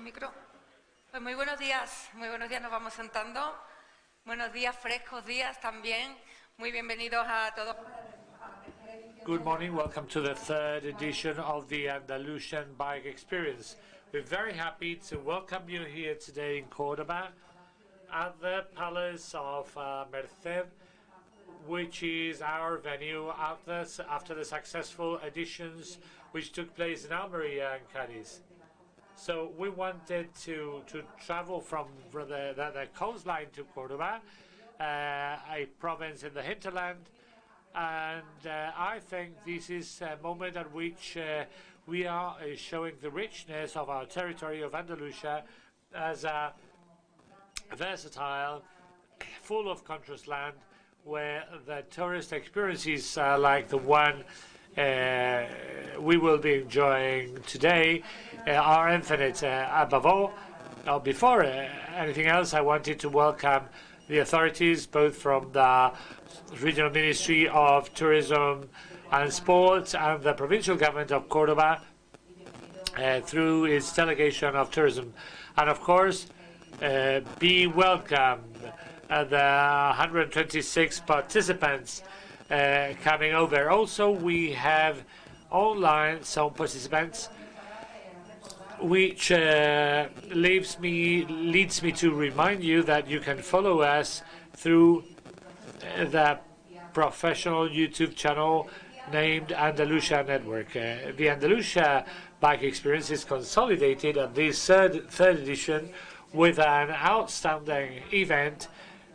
con micro. Pues muy buenos días, nos vamos sentando. Buenos días, frescos días también. Muy bienvenidos a todos. Good morning, welcome to the third edition of the Andalusian Bike Experience. We're very happy to welcome you here today in Córdoba at the Palace of Merced, which is our venue after the successful editions which took place in Almeria and Cadiz. So we wanted to travel from the coastline to Córdoba, a province in the hinterland, and I think this is a moment at which we are showing the richness of our territory of Andalusia as a versatile, full of contrast land, where the tourist experiences like the one we will be enjoying today are infinite. Above all, before anything else, I wanted to welcome the authorities, both from the Regional Ministry of Tourism and Sports and the provincial government of Córdoba through its delegation of tourism. And of course, be welcomed the 126 participants coming over. Also, we have online some participants, which leads me to remind you that you can follow us through the professional YouTube channel named Andalusia Network. The Andalusia Bike Experience is consolidated at this third edition with an outstanding event,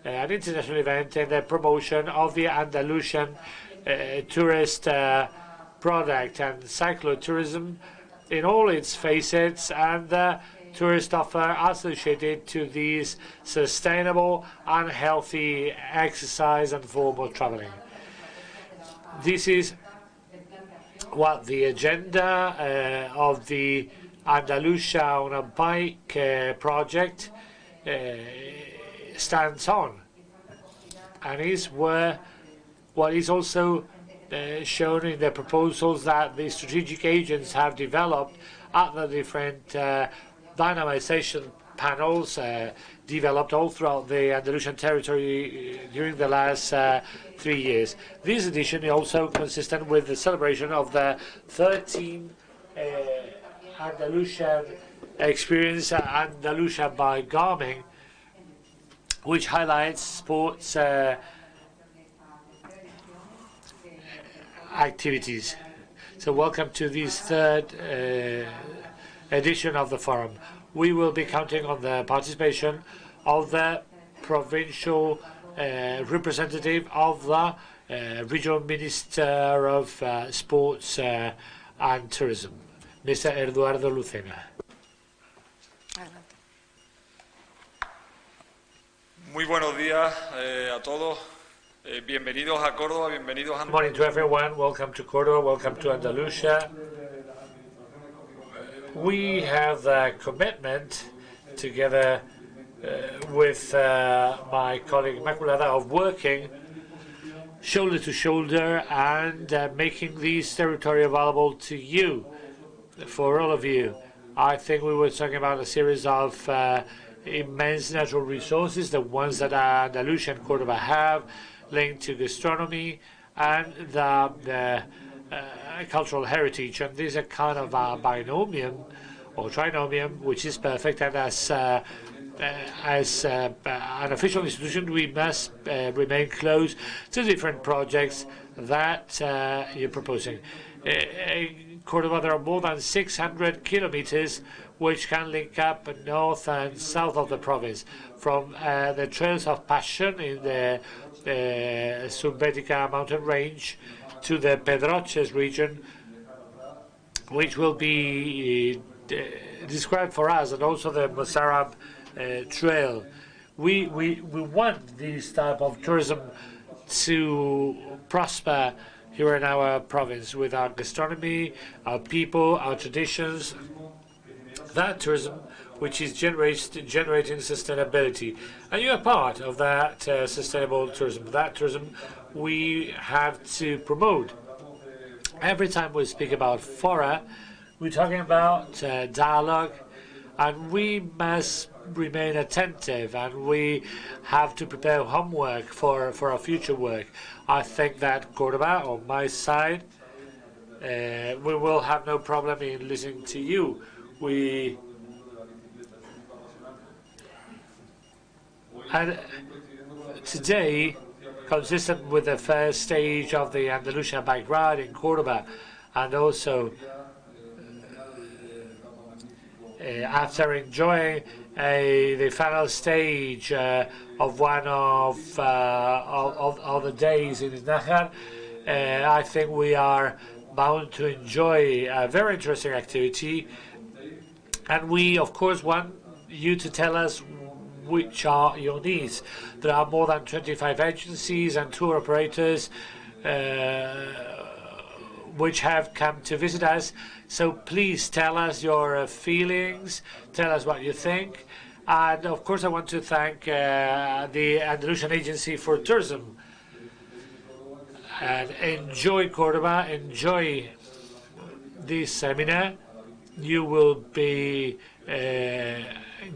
an international event in the promotion of the Andalusian tourist product and cyclotourism in all its facets, and the tourist offer associated to these sustainable and healthy exercise and form of traveling. This is what the agenda of the Andalusia on a Bike project stands on, and is what is also shown in the proposals that the strategic agents have developed at the different dynamization panels developed all throughout the Andalusian territory during the last 3 years. This edition is also consistent with the celebration of the 13th Andalusian Experience, Andalusia by Garmin, which highlights sports activities. So welcome to this third edition of the forum. We will be counting on the participation of the provincial representative of the Regional Minister of Sports and Tourism, Mr. Eduardo Lucena. Muy buenos días a todos. Bienvenidos a Córdoba, bienvenidos a... Good morning to everyone. Welcome to Córdoba, welcome to Andalusia. We have the commitment, together with my colleague Immaculada, of working shoulder to shoulder and making this territory available to you, for all of you. I think we were talking about a series of immense natural resources, the ones that Andalusia and Córdoba have, linked to gastronomy and the cultural heritage. And this is a kind of a binomium or trinomium which is perfect, and as an official institution we must remain close to different projects that you're proposing. In Córdoba there are more than 600 kilometers which can link up north and south of the province, from the Trails of Passion in the Subbética mountain range to the Pedroches region, which will be described for us, and also the Mozarab trail. We want this type of tourism to prosper here in our province, with our gastronomy, our people, our traditions, that tourism which is generating sustainability. And you are part of that sustainable tourism. That tourism we have to promote. Every time we speak about fora, we're talking about dialogue and we must remain attentive, and we have to prepare homework for our future work. I think that Córdoba, on my side, we will have no problem in listening to you. And today, consistent with the first stage of the Andalusia bike ride in Córdoba, and also after enjoying the final stage of one of the days in Nájar, I think we are bound to enjoy a very interesting activity, and we of course want you to tell us which are your needs. There are more than 25 agencies and tour operators which have come to visit us. So please tell us your feelings, tell us what you think. And of course I want to thank the Andalusian Agency for Tourism. And enjoy Córdoba, enjoy this seminar. You will be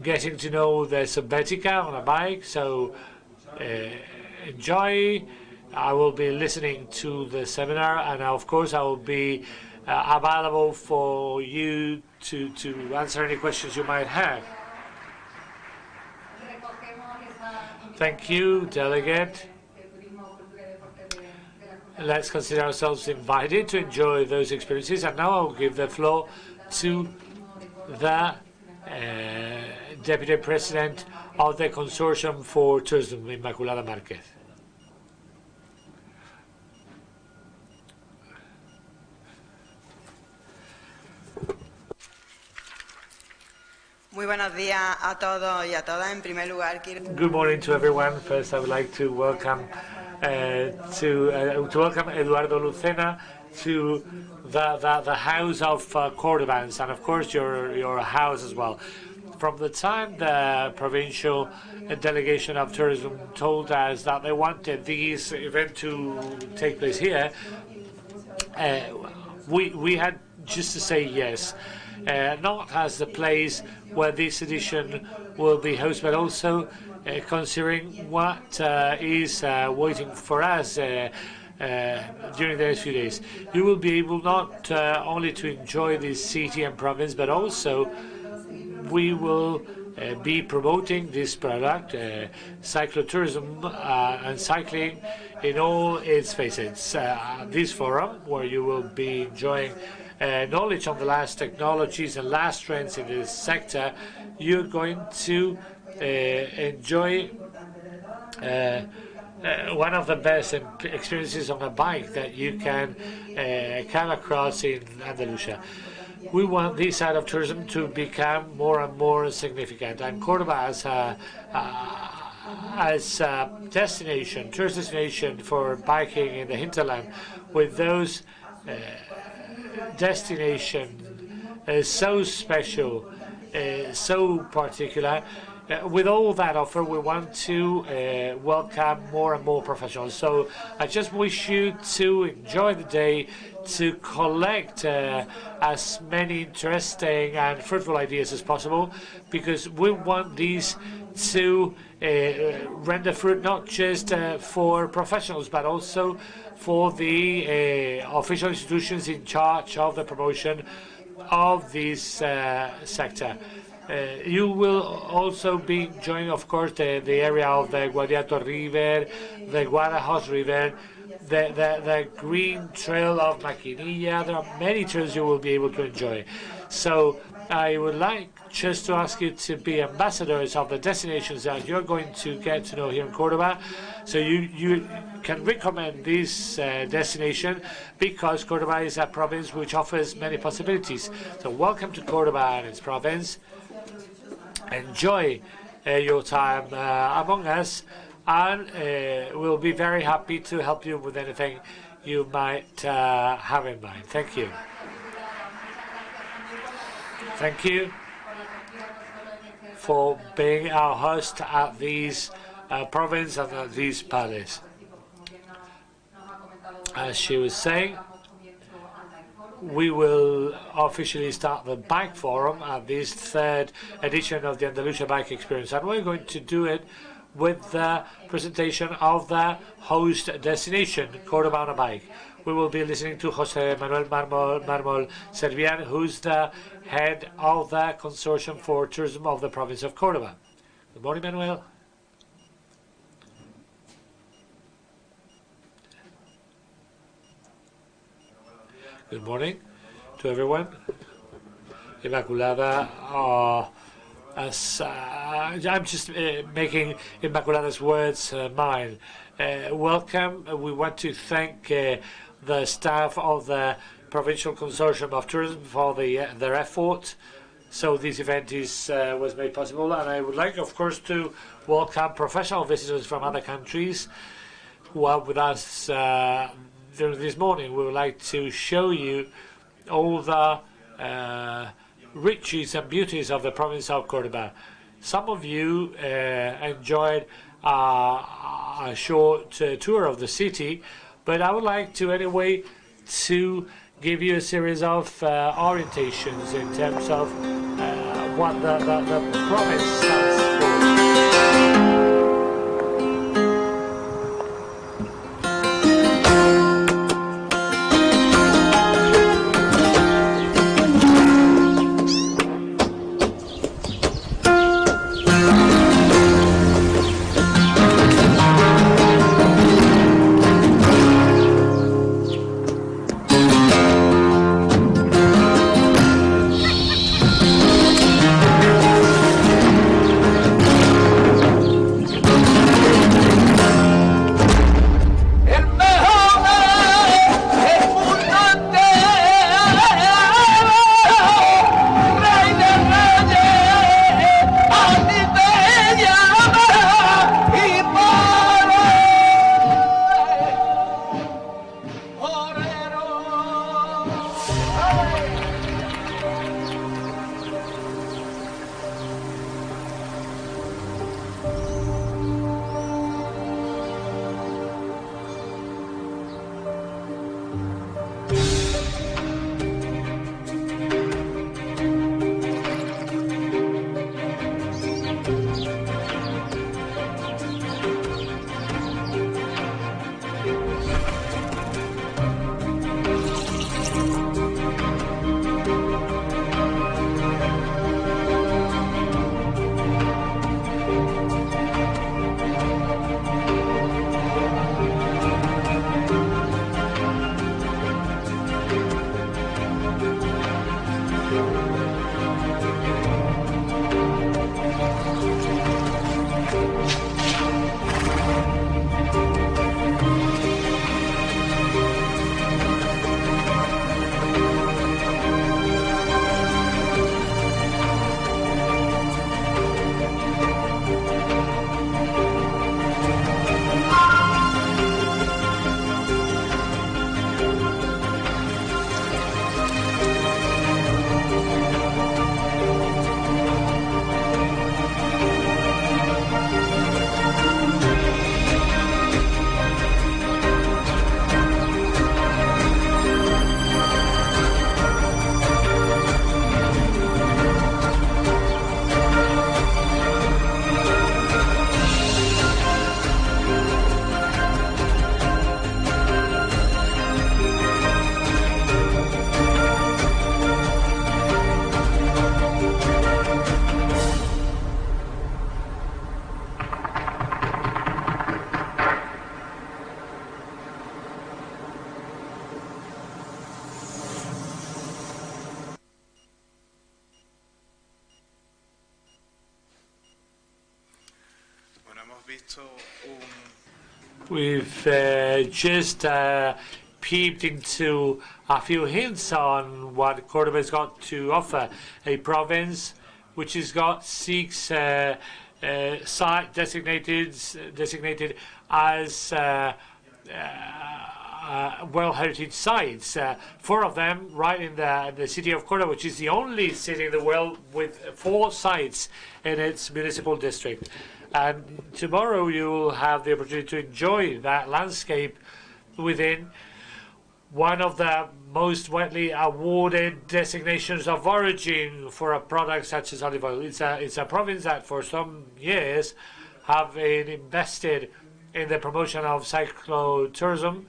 getting to know the Subbética on a bike, so enjoy. I will be listening to the seminar, and of course I will be available for you to answer any questions you might have. Thank you, delegate. Let's consider ourselves invited to enjoy those experiences, and now I will give the floor to the Deputy President of the Consortium for Tourism, Inmaculada Márquez. Muy buenos días a todos y a todas. En primer lugar, quiero... Good morning to everyone. First, I would like to welcome welcome Eduardo Lucena to the House of Cordobans, and of course your house as well. From the time the provincial delegation of tourism told us that they wanted this event to take place here, we had just to say yes, not as the place where this edition will be hosted, but also considering what is waiting for us during the next few days. You will be able not only to enjoy this city and province, but also we will be promoting this product, cyclotourism and cycling in all its facets. This forum, where you will be enjoying knowledge on the last technologies and last trends in this sector, you're going to enjoy one of the best experiences on a bike that you can come across in Andalusia. We want this side of tourism to become more and more significant, and Córdoba as a destination, tourist destination for biking in the hinterland, with those destinations so special, so particular. With all that offer, we want to welcome more and more professionals. So I just wish you to enjoy the day, to collect as many interesting and fruitful ideas as possible, because we want these to render fruit not just for professionals, but also for the official institutions in charge of the promotion of this sector. You will also be enjoying, of course, the area of the Guadiato River, the Guadalajara River, the green trail of Maquinilla. There are many trails you will be able to enjoy. So I would like just to ask you to be ambassadors of the destinations that you're going to get to know here in Córdoba. So you can recommend this destination, because Córdoba is a province which offers many possibilities. So welcome to Córdoba and its province. Enjoy your time among us, and we'll be very happy to help you with anything you might have in mind. Thank you. Thank you for being our host at these province and at these palace. As she was saying, we will officially start the Bike Forum at this third edition of the Andalusia Bike Experience. And we're going to do it with the presentation of the host destination, Córdoba on a Bike. We will be listening to José Manuel Mármol Servián, who's the head of the Consortium for Tourism of the province of Córdoba. Good morning, Manuel. Good morning to everyone. Inmaculada, I'm just making Inmaculada's words mine. Welcome. We want to thank the staff of the Provincial Consortium of Tourism for their effort. So this event was made possible, and I would like, of course, to welcome professional visitors from other countries who are with us during this morning. We would like to show you all the riches and beauties of the province of Córdoba. Some of you enjoyed a short tour of the city, but I would like to anyway to give you a series of orientations in terms of what the province stands for. We've just peeped into a few hints on what Córdoba's got to offer. A province which has got 6 sites designated as World Heritage Sites. 4 of them right in the city of Córdoba, which is the only city in the world with 4 sites in its municipal district. And tomorrow you will have the opportunity to enjoy that landscape within one of the most widely awarded designations of origin for a product such as olive oil. It's a province that for some years have been invested in the promotion of cyclotourism,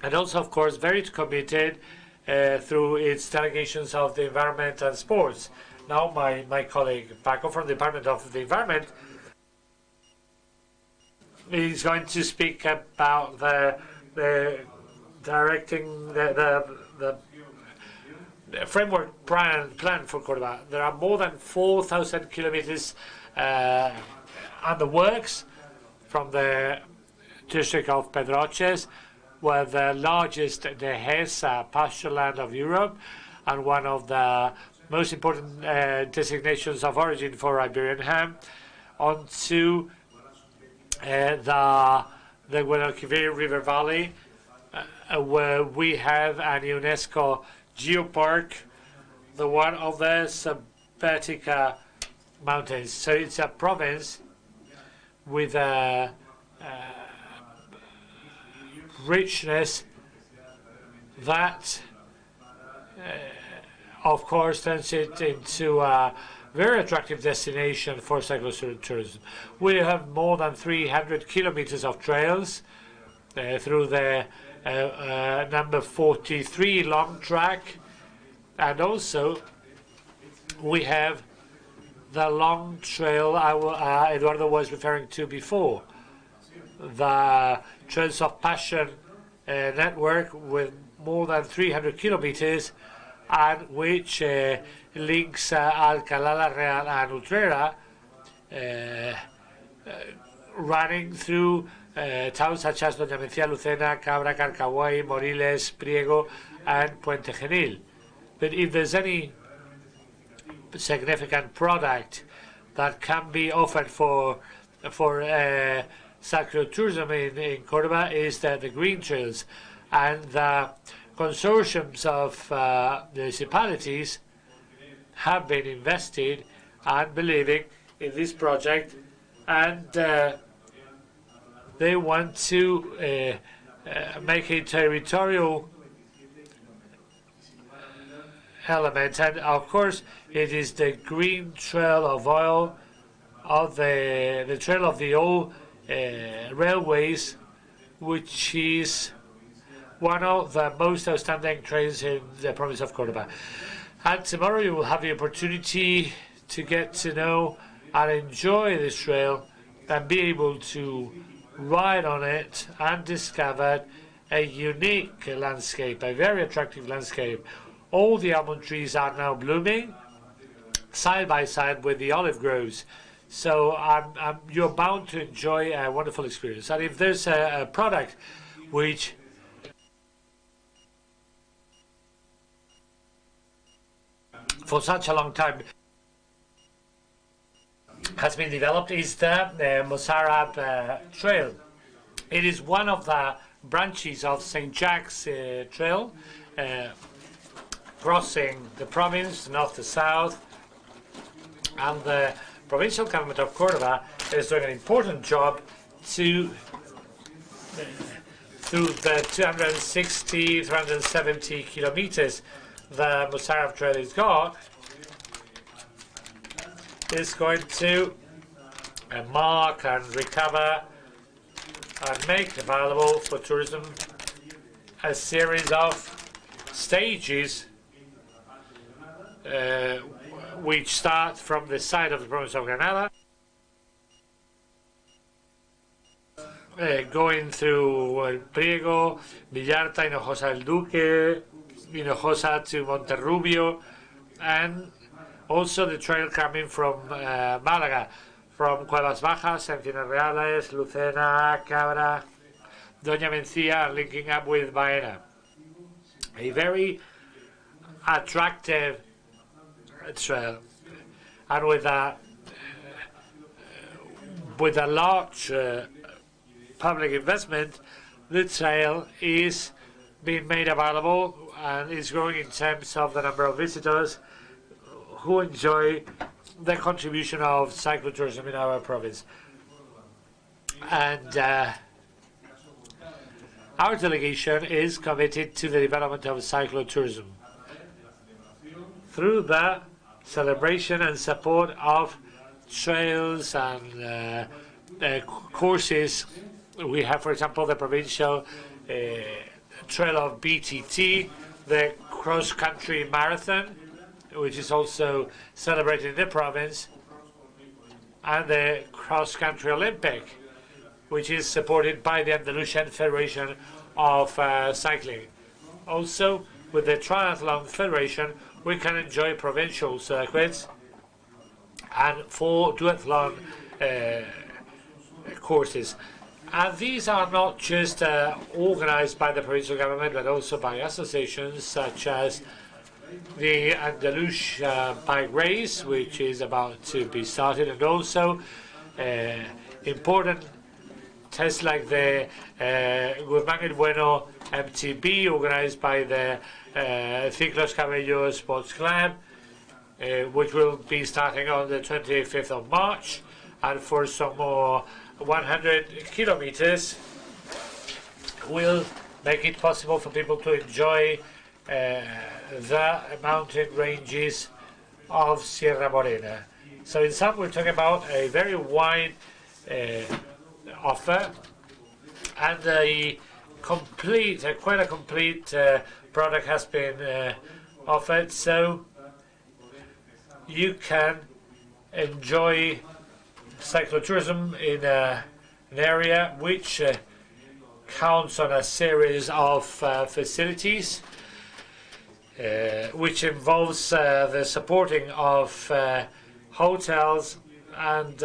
and also, of course, very committed through its delegations of the environment and sports. Now, my colleague Paco from the Department of the Environment is going to speak about the framework plan for Córdoba. There are more than 4,000 kilometers on the works from the district of Pedroches, where the largest dehesa pasture land of Europe and one of the most important designations of origin for Iberian ham, onto the Guadalquivir River Valley, where we have an UNESCO geopark, the one of the Subatica Mountains. So it's a province with a richness that, of course, turns it into a very attractive destination for cyclotourism. We have more than 300 kilometers of trails through the number 43 long track, and also we have the long trail Eduardo was referring to before, the Trails of Passion network with more than 300 kilometers, and which links Alcalá la Real and Utrera, running through towns such as Doña Mencía, Lucena, Cabra, Carcahuay, Moriles, Priego, and Puente Genil. But if there's any significant product that can be offered for cyclotourism in Córdoba, is the green trails, and the consortiums of municipalities have been invested and believing in this project, and they want to make a territorial element. And of course, it is the green trail of oil, of the trail of the old railways, which is one of the most outstanding trails in the province of Córdoba. And tomorrow you will have the opportunity to get to know and enjoy this trail and be able to ride on it and discover a unique landscape, a very attractive landscape. All the almond trees are now blooming side by side with the olive groves. So you're bound to enjoy a wonderful experience. And if there's a product which for such a long time has been developed, is the Mozarab Trail. It is one of the branches of St. Jacques Trail, crossing the province, north to south, and the provincial government of Córdoba is doing an important job to, through the 260, 370 kilometers the Mozarab Trail has got, is going to mark and recover and make available for tourism a series of stages which start from the side of the province of Granada, going through Priego, Villarta, Hinojosa del Duque, Hinojosa to Monterrubio, and also the trail coming from Málaga, from Cuevas Bajas, Encinas Reales, Lucena, Cabra, Doña Mencía, linking up with Baena. A very attractive trail, and with a large public investment, the trail is being made available and is growing in terms of the number of visitors who enjoy the contribution of cyclotourism in our province. And Our delegation is committed to the development of cyclotourism through the celebration and support of trails and courses. We have, for example, the provincial trail of BTT, the cross-country marathon, which is also celebrated in the province, and the cross-country Olympic, which is supported by the Andalusian Federation of Cycling. Also, with the Triathlon Federation, we can enjoy provincial circuits and 4 duathlon courses. And these are not just organized by the provincial government, but also by associations such as the Andalusia Bike Race, which is about to be started, and also important tests like the Guzmán el Bueno MTB, organized by the Ciclos Cabello Sports Club, which will be starting on the 25th of March, and for some more 100 kilometers will make it possible for people to enjoy the mountain ranges of Sierra Morena. So in sum, we're talking about a very wide offer and a complete, quite a complete product has been offered, so you can enjoy cyclotourism in an area which counts on a series of facilities which involves the supporting of hotels and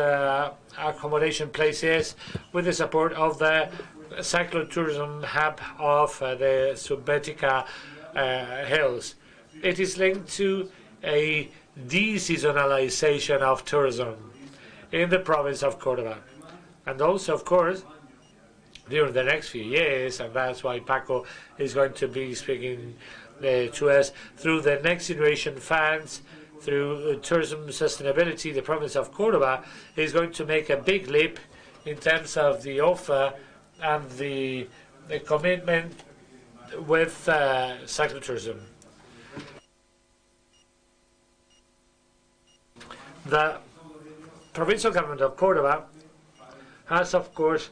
accommodation places with the support of the cyclotourism hub of the Subbética Hills. It is linked to a deseasonalization of tourism in the province of Córdoba. And also, of course, during the next few years, and that's why Paco is going to be speaking to us, through the next generation funds, through tourism sustainability, the province of Córdoba is going to make a big leap in terms of the offer and the commitment with cyclotourism. The provincial government of Córdoba has, of course,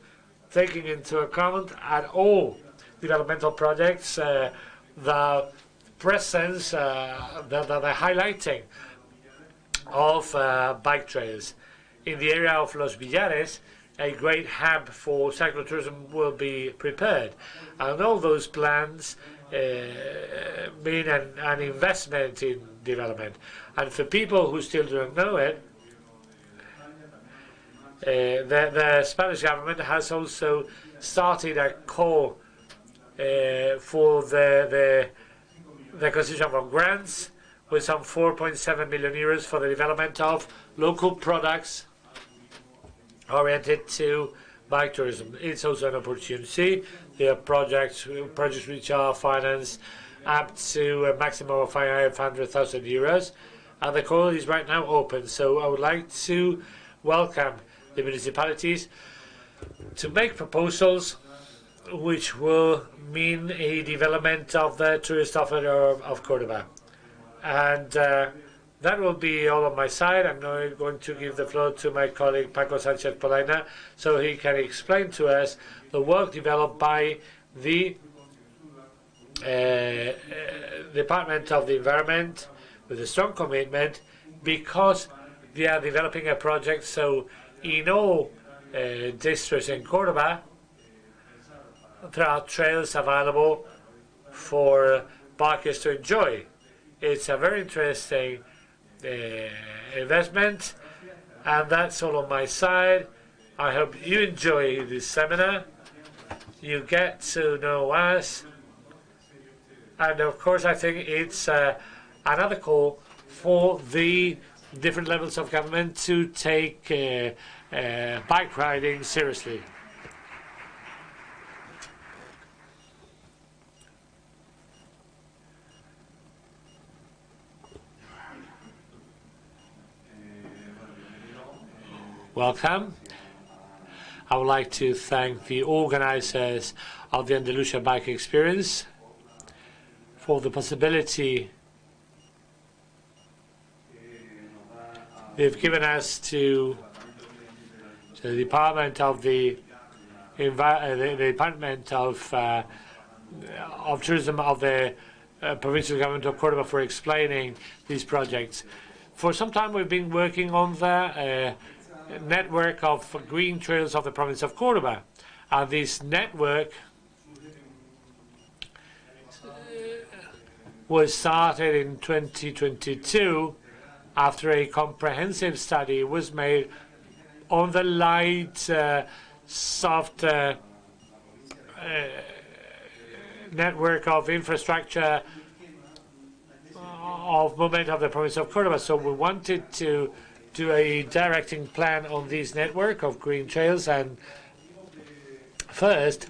taken into account at all developmental projects the presence, the highlighting of bike trails. In the area of Los Villares, a great hub for cyclotourism will be prepared. And all those plans mean an investment in development. And for people who still don't know it, the Spanish government has also started a call for the acquisition of grants with some 4.7 million euros for the development of local products oriented to bike tourism. It's also an opportunity. There are projects which are financed up to a maximum of 500,000 euros, and the call is right now open. So I would like to welcome the municipalities to make proposals which will mean a development of the tourist offer of Córdoba. And that will be all on my side. I'm now going to give the floor to my colleague Paco Sánchez Polaina so he can explain to us the work developed by the Department of the Environment with a strong commitment, because they are developing a project so in all districts in Córdoba there are trails available for bikers to enjoy. It's a very interesting investment, and that's all on my side. I hope you enjoy this seminar, you get to know us, and of course I think it's another call for the different levels of government to take bike riding seriously. Welcome. I would like to thank the organizers of the Andalusia Bike Experience for the possibility they've given us to the Department of the Department of Tourism of the Provincial Government of Córdoba for explaining these projects. For some time we've been working on the network of green trails of the province of Córdoba. And this network was started in 2022 after a comprehensive study was made on the light, soft network of infrastructure of movement of the province of Córdoba. So we wanted to do a directing plan on this network of green trails. And first,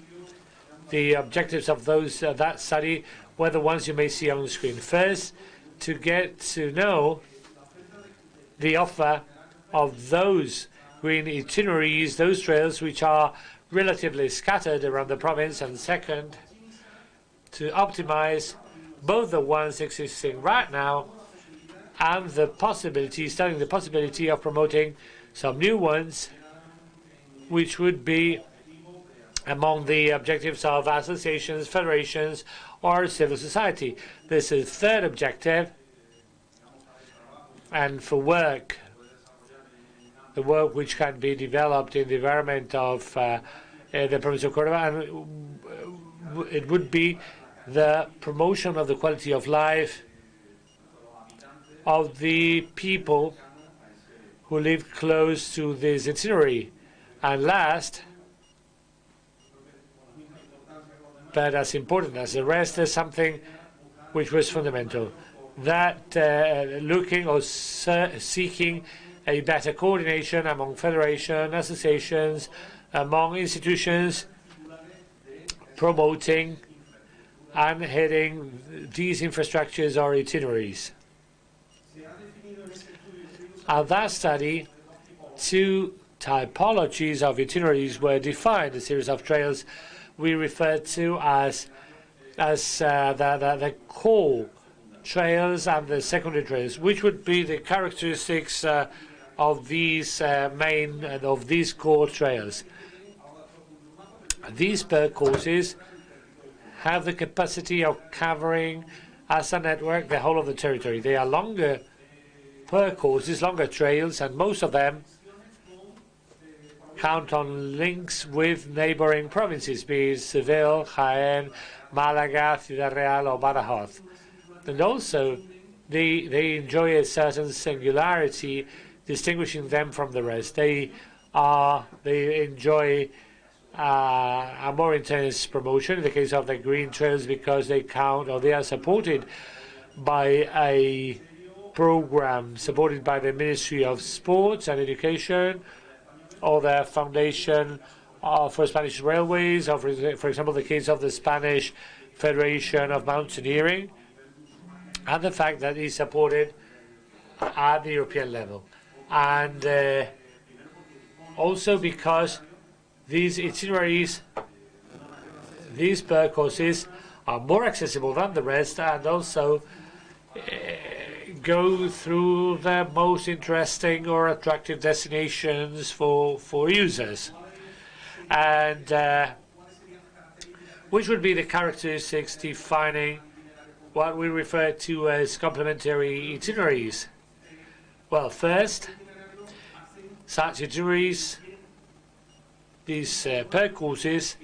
the objectives of that study were the ones you may see on the screen. First, to get to know the offer of those green itineraries, those trails which are relatively scattered around the province. And second, to optimize both the ones existing right now and studying the possibility of promoting some new ones, which would be among the objectives of associations, federations, or civil society. This is third objective. And for the work which can be developed in the environment of the province of Córdoba, and it would be the promotion of the quality of life of the people who live close to this itinerary. And last, but as important as the rest, is something which was fundamental, that looking or seeking a better coordination among federations, associations, among institutions, promoting and heading these infrastructures or itineraries. At that study, two typologies of itineraries were defined, a series of trails we referred to as the core trails and the secondary trails, which would be the characteristics of these these core trails. These courses have the capacity of covering as a network the whole of the territory. They are longer courses, longer trails, and most of them count on links with neighboring provinces, be it Seville, Jaén, Málaga, Ciudad Real, or Badajoz. And also, they enjoy a certain singularity, distinguishing them from the rest. They enjoy a more intense promotion in the case of the green trails because they are supported by a program supported by the Ministry of Sports and Education, or the Foundation for Spanish Railways, or for example the case of the Spanish Federation of Mountaineering, and the fact that it's supported at the European level. And also because these itineraries, these courses are more accessible than the rest, and also go through the most interesting or attractive destinations for users. And which would be the characteristics defining what we refer to as complementary itineraries? Well, first, such itineraries, these courses,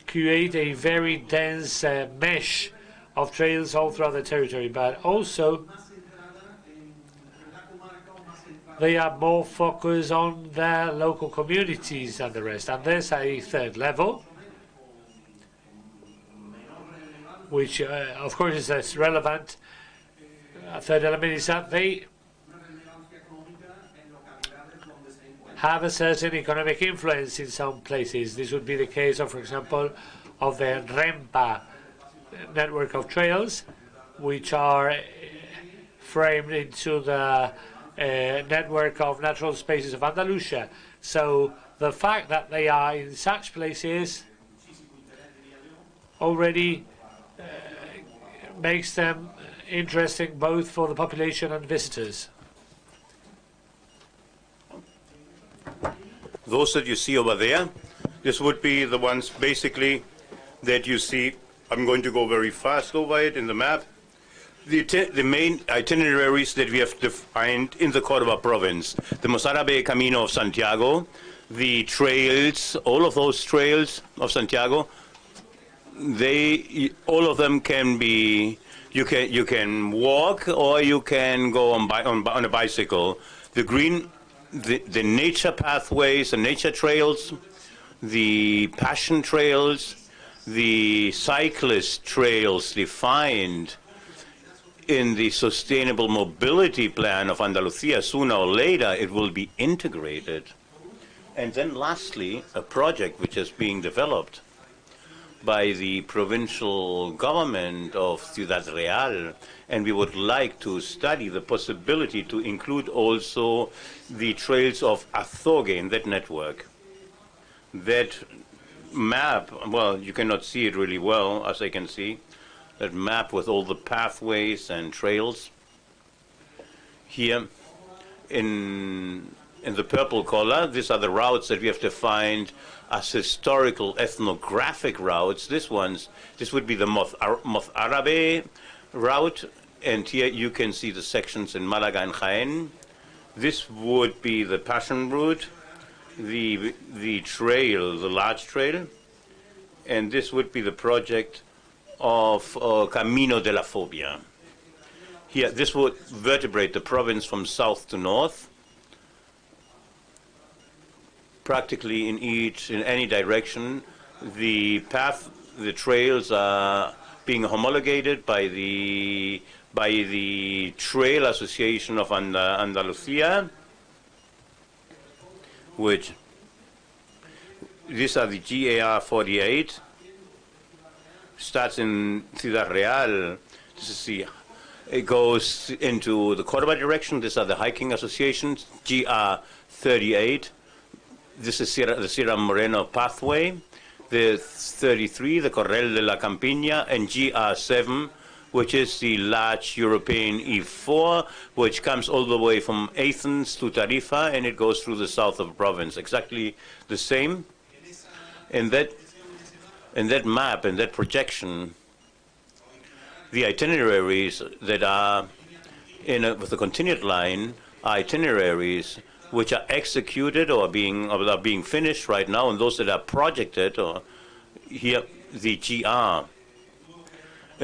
create a very dense mesh of trails all throughout the territory, but also they are more focused on their local communities than the rest. And there's a third level, which of course is as relevant. A third element is that they have a certain economic influence in some places. This would be the case of, for example, of the REMPA network of trails, which are framed into the network of natural spaces of Andalusia. So the fact that they are in such places already makes them interesting both for the population and visitors. Those that you see over there, this would be the ones basically that you see. I'm going to go very fast over it in the map. The main itineraries that we have defined in the Córdoba province, the Mozárabe Camino of Santiago, the trails, all of those trails of Santiago, all of them can be, you can walk or you can go on a bicycle. The nature pathways, the nature trails, the passion trails, the cyclist trails defined in the sustainable mobility plan of Andalusia, sooner or later it will be integrated. And then lastly, a project which is being developed by the provincial government of Ciudad Real, and we would like to study the possibility to include also the trails of Azogue in that network. That map, well, you cannot see it really well, as I can see, that map with all the pathways and trails. Here in the purple color, these are the routes that we have defined as historical ethnographic routes. This would be the Mozárabe route, and here you can see the sections in Malaga and Jaén. This would be the Passion route, the trail, the large trail, and this would be the project of Camino de la Fobia. Here, this would vertebrate the province from south to north, practically in any direction. The trails are being homologated by the Trail Association of Andalusia, which these are the GAR 48. Starts in Ciudad Real. It goes into the Córdoba direction. These are the hiking associations. GR 38. This is the Sierra Moreno pathway. The 33, the Correl de la Campiña, and GR 7, which is the large European E4, which comes all the way from Athens to Tarifa, and it goes through the south of the province. Exactly the same. In that map, in that projection, the itineraries that are with the continued line are itineraries which are executed or are being finished right now, and those that are projected, or here the GR,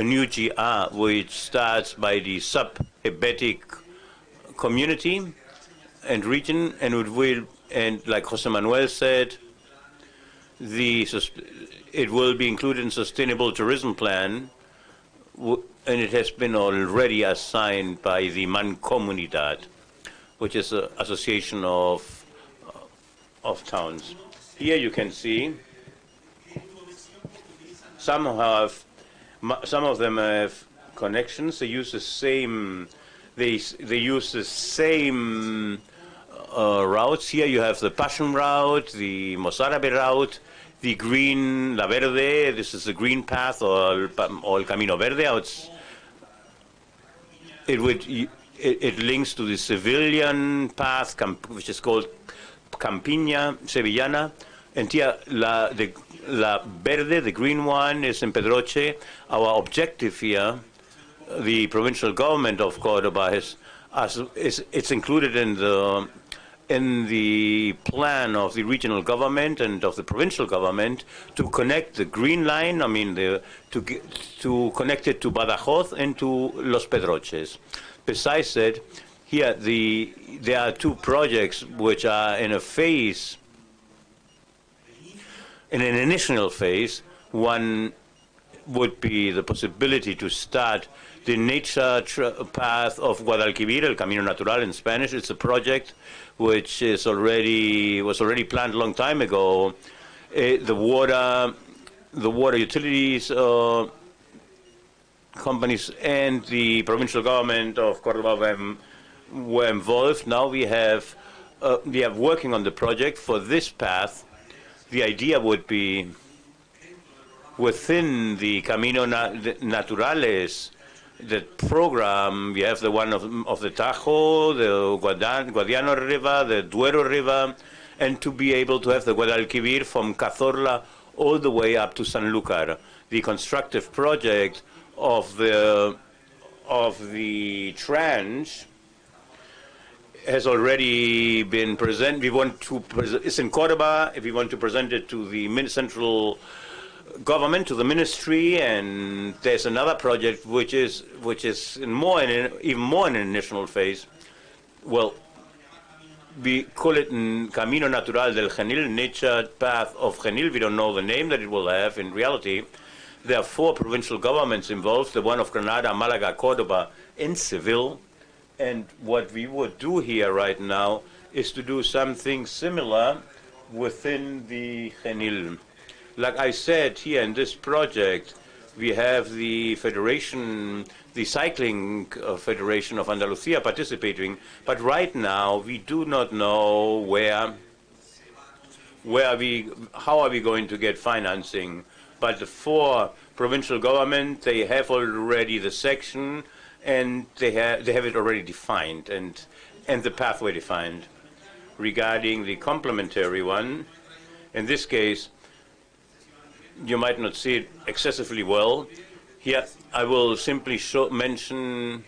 a new GR which starts by the sub-Hebetic community and region, and like Jose Manuel said, it will be included in Sustainable Tourism Plan, and it has been already assigned by the Mancomunidad, which is an association of towns. Here you can see some of them have connections. They use the same. They use the same routes. Here you have the Passion route, the Mozárabe route, the green, La Verde, this is the green path, or El Camino Verde. It links to the civilian path, which is called Campiña Sevillana. And here, La Verde, the green one, is in Pedroche. Our objective here, the provincial government of Córdoba, it's included in the plan of the regional government and of the provincial government to connect the green line, to connect it to Badajoz and to Los Pedroches. Besides that, here there are two projects which are in an initial phase. One would be the possibility to start the nature path of Guadalquivir, El Camino Natural in Spanish. It's a project which was already planned a long time ago. The water utilities companies and the provincial government of Córdoba were involved. Now we have we are working on the project for this path. The idea would be within the Camino Naturales, the program, we have the one of the Tajo, the Guadiana River, the Duero River, and to be able to have the Guadalquivir from Cazorla all the way up to Sanlúcar. The constructive project of the trench has already been presented. We want to it's in Córdoba. If we want to present it to the central government, to the ministry, and there's another project which is even more in an initial phase. Well, we call it Camino Natural del Genil, Nature Path of Genil. We don't know the name that it will have in reality. There are 4 provincial governments involved, the one of Granada, Málaga, Córdoba, and Seville. And what we would do here right now is to do something similar within the Genil. Like I said, here in this project, we have the federation, the cycling federation of Andalusia participating, but right now we do not know how are we going to get financing. But the 4 provincial government, they have already the section, and they have it already defined, and the pathway defined. Regarding the complementary one, in this case, you might not see it excessively well. Here, I will simply mention,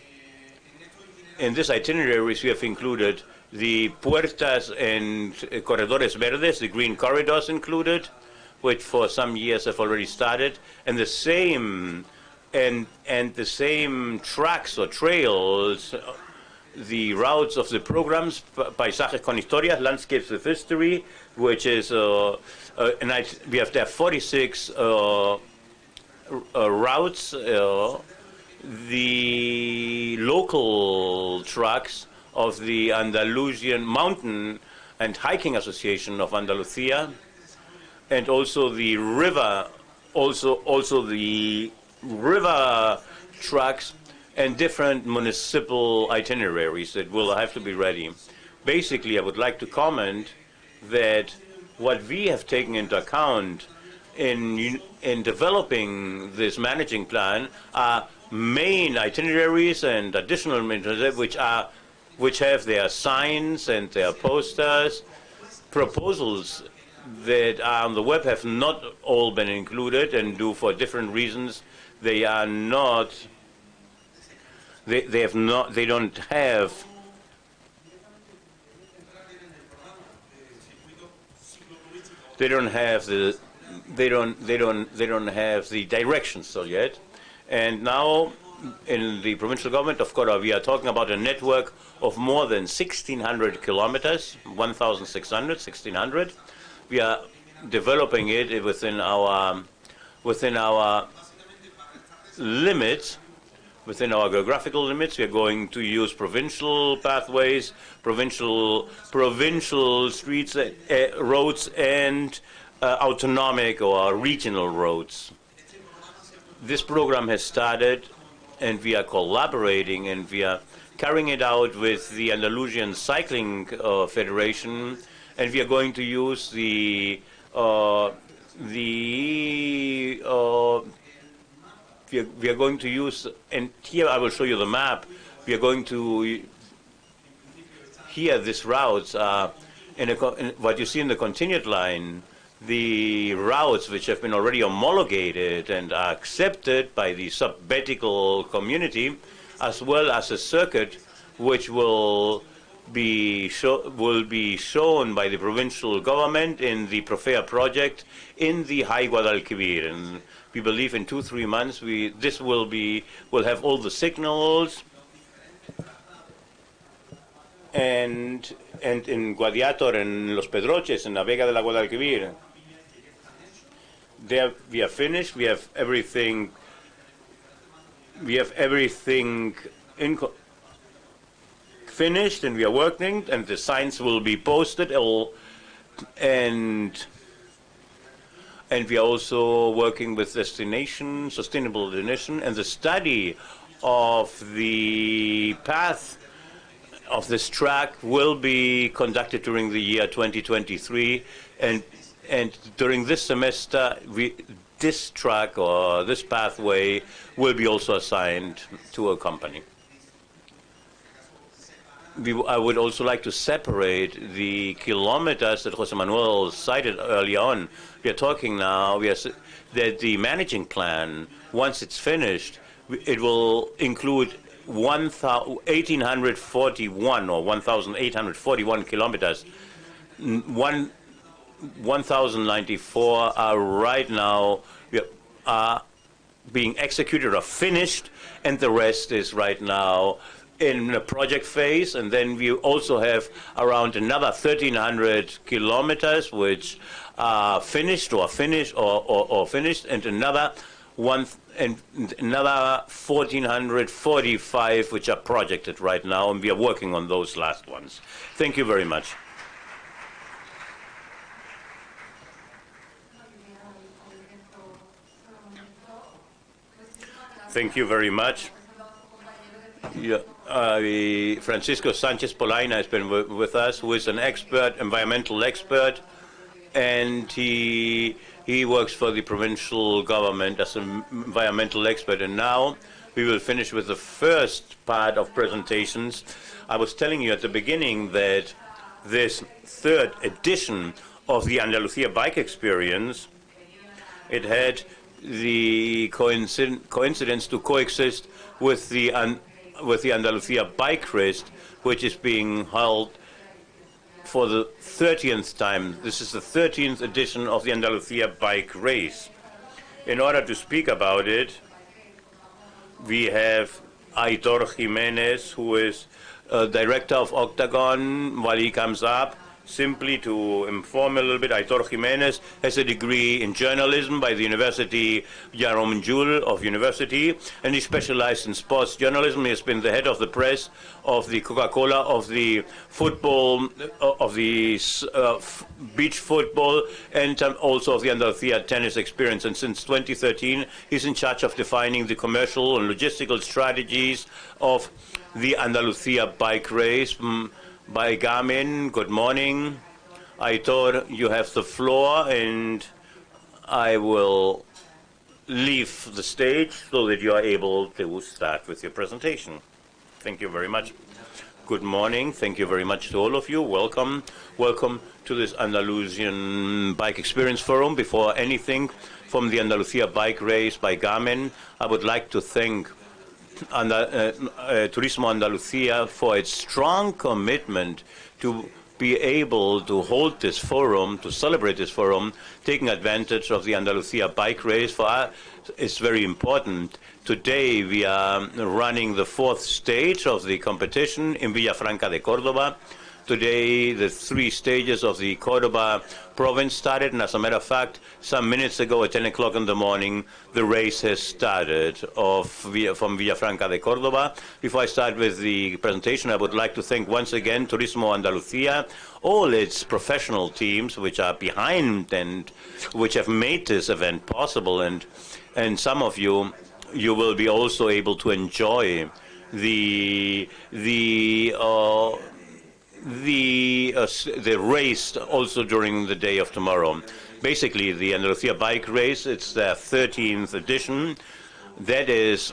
in this itineraries we have included the puertas and corredores verdes, the green corridors included, which for some years have already started, and the same tracks or trails, the routes of the programs, Paisajes con Historia, Landscapes with History, which is, we have there 46 routes, the local tracks of the Andalusian Mountain and Hiking Association of Andalusia, and also the river, also the river tracks, and different municipal itineraries that will have to be ready. Basically, I would like to comment that what we have taken into account in developing this managing plan are main itineraries and additional which have their signs and their posters. Proposals that are on the web have not all been included, and do for different reasons. They are not. They don't have the directions still yet. And now in the provincial government of Córdoba, we are talking about a network of more than 1,600 kilometers, 1,600. We are developing it within our limits. Within our geographical limits, we are going to use provincial pathways, provincial streets, roads, and autonomic or regional roads. This program has started, and we are collaborating, and we are carrying it out with the Andalusian Cycling Federation, and we are going to use we are going to use, and here I will show you the map. We are going to, here these routes are, in what you see in the continued line, the routes which have been already homologated and are accepted by the sabbatical community, as well as a circuit which will be shown by the provincial government in the Profea project in the High Guadalquivir. And we believe in 2-3 months this will have all the signals, and in Guadiator and Los Pedroches and La Vega de la Guadalquivir, there we are finished. We have everything. Finished, and we are working, and the signs will be posted, and we are also working with sustainable destination, and the study of the path of this track will be conducted during the year 2023, and during this semester, this track or this pathway will be also assigned to a company. I would also like to separate the kilometers that Jose Manuel cited early on. We are talking now that the managing plan, once it's finished, it will include 1,841 or 1,841 kilometers. 1,094 are right now being executed or finished, and the rest is right now in the project phase. And then we also have around another 1,300 kilometers which are finished, and another 1,445 which are projected right now, and we are working on those last ones. Thank you very much. Thank you very much. Yeah, Francisco Sanchez Polaina has been with us, who is an expert, environmental expert, and he works for the provincial government as an environmental expert. And now we will finish with the first part of presentations. I was telling you at the beginning that this third edition of the Andalusia Bike Experience, it had the coincidence to coexist with the Andalusia Bike Race, which is being held for the 30th time. This is the 13th edition of the Andalusia Bike Race. In order to speak about it, we have Aitor Jimenez, who is director of Octagon. While he comes up, simply to inform a little bit, Aitor Jimenez has a degree in journalism by the University Jerome Jul of University, and he specialized in sports journalism. He has been the head of the press of the Coca-Cola, of the football, of the beach football, and also of the Andalusia tennis experience. And since 2013, he's in charge of defining the commercial and logistical strategies of the Andalusia Bike Race. By Garmin, good morning. Aitor, you have the floor, and I will leave the stage so that you are able to start with your presentation. Thank you very much. Good morning. Thank you very much to all of you. Welcome. Welcome to this Andalusian Bike Experience Forum. Before anything, from the Andalusia Bike Race by Garmin, I would like to thank Turismo Andalucía for its strong commitment to be able to hold this forum, to celebrate this forum, taking advantage of the Andalusia Bike Race. For us, it's very important. Today we are running the fourth stage of the competition in Villafranca de Córdoba. Today, the three stages of the Córdoba province started, and as a matter of fact, some minutes ago at 10 o'clock in the morning, the race has started from Villafranca de Córdoba. Before I start with the presentation, I would like to thank once again Turismo Andalucía, all its professional teams which are behind and which have made this event possible, and some of you will be also able to enjoy the race also during the day of tomorrow. Basically, the Andalusia Bike Race, it's their 13th edition. That is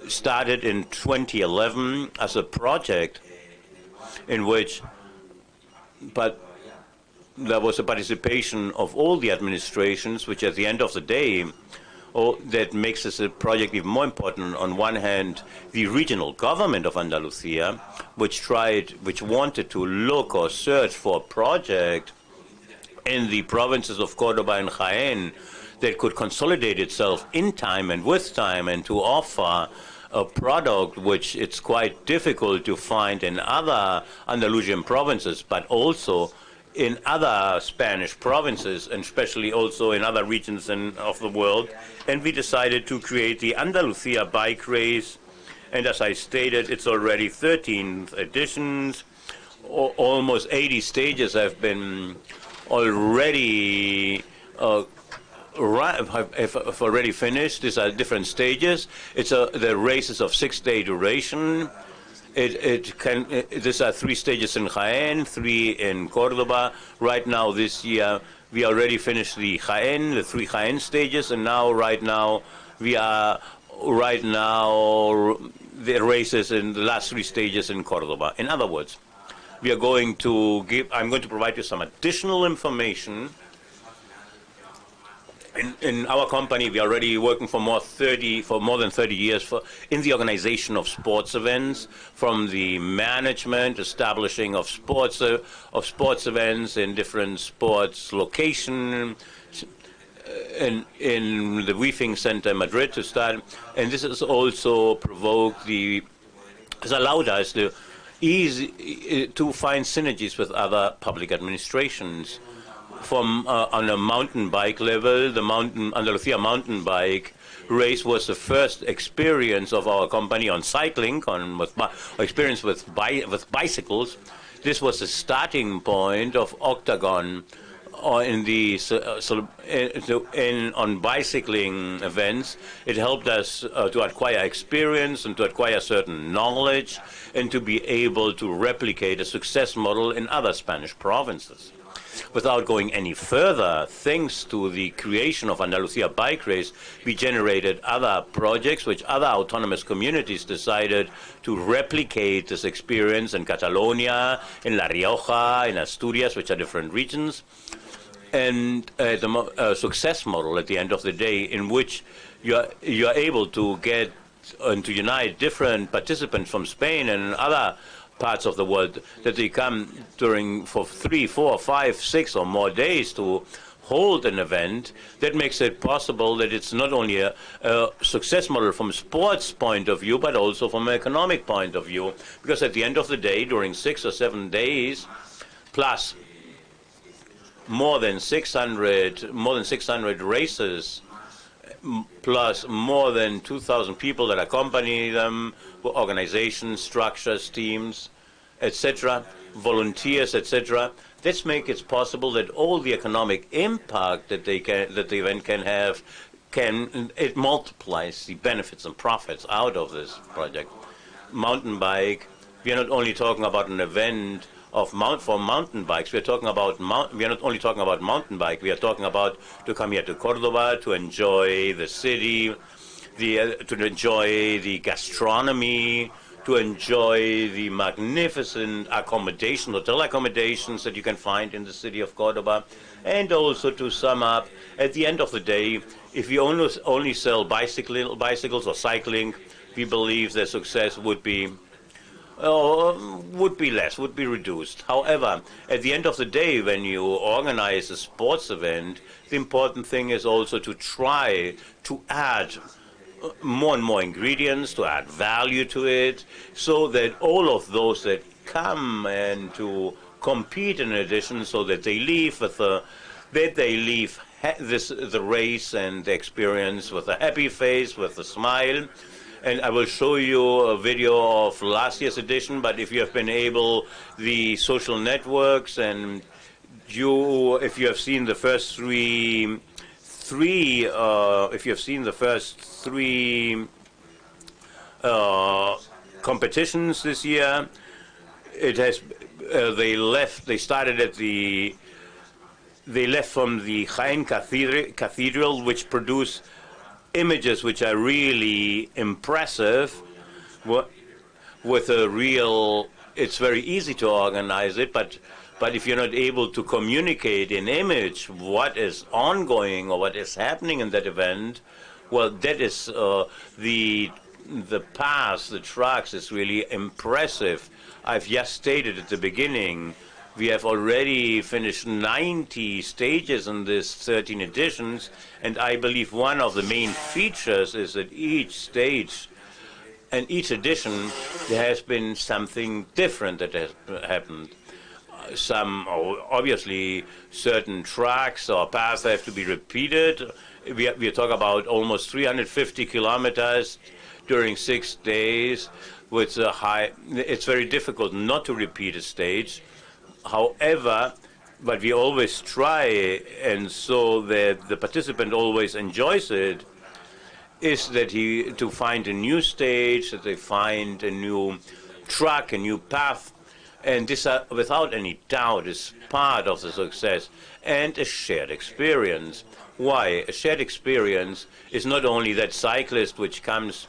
started in 2011 as a project in which, but there was a participation of all the administrations, which at the end of the day, that makes this a project even more important. On one hand, the regional government of Andalusia, which wanted to look or search for a project in the provinces of Córdoba and Jaén that could consolidate itself in time and with time, and to offer a product which it's quite difficult to find in other Andalusian provinces, but also in other Spanish provinces, and especially also in other regions of the world. And we decided to create the Andalusia Bike Race. And as I stated, it's already 13th editions. Almost 80 stages have been already have already finished. These are different stages. The race is of 6-day duration. These are 3 stages in Jaén, 3 in Córdoba. Right now, this year, we already finished the 3 Jaén stages, and right now, the races in the last 3 stages in Córdoba. In other words, I'm going to provide you some additional information. In our company, we are already working for more than 30 years in the organization of sports events, from the management, establishing of sports events in different sports locations, in the Briefing Center in Madrid to start. And this has also has allowed us to find synergies with other public administrations. From on a mountain bike level, the Andalusia mountain bike race was the first experience of our company on cycling, experience with bicycles. This was the starting point of Octagon on bicycling events. It helped us to acquire experience and to acquire certain knowledge and to be able to replicate a success model in other Spanish provinces. Without going any further, thanks to the creation of Andalusia Bike Race, we generated other projects which other autonomous communities decided to replicate this experience in Catalonia, in La Rioja, in Asturias, which are different regions. And the success model at the end of the day, in which you are able to get and to unite different participants from Spain and other parts of the world, that they come for 3, 4, 5, 6 or more days to hold an event. That makes it possible that it's not only a success model from a sports point of view, but also from an economic point of view. Because at the end of the day, during 6 or 7 days, plus more than 600 races, plus more than 2,000 people that accompany them, organizations, structures, teams, etc., volunteers, etc. This makes it possible that all the economic impact that the event can have, it multiplies the benefits and profits out of this project. Mountain bike, we are not only talking about an event for mountain bikes. We are not only talking about mountain bike. We are talking about to come here to Córdoba to enjoy the city, to enjoy the gastronomy, to enjoy the magnificent hotel accommodations that you can find in the city of Córdoba, and also to sum up, at the end of the day, if you only sell bicycles or cycling, we believe the success would be reduced. However, at the end of the day, when you organize a sports event, the important thing is also to try to add more and more ingredients, to add value to it, so that all of those that come and to compete in addition, so that they leave the race and the experience with a happy face, with a smile. And I will show you a video of last year's edition, but if you have been able, the social networks, and if you have seen the first three competitions this year, it has they left from the Jaén Cathedral, which produced images which are really impressive. It's very easy to organize it, but if you're not able to communicate in image what is ongoing or what is happening in that event, well, that is the path, the tracks is really impressive. I've just stated at the beginning, we have already finished 90 stages in this 13 editions, and I believe one of the main features is that each stage and each edition there has been something different that has happened. Obviously, certain tracks or paths have to be repeated. We talk about almost 350 kilometers during 6 days. It's very difficult not to repeat a stage. However, but we always try, and so that the participant always enjoys it, is that to find a new stage, that they find a new track, a new path. And this, without any doubt, is part of the success, and a shared experience. Why? A shared experience is not only that cyclist which comes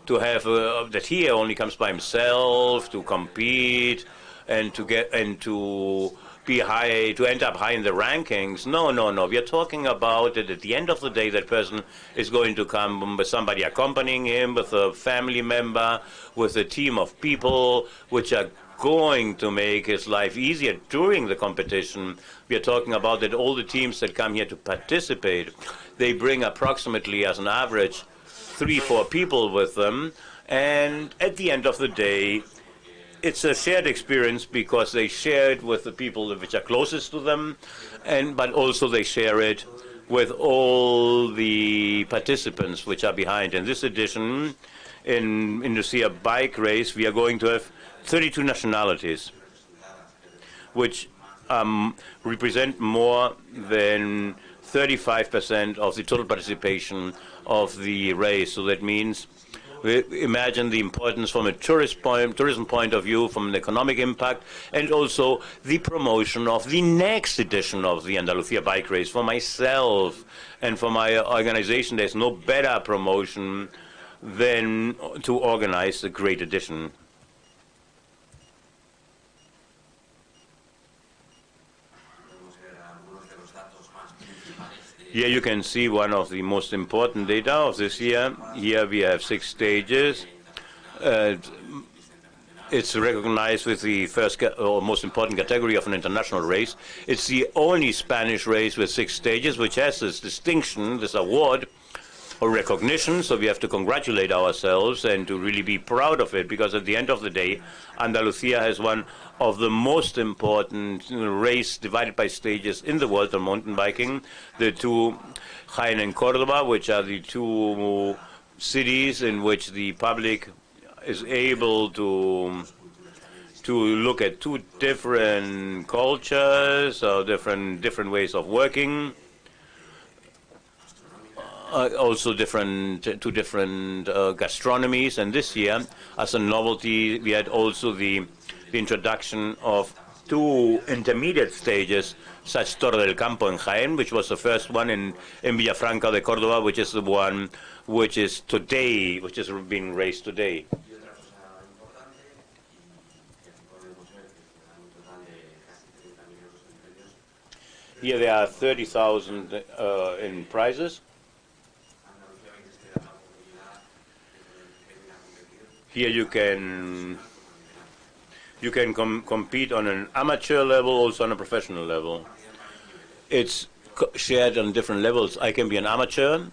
to have that he only comes by himself to compete and to get and to be high, to end up high in the rankings. No, no, no. We are talking about that at the end of the day, that person is going to come with somebody accompanying him, with a family member, with a team of people which are going to make his life easier during the competition. We are talking about that all the teams that come here to participate, they bring approximately, as an average, 3-4 people with them, and at the end of the day, it's a shared experience because they share it with the people which are closest to them, but also they share it with all the participants which are behind. In this edition, in the bike race, we are going to have 32 nationalities, which represent more than 35% of the total participation of the race. So that means, imagine the importance from a tourism point of view, from an economic impact, and also the promotion of the next edition of the Andalusia bike race. For myself and for my organization, there's no better promotion than to organize a great edition. Here you can see one of the most important data of this year. Here we have 6 stages. It's recognized with the first or most important category of an international race. It's the only Spanish race with 6 stages, which has this distinction, this award or recognition. So we have to congratulate ourselves and to really be proud of it, because at the end of the day, Andalusia has one of the most important race divided by stages in the world on mountain biking. The 2, Jaén and Córdoba, which are the 2 cities in which the public is able to look at 2 different cultures or different ways of working. Also 2 different gastronomies. And this year, as a novelty, we had also the introduction of 2 intermediate stages, such Torre del Campo in Jaén, which was the first one, in Villafranca de Córdoba, which is the one which is being raced today. Here there are 30,000 in prizes. Here you can compete on an amateur level, also on a professional level. It's shared on different levels. I can be an amateur,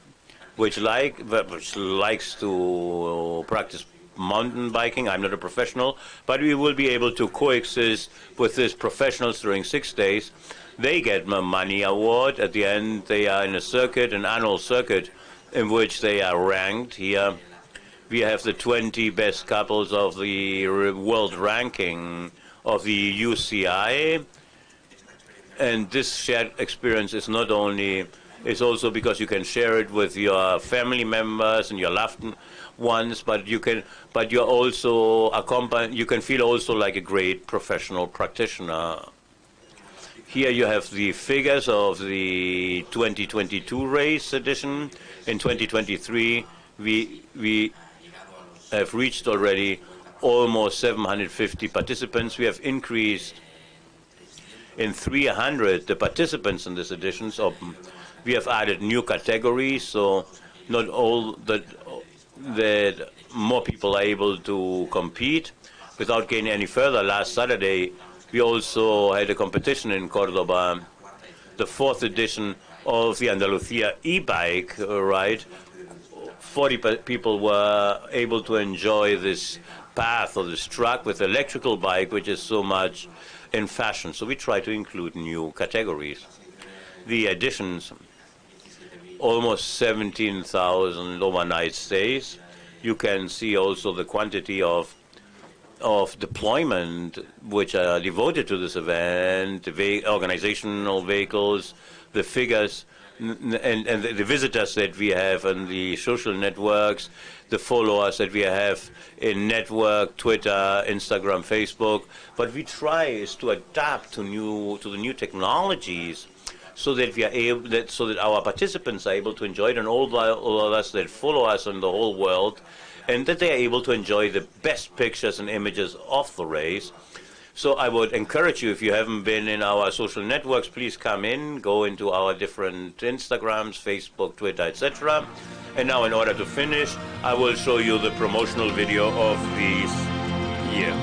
which likes to practice mountain biking. I'm not a professional, but we will be able to coexist with these professionals during 6 days. They get a money award. At the end, they are in a circuit, an annual circuit, in which they are ranked. Here we have the 20 best couples of the world ranking of the UCI. And this shared experience is not only, it's also because you can share it with your family members and your loved ones, but you can feel also like a great professional practitioner. Here you have the figures of the 2022 race edition. In 2023, we have reached already almost 750 participants. We have increased in 300 the participants in this edition. So we have added new categories, so not all that more people are able to compete. Without going any further, last Saturday we also had a competition in Córdoba, the 4th edition of the Andalusia e-bike ride. 40 people were able to enjoy this path or this track with electrical bike, which is so much in fashion. So we try to include new categories. The editions, almost 17,000 overnight stays. You can see also the quantity of deployment which are devoted to this event, the organizational vehicles, the figures and the visitors that we have on the social networks, the followers that we have in network, Twitter, Instagram, Facebook. What we try is to adapt to the new technologies, so that we are able, so that our participants are able to enjoy it, and all of us that follow us in the whole world, and that they are able to enjoy the best pictures and images of the race. So I would encourage you, if you haven't been in our social networks, please come in, go into our different Instagrams, Facebook, Twitter, etc. And now, in order to finish, I will show you the promotional video of this year.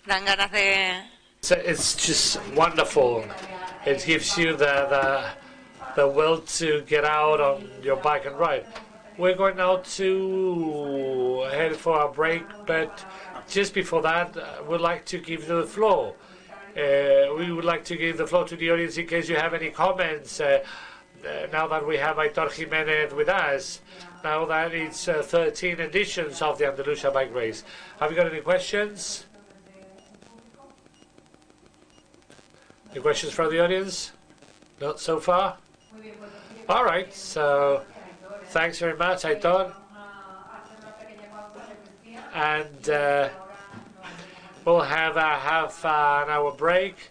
Dan ganas de... It's just wonderful. It gives you the will to get out on your bike and ride. We're going now to head for our break, but just before that, we'd like to give the floor. We would like to give the floor to the audience in case you have any comments. Now that we have Aitor Jimenez with us, now that it's 13 editions of the Andalusia Bike Race. Have you got any questions? Any questions from the audience? Not so far? All right, so thanks very much, Aitor. And we'll have a half an hour break,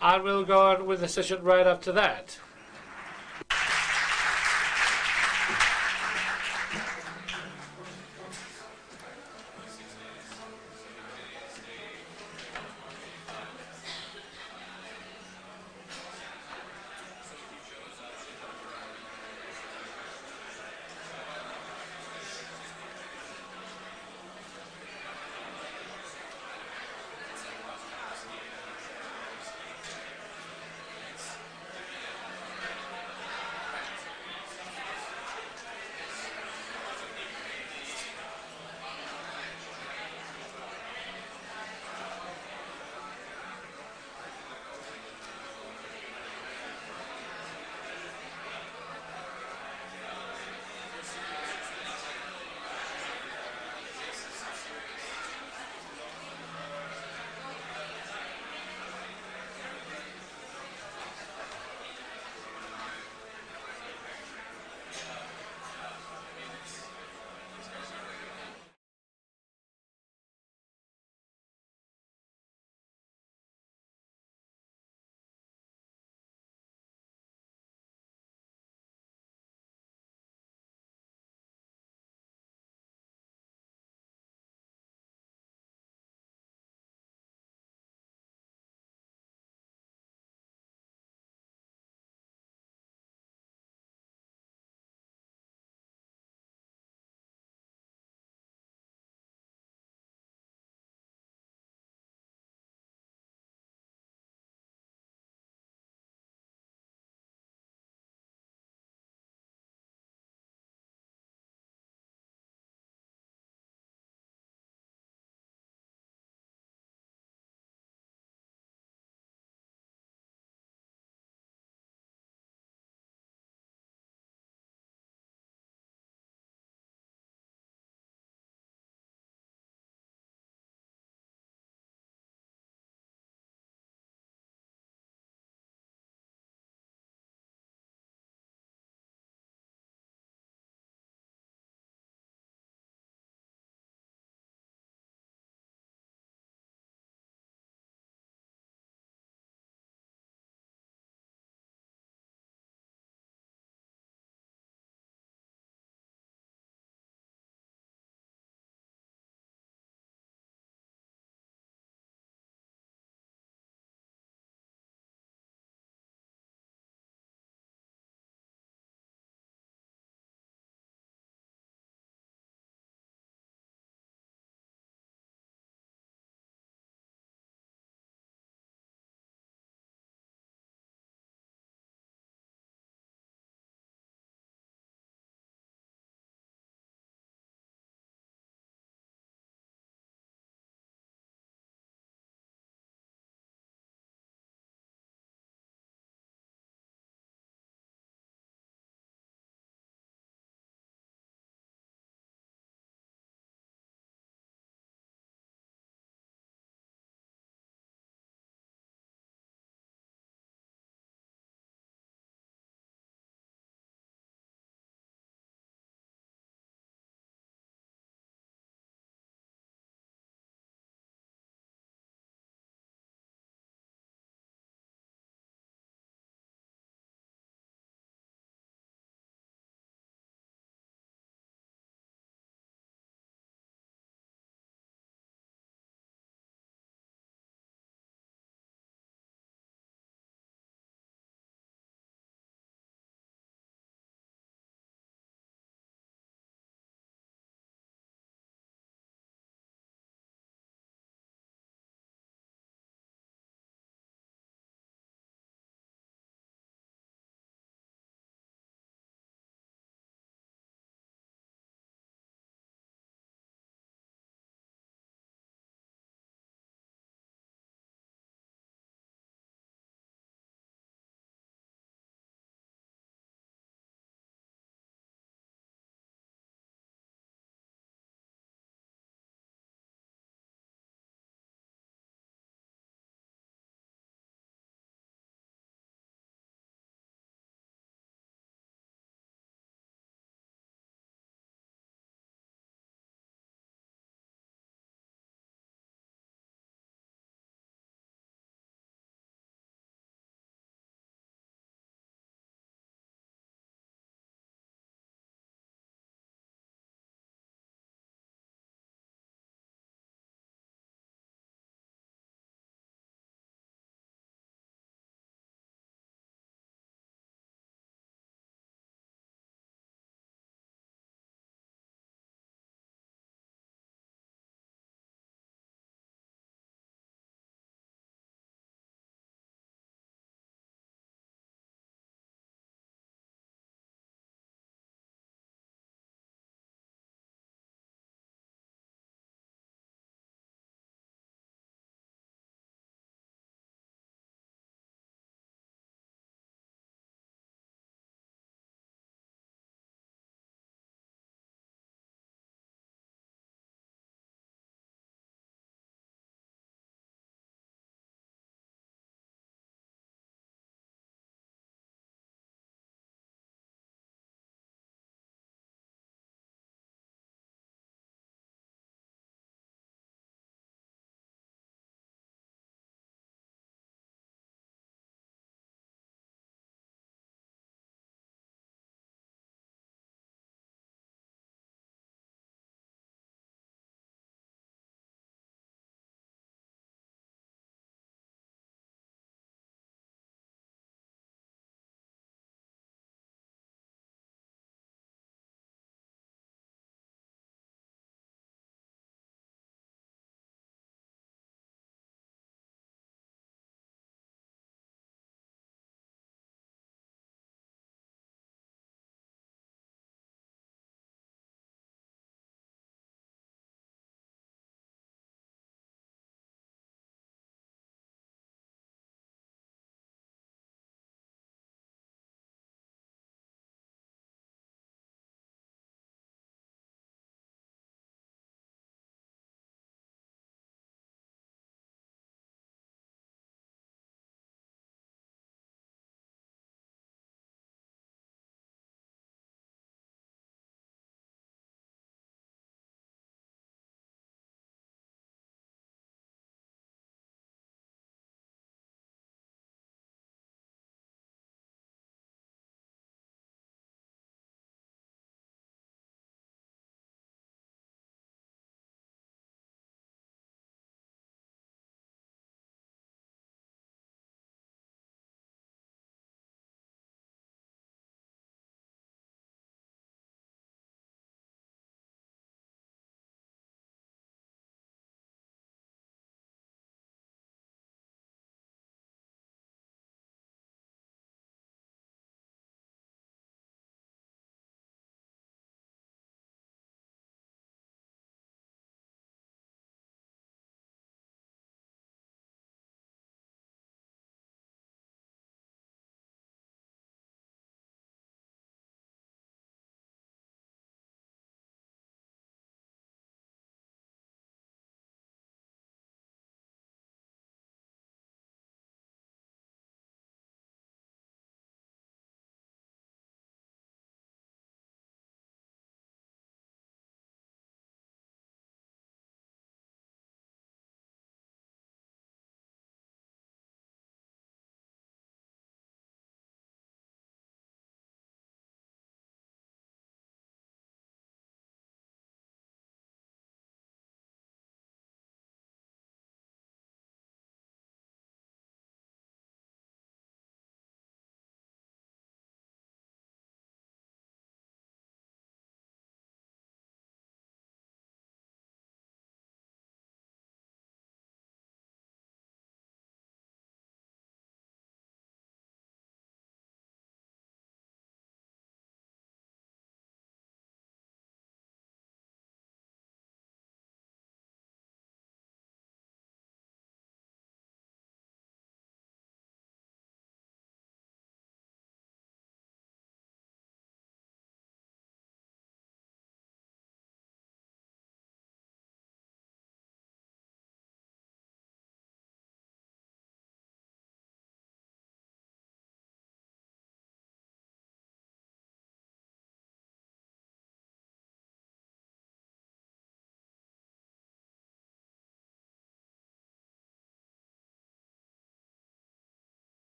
and we'll go on with the session right after that.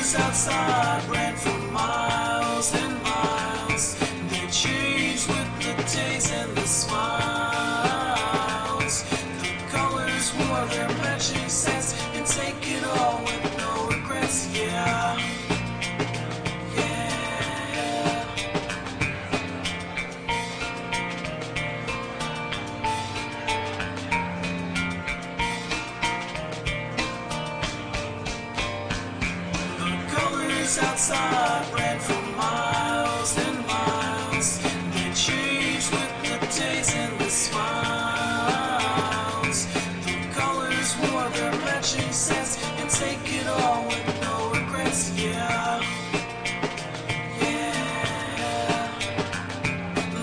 colors outside ran for miles and miles. They changed with the days and the smiles. The colors wore their matching sets and take it all with no regrets, yeah. Outside ran for miles and miles. They changed with the days and the smiles. The colors wore their matching sets and take it all with no regrets, yeah. Yeah.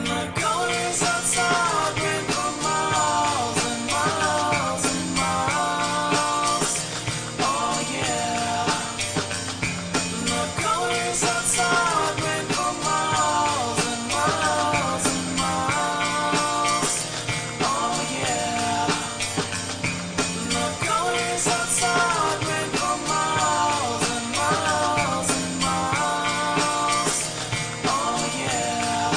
The colors outside ran for miles and miles and miles. Oh yeah. The colors outside ran for miles and miles and miles. Oh yeah. The colors outside ran for miles and miles and miles. Oh yeah.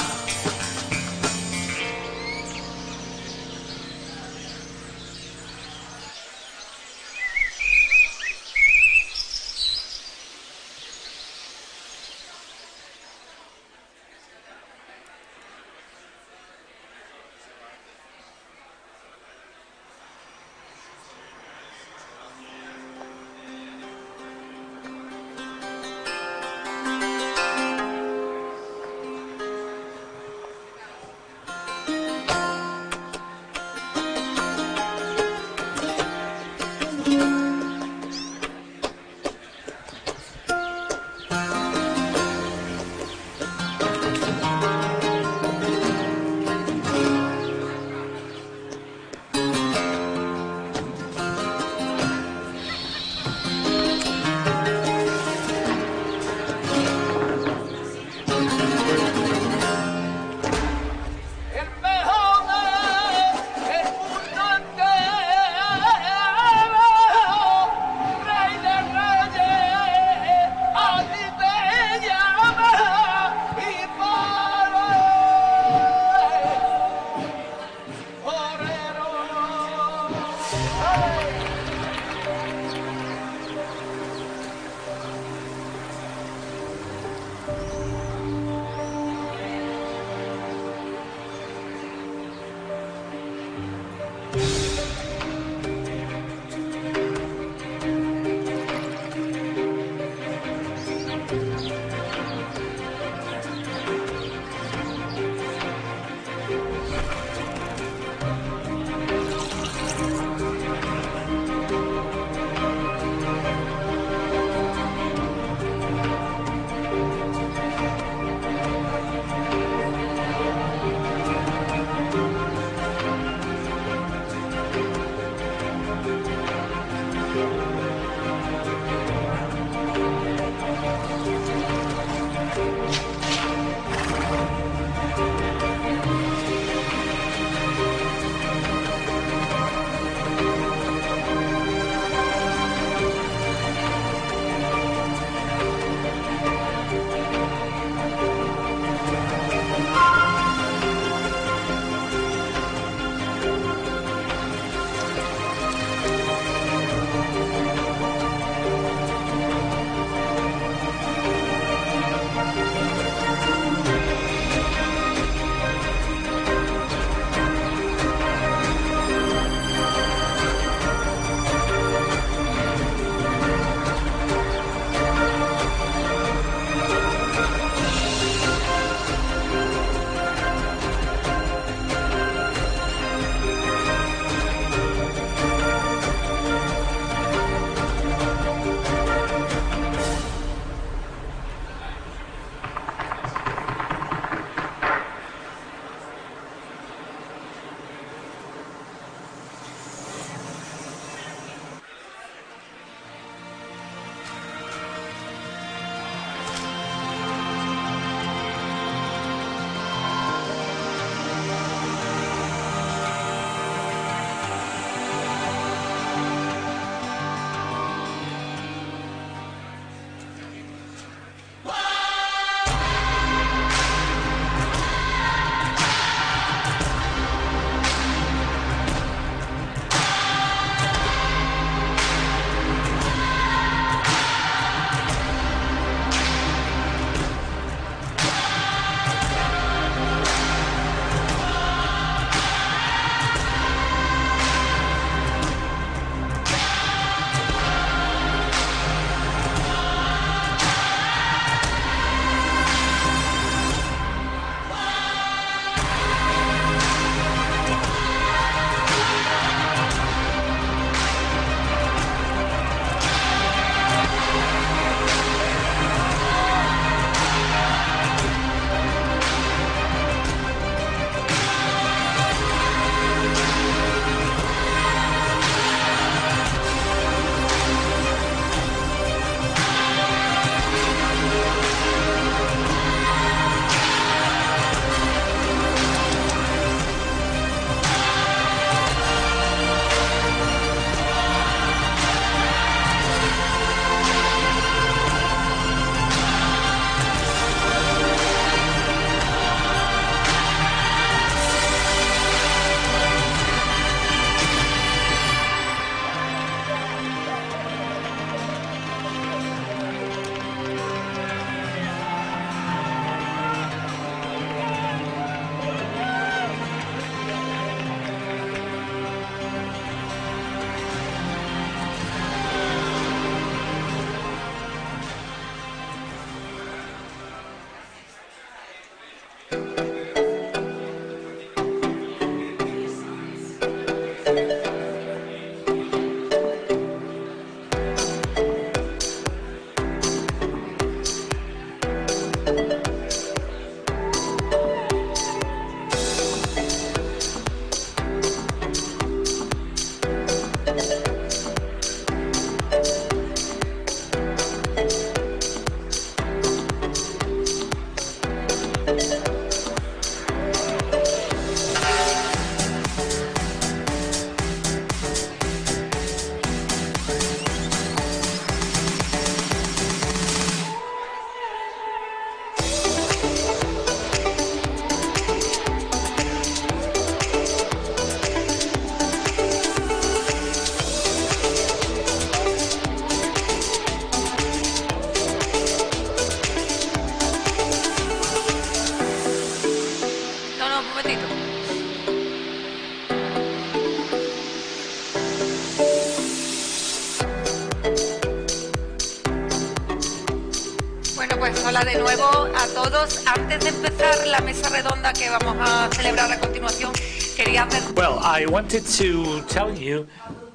buenas. Hola de nuevo a todos. Antes de empezar la mesa redonda que vamos a celebrar a continuación, quería hacer... Well, I wanted to tell you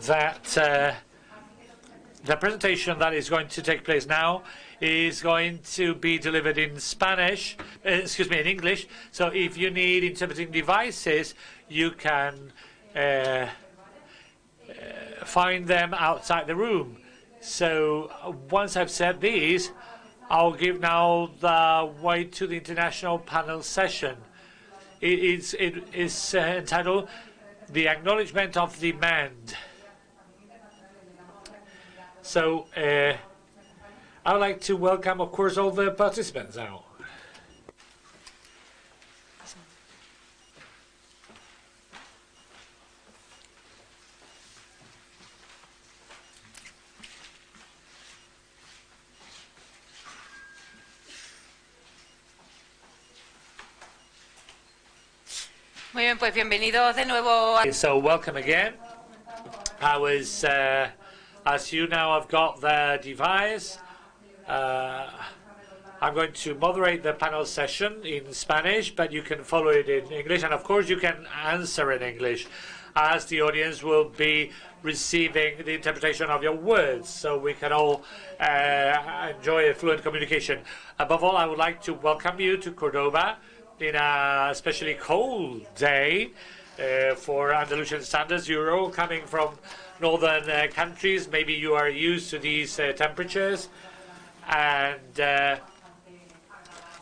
that the presentation that is going to take place now is going to be delivered in Spanish, in English. So if you need interpreting devices, you can find them outside the room. So once I've said these, I'll give now the way to the international panel session. It is entitled The Acknowledgement of Demand. So I would like to welcome, of course, all the participants now. Muy bien, pues bienvenidos de nuevo a... So welcome again. As you now have got the device, I'm going to moderate the panel session in Spanish, but you can follow it in English, and of course you can answer in English, as the audience will be receiving the interpretation of your words, so we can all enjoy a fluent communication. Above all, I would like to welcome you to Córdoba in a especially cold day for Andalusian standards. You're all coming from northern countries. Maybe you are used to these temperatures, and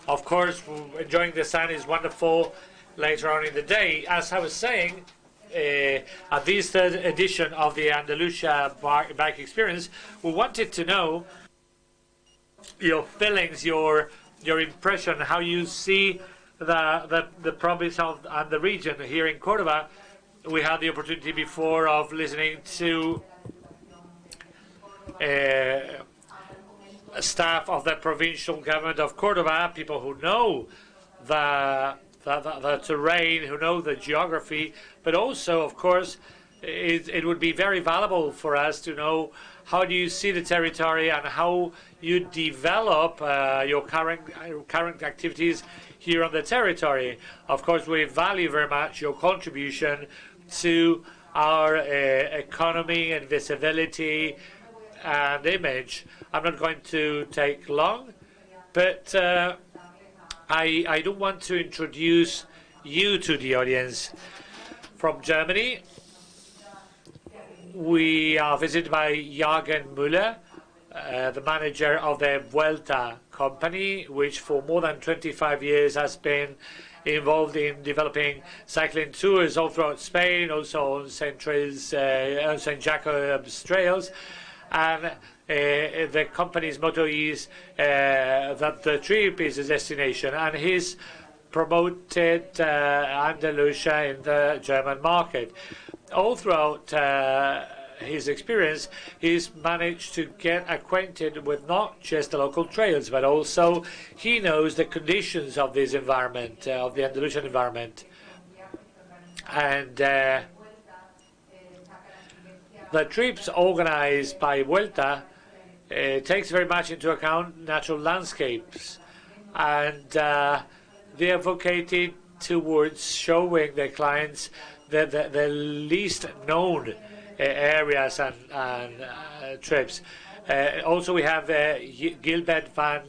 of course enjoying the sun is wonderful later on in the day. As I was saying, at this third edition of the Andalusia Bike Experience, we wanted to know your feelings, your impression, how you see the province and the region here in Córdoba. We had the opportunity before of listening to staff of the provincial government of Córdoba, people who know the terrain, who know the geography, but also, of course, it would be very valuable for us to know how do you see the territory and how you develop your current activities here on the territory. Of course, we value very much your contribution to our economy and visibility and image. I'm not going to take long, but I do want to introduce you to the audience. From Germany, we are visited by Jürgen Müller, the manager of the Vuelta company, which for more than 25 years has been involved in developing cycling tours all throughout Spain, also on St. Jacob's trails. And the company's motto is that the trip is a destination, and he's promoted Andalusia in the German market. All throughout his experience, he's managed to get acquainted with not just the local trails, but also he knows the conditions of this environment, of the Andalusian environment. And the trips organized by Vuelta takes very much into account natural landscapes, and they are vocated towards showing their clients the least known areas and trips. Also, we have Gilbert van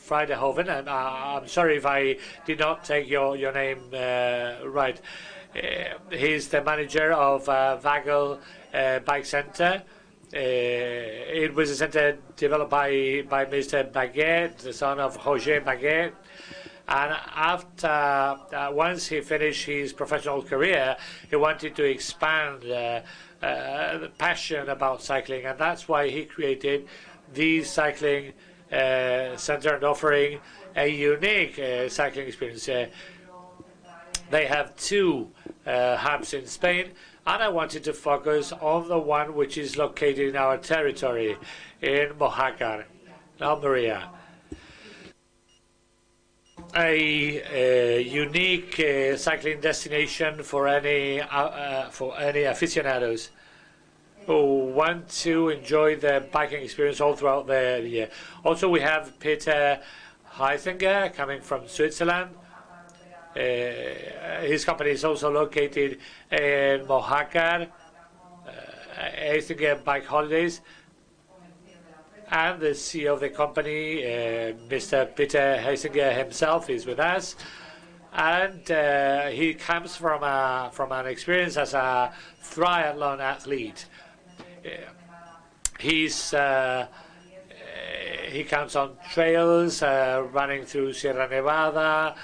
Vrijdenhoven, and I'm sorry if I did not take your name right. He's the manager of Wagel Bike Center. It was a center developed by Mr. Baguette, the son of Roger Baguette. And after, once he finished his professional career, he wanted to expand the passion about cycling, and that's why he created the cycling center and offering a unique cycling experience. They have two hubs in Spain, and I wanted to focus on the one which is located in our territory, in Mojácar, Almeria. A unique cycling destination for any aficionados who want to enjoy the biking experience all throughout the year. Also, we have Peter Heisinger, coming from Switzerland. His company is also located in Mojácar, Heisinger Bike Holidays. And the CEO of the company, Mr. Peter Heisinger himself, is with us. And he comes from an experience as a triathlon athlete. He comes on trails, running through Sierra Nevada,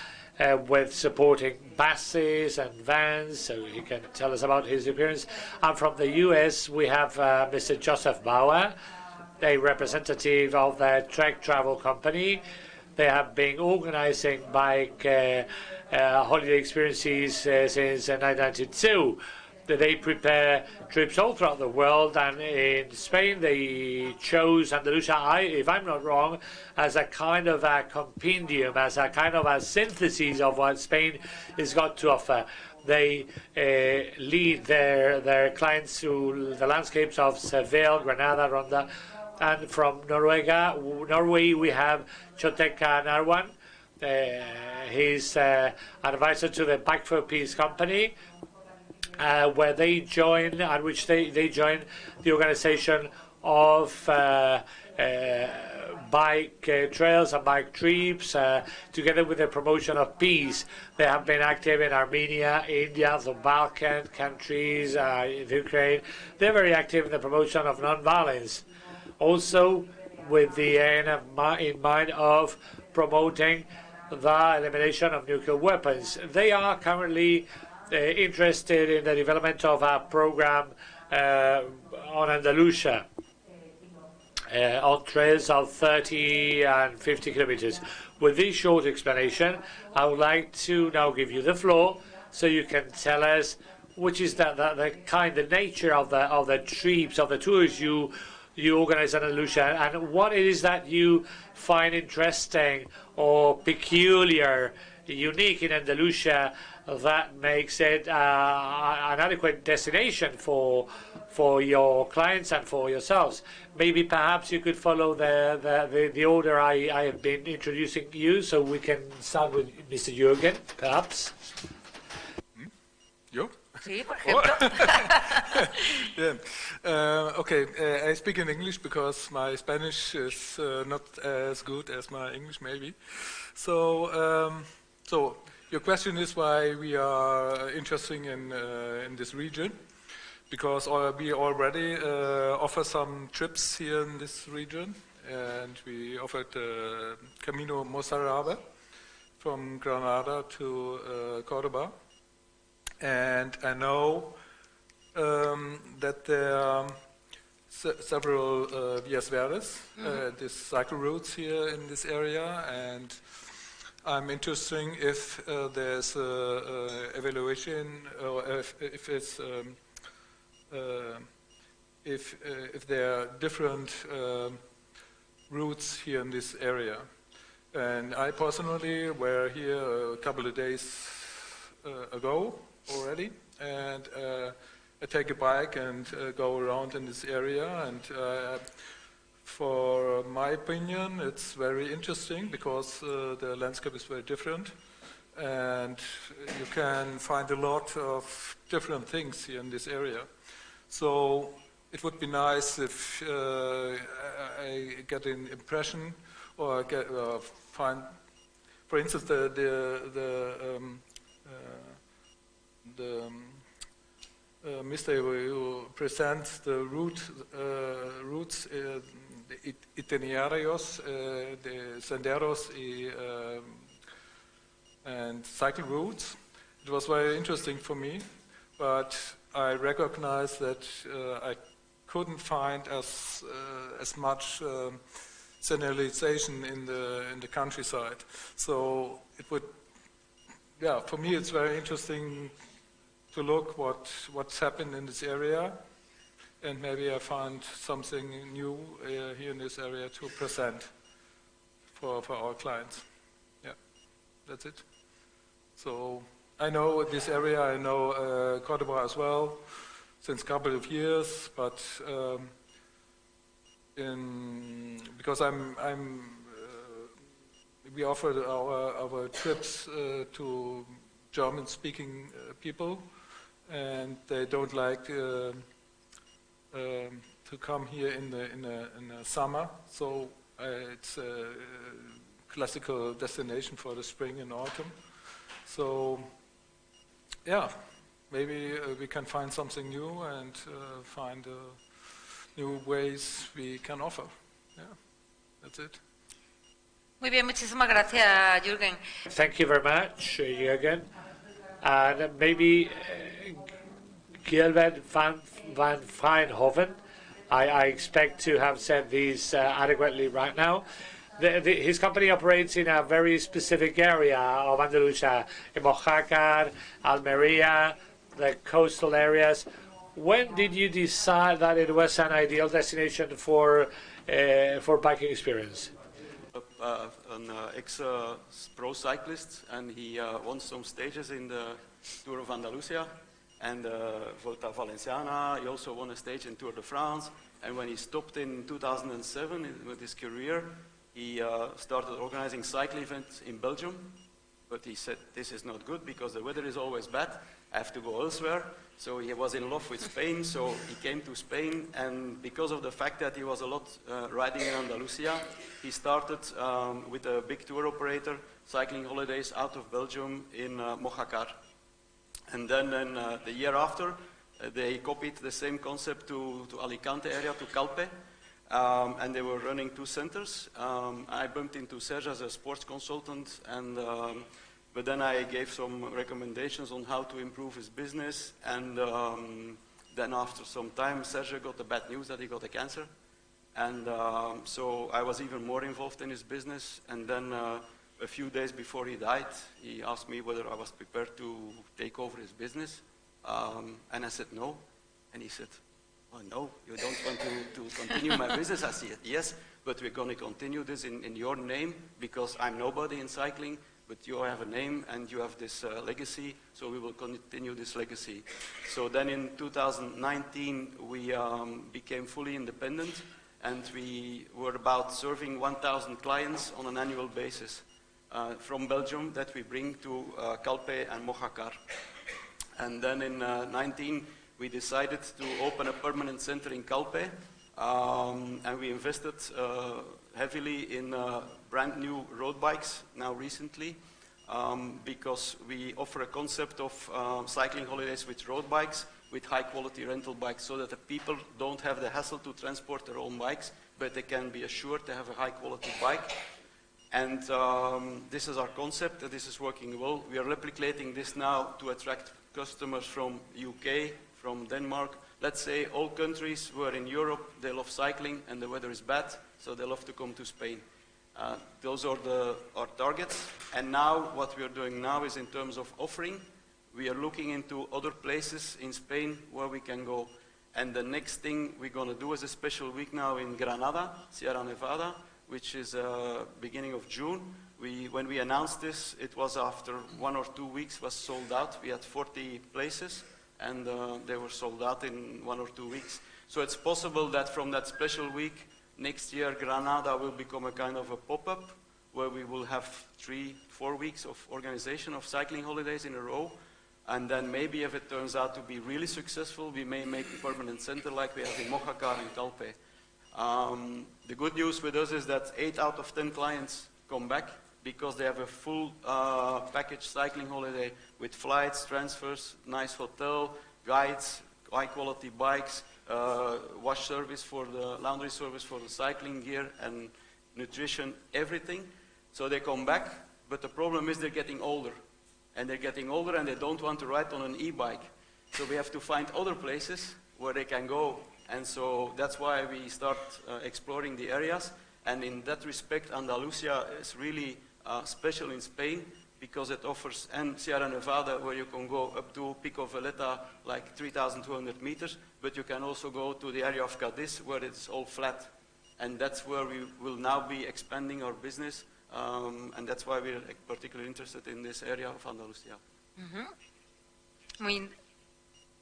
with supporting buses and vans, so he can tell us about his experience. And from the US, we have Mr. Joseph Bauer, a representative of the Trek Travel Company. They have been organizing bike holiday experiences since 1992. They prepare trips all throughout the world, and in Spain they chose Andalusia, if I'm not wrong, as a kind of a compendium, as a kind of a synthesis of what Spain has got to offer. They lead their clients through the landscapes of Seville, Granada, Ronda, and from Norway we have Choteka Narwan. He's advisor to the Bike for Peace company, where they join, at which they join the organization of bike trails and bike trips, together with the promotion of peace. They have been active in Armenia, India, the Balkan countries, Ukraine. They're very active in the promotion of non-violence, also with the aim in mind of promoting the elimination of nuclear weapons. They are currently interested in the development of a program on Andalusia, on trails of 30 and 50 kilometers. With this short explanation, I would like to now give you the floor so you can tell us which is the nature of the trips, of the tours you organize in Andalusia, and what it is that you find interesting or peculiar, unique in Andalusia that makes it an adequate destination for your clients and for yourselves. Maybe perhaps you could follow the order I have been introducing you, so we can start with Mr. Jürgen, perhaps. Yo? Sí, por ejemplo. Yeah. Okay, I speak in English because my Spanish is not as good as my English, maybe. So your question is why we are interested in this region, because we already offer some trips here in this region, and we offered Camino Mozarabe from Granada to Córdoba. And I know that there are several Vías Verdes, these cycle routes here in this area, and I'm interested if there's evaluation, or if it's if there are different routes here in this area. And I personally were here a couple of days ago already, and I take a bike and go around in this area, and for my opinion it's very interesting because the landscape is very different, and you can find a lot of different things here in this area. So it would be nice if I get an impression, or get find, for instance, Mr. who presents the routes, the itinerarios, the senderos and cycle routes. It was very interesting for me, but I recognize that I couldn't find as much signalization in the countryside. So it would, yeah, for me it's very interesting to look what's happened in this area, and maybe I find something new here in this area to present for our clients. Yeah, that's it. So I know this area, I know Córdoba as well, since a couple of years, but because I'm we offer our trips to German-speaking people, and they don't like to come here in the summer. So it's a classical destination for the spring and autumn. So yeah, maybe we can find something new and find new ways we can offer. Yeah, that's it. Muy bien, muchísimas gracias, Jürgen. Thank you very much, Jürgen. And maybe Gilbert van Veenhoven, I expect to have said these adequately right now. His company operates in a very specific area of Andalusia, in Mojácar, Almería, the coastal areas. When did you decide that it was an ideal destination for Bikexperience? An ex-pro cyclist, and he won some stages in the Tour of Andalusia and Volta Valenciana. He also won a stage in Tour de France. And when he stopped in 2007 with his career, he started organizing cycle events in Belgium. But he said, this is not good because the weather is always bad. I have to go elsewhere. So he was in love with Spain, so he came to Spain, and because of the fact that he was a lot riding in Andalusia, he started with a big tour operator, cycling holidays out of Belgium in Mojácar. And then the year after, they copied the same concept to Alicante area, to Calpe, and they were running 2 centers. I bumped into Serge as a sports consultant, and but then I gave some recommendations on how to improve his business, and then after some time, Serge got the bad news that he got a cancer, and so I was even more involved in his business. And then a few days before he died, he asked me whether I was prepared to take over his business, and I said no, and he said, oh no, you don't want to continue my business? I said, yes, but we're going to continue this in your name, because I'm nobody in cycling, but you have a name and you have this legacy, so we will continue this legacy. So then in 2019, we became fully independent, and we were about serving 1,000 clients on an annual basis from Belgium that we bring to Calpe and Mojácar. And then in 19, we decided to open a permanent center in Calpe, and we invested heavily in brand new road bikes now recently, because we offer a concept of cycling holidays with road bikes, with high quality rental bikes, so that the people don't have the hassle to transport their own bikes, but they can be assured to have a high quality bike. And this is our concept, and this is working well. We are replicating this now to attract customers from UK, from Denmark. Let's say all countries where in Europe they love cycling and the weather is bad, so they love to come to Spain. Those are our targets. And now what we are doing now is, in terms of offering, we are looking into other places in Spain where we can go. And the next thing we're going to do is a special week now in Granada, Sierra Nevada, which is beginning of June. When we announced this, it was after 1 or 2 weeks was sold out. We had 40 places, and they were sold out in 1 or 2 weeks. So it's possible that from that special week, next year Granada will become a kind of a pop-up, where we will have 3-4 weeks of organization of cycling holidays in a row. And then maybe if it turns out to be really successful, we may make a permanent center like we have in Mojácar and Calpe. The good news with us is that 8 out of 10 clients come back, because they have a full package cycling holiday with flights, transfers, nice hotel, guides, high quality bikes, wash service for the laundry service for the cycling gear, and nutrition, everything. So they come back, but the problem is they're getting older. And they're getting older and they don't want to ride on an e-bike. So we have to find other places where they can go. And so that's why we start exploring the areas. And in that respect, Andalusia is really special in Spain, because it offers, and Sierra Nevada, where you can go up to Pico Veleta, like 3,200 meters, but you can also go to the area of Cadiz, where it's all flat. And that's where we will now be expanding our business, and that's why we're particularly interested in this area of Andalusia.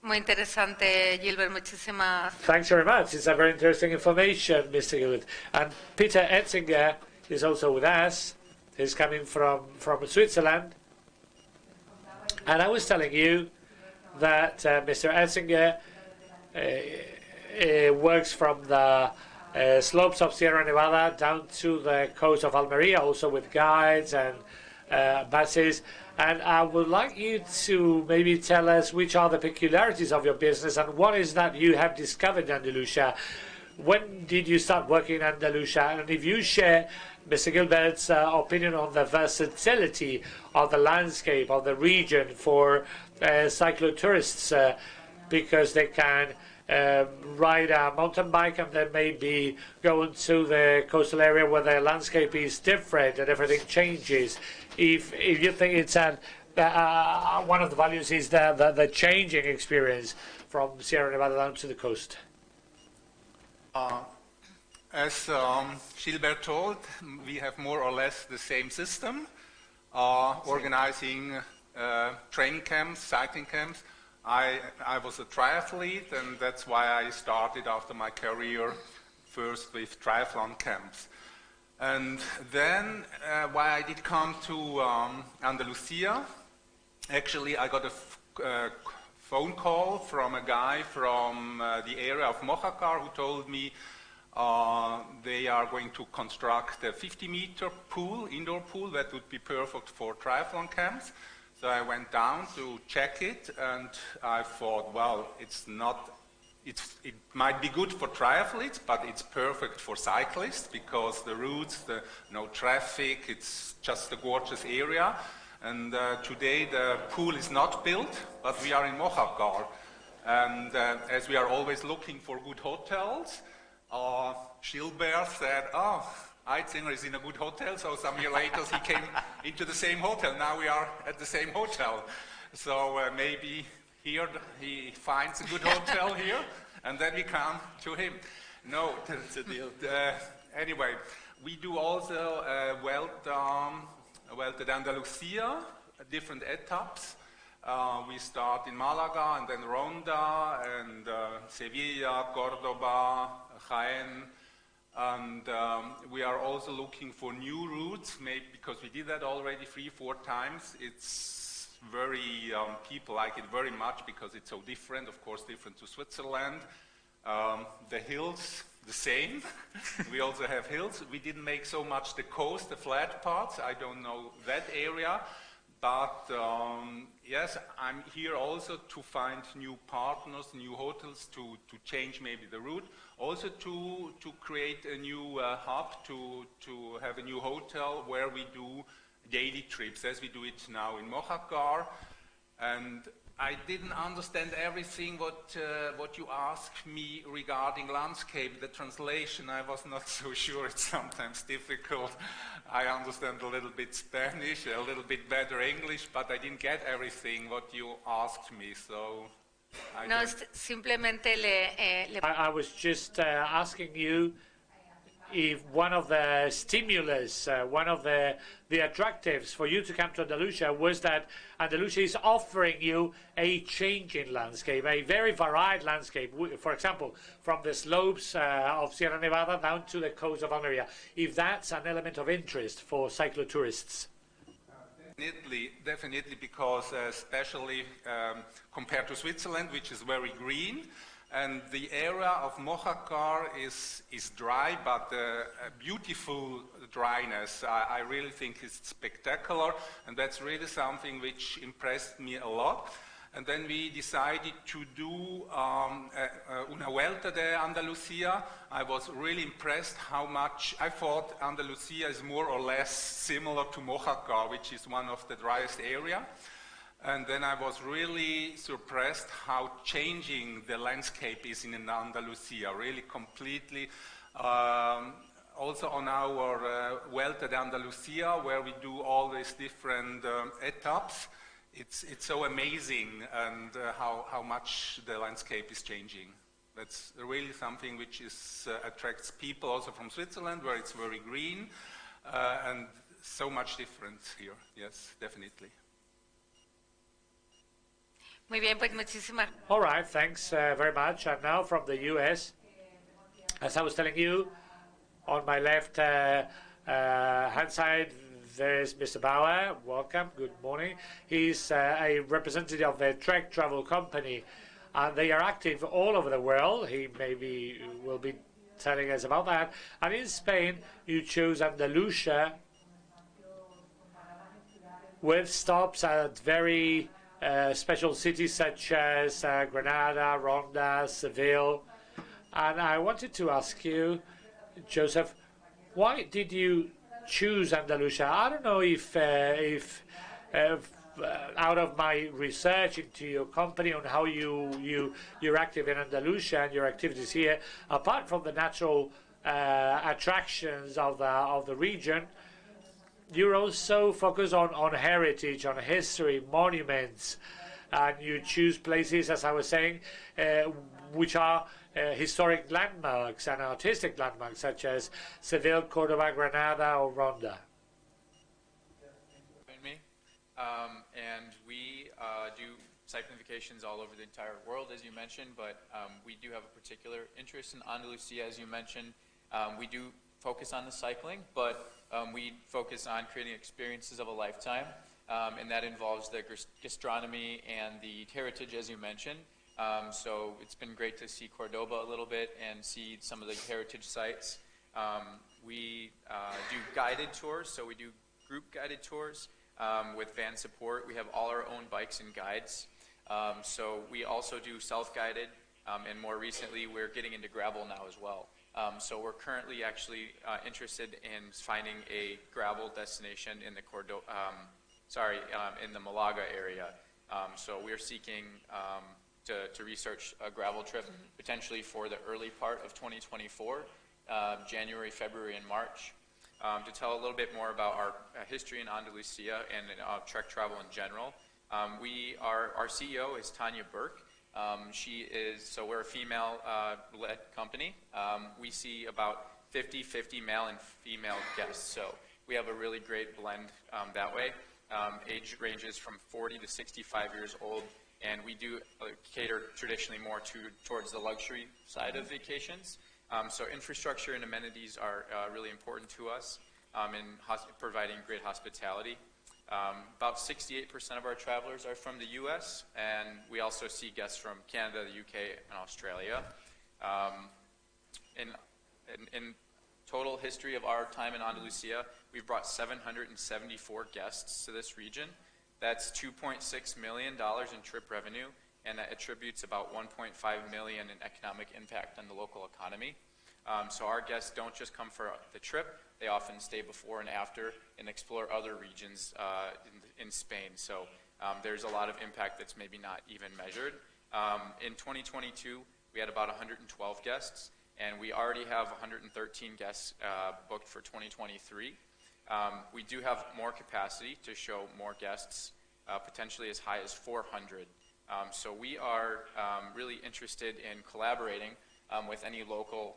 Muy interesante, Gilbert. Muchísimas. Thanks very much. It's a very interesting information, Mr. Gilbert. And Peter Etzinger is also with us. He's coming from Switzerland. And I was telling you that Mr. Elsinger works from the slopes of Sierra Nevada down to the coast of Almeria, also with guides and buses. And I would like you to maybe tell us which are the peculiarities of your business and what is that you have discovered in Andalusia. When did you start working in Andalusia? And if you share Mr. Gilbert's opinion on the versatility of the landscape of the region for cyclotourists, because they can ride a mountain bike and then maybe go into the coastal area where the landscape is different and everything changes. If you think it's one of the values is the changing experience from Sierra Nevada down to the coast. As Gilbert told, we have more or less the same system, organizing training camps, cycling camps. I was a triathlete, and that's why I started after my career first with triathlon camps. And then why I did come to Andalusia, actually I got a phone call from a guy from the area of Mojácar who told me they are going to construct a 50-meter pool, indoor pool, that would be perfect for triathlon camps. So I went down to check it, and I thought, well, it might be good for triathletes, but it's perfect for cyclists because the routes, no traffic, it's just a gorgeous area. And today the pool is not built, but we are in Mojácar. And as we are always looking for good hotels, Gilbert said, oh, Eitzinger is in a good hotel, so some year later he came into the same hotel. Now we are at the same hotel. So maybe here he finds a good hotel here, and then we come to him. No, that's a deal. Anyway, we do also Vuelta de Andalusia, different etaps. We start in Malaga, and then Ronda, and Sevilla, Córdoba, Jaén. And we are also looking for new routes, maybe because we did that already 3-4 times. It's very, people like it very much because it's so different, of course, different to Switzerland. The hills, the same. We also have hills. We didn't make so much the coast, the flat parts. I don't know that area. But yes, I'm here also to find new partners, new hotels, to change maybe the route. Also to create a new hub, to have a new hotel where we do daily trips, as we do it now in Mojácar. And I didn't understand everything what you asked me regarding landscape, the translation. I was not so sure. It's sometimes difficult. I understand a little bit Spanish, a little bit better English, but I didn't get everything what you asked me. So No, simplemente I was just asking you if one of the stimulus, one of the attractives for you to come to Andalusia was that Andalusia is offering you a changing landscape, a very varied landscape, for example, from the slopes of Sierra Nevada down to the coast of Almeria, if that's an element of interest for cyclotourists. Definitely, because especially compared to Switzerland, which is very green, and the area of Mojácar is dry, but a beautiful dryness. I really think it's spectacular, and that's really something which impressed me a lot. And then we decided to do una Vuelta de Andalusia. I was really impressed how much, I thought Andalusia is more or less similar to Mojácar, which is one of the driest area. And then I was really surprised how changing the landscape is in Andalusia, really completely. Also on our Vuelta de Andalusia, where we do all these different etaps, it's so amazing, and how much the landscape is changing. That's really something which attracts people also from Switzerland, where it's very green, and so much difference here. Yes, definitely. Muy bien, pues muchísimas. All right, thanks very much. And now from the US, as I was telling you, on my left hand side, there's Mr. Bauer. Welcome. Good morning. He's a representative of the Trek Travel Company, and they are active all over the world. He maybe will be telling us about that. And in Spain, you chose Andalusia with stops at very special cities such as Granada, Ronda, Seville. And I wanted to ask you, Joseph, why did you choose Andalusia? I don't know if out of my research into your company on how you're active in Andalusia and your activities here, apart from the natural attractions of the region, you also focus on heritage, on history, monuments, and you choose places, as I was saying, which are historic landmarks and artistic landmarks, such as Seville, Córdoba, Granada, or Ronda. And we do cycling vacations all over the entire world, as you mentioned, but we do have a particular interest in Andalusia, as you mentioned. We do focus on the cycling, but we focus on creating experiences of a lifetime, and that involves the gastronomy and the heritage, as you mentioned. So it's been great to see Córdoba a little bit and see some of the heritage sites. We do guided tours, so we do group guided tours with van support. We have all our own bikes and guides. So we also do self-guided, and more recently we're getting into gravel now as well. So we're currently actually interested in finding a gravel destination in the in the Malaga area. So we're seeking to research a gravel trip potentially for the early part of 2024, January, February, and March. To tell a little bit more about our history in Andalusia and Trek travel in general, our CEO is Tanya Burke. So we're a female-led company. We see about 50-50 male and female guests. So we have a really great blend that way. Age ranges from 40 to 65 years old, and we do cater traditionally more towards the luxury side of vacations. So infrastructure and amenities are really important to us in providing great hospitality. About 68% of our travelers are from the U.S., and we also see guests from Canada, the UK, and Australia. In total history of our time in Andalusia, we've brought 774 guests to this region. That's $2.6 million in trip revenue, and that attributes about $1.5 million in economic impact on the local economy. So our guests don't just come for the trip, they often stay before and after and explore other regions in Spain. So there's a lot of impact that's maybe not even measured. In 2022, we had about 112 guests, and we already have 113 guests booked for 2023. We do have more capacity to show more guests, potentially as high as 400. So we are really interested in collaborating with any local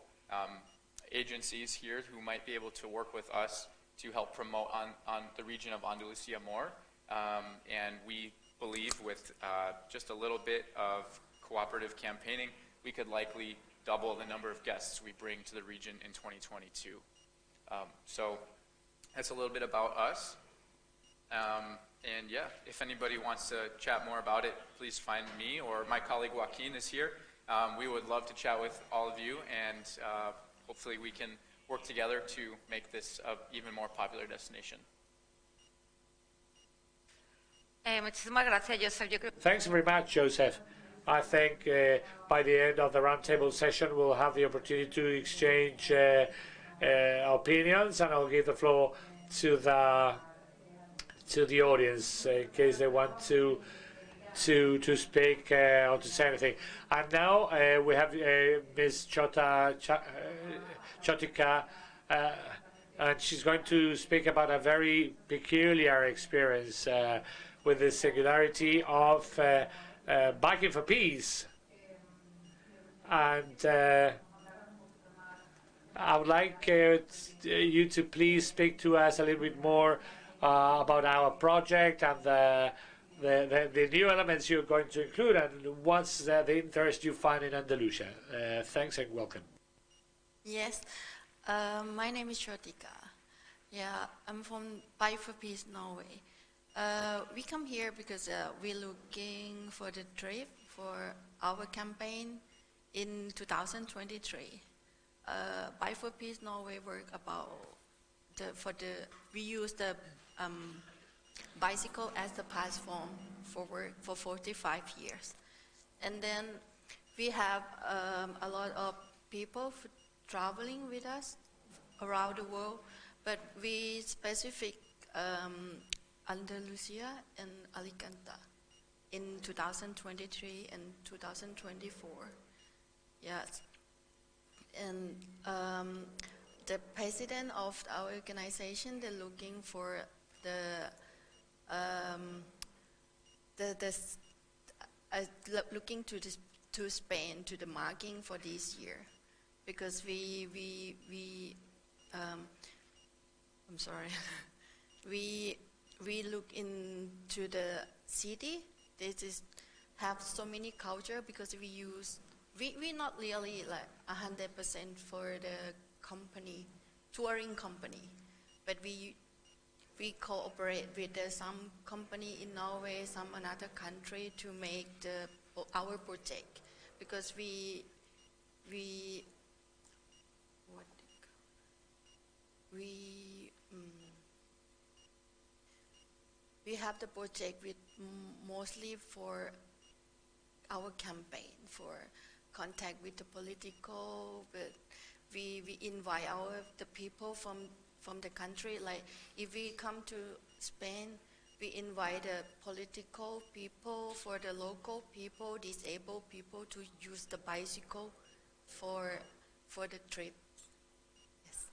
agencies here who might be able to work with us to help promote on the region of Andalusia more. And we believe with just a little bit of cooperative campaigning, we could likely double the number of guests we bring to the region in 2022. So that's a little bit about us. And yeah, if anybody wants to chat more about it, please find me, or my colleague Joaquin is here. We would love to chat with all of you, and hopefully we can work together to make this an even more popular destination. Muchísimas gracias, Joseph. Thanks very much, Joseph. I think by the end of the roundtable session, we'll have the opportunity to exchange opinions, and I'll give the floor to the audience in case they want to speak or to say anything. And now we have Ms. Chotika, and she's going to speak about a very peculiar experience with the singularity of biking for peace. And I would like you to please speak to us a little bit more about our project and the new elements you're going to include, and what's the interest you find in Andalusia. Thanks and welcome. Yes, my name is Shotika. Yeah, I'm from Bike for Peace, Norway. We come here because we're looking for the trip for our campaign in 2023. Bike for Peace Norway work about we use the bicycle as the platform for work for 45 years. And then we have a lot of people traveling with us around the world, but we specific Andalusia and Alicante in 2023 and 2024. Yes. And the president of our organization, they're looking for looking to Spain, to the marking for this year, because I'm sorry, we look into the city. This have so many culture because we not really like 100% for the company, touring company, but we cooperate with some company in Norway, some another country to make our project, because we have the project with mostly for our campaign, for contact with the political, but we invite the people from the country. Like if we come to Spain, we invite the political people, for the local people, disabled people to use the bicycle for the trip. Yes.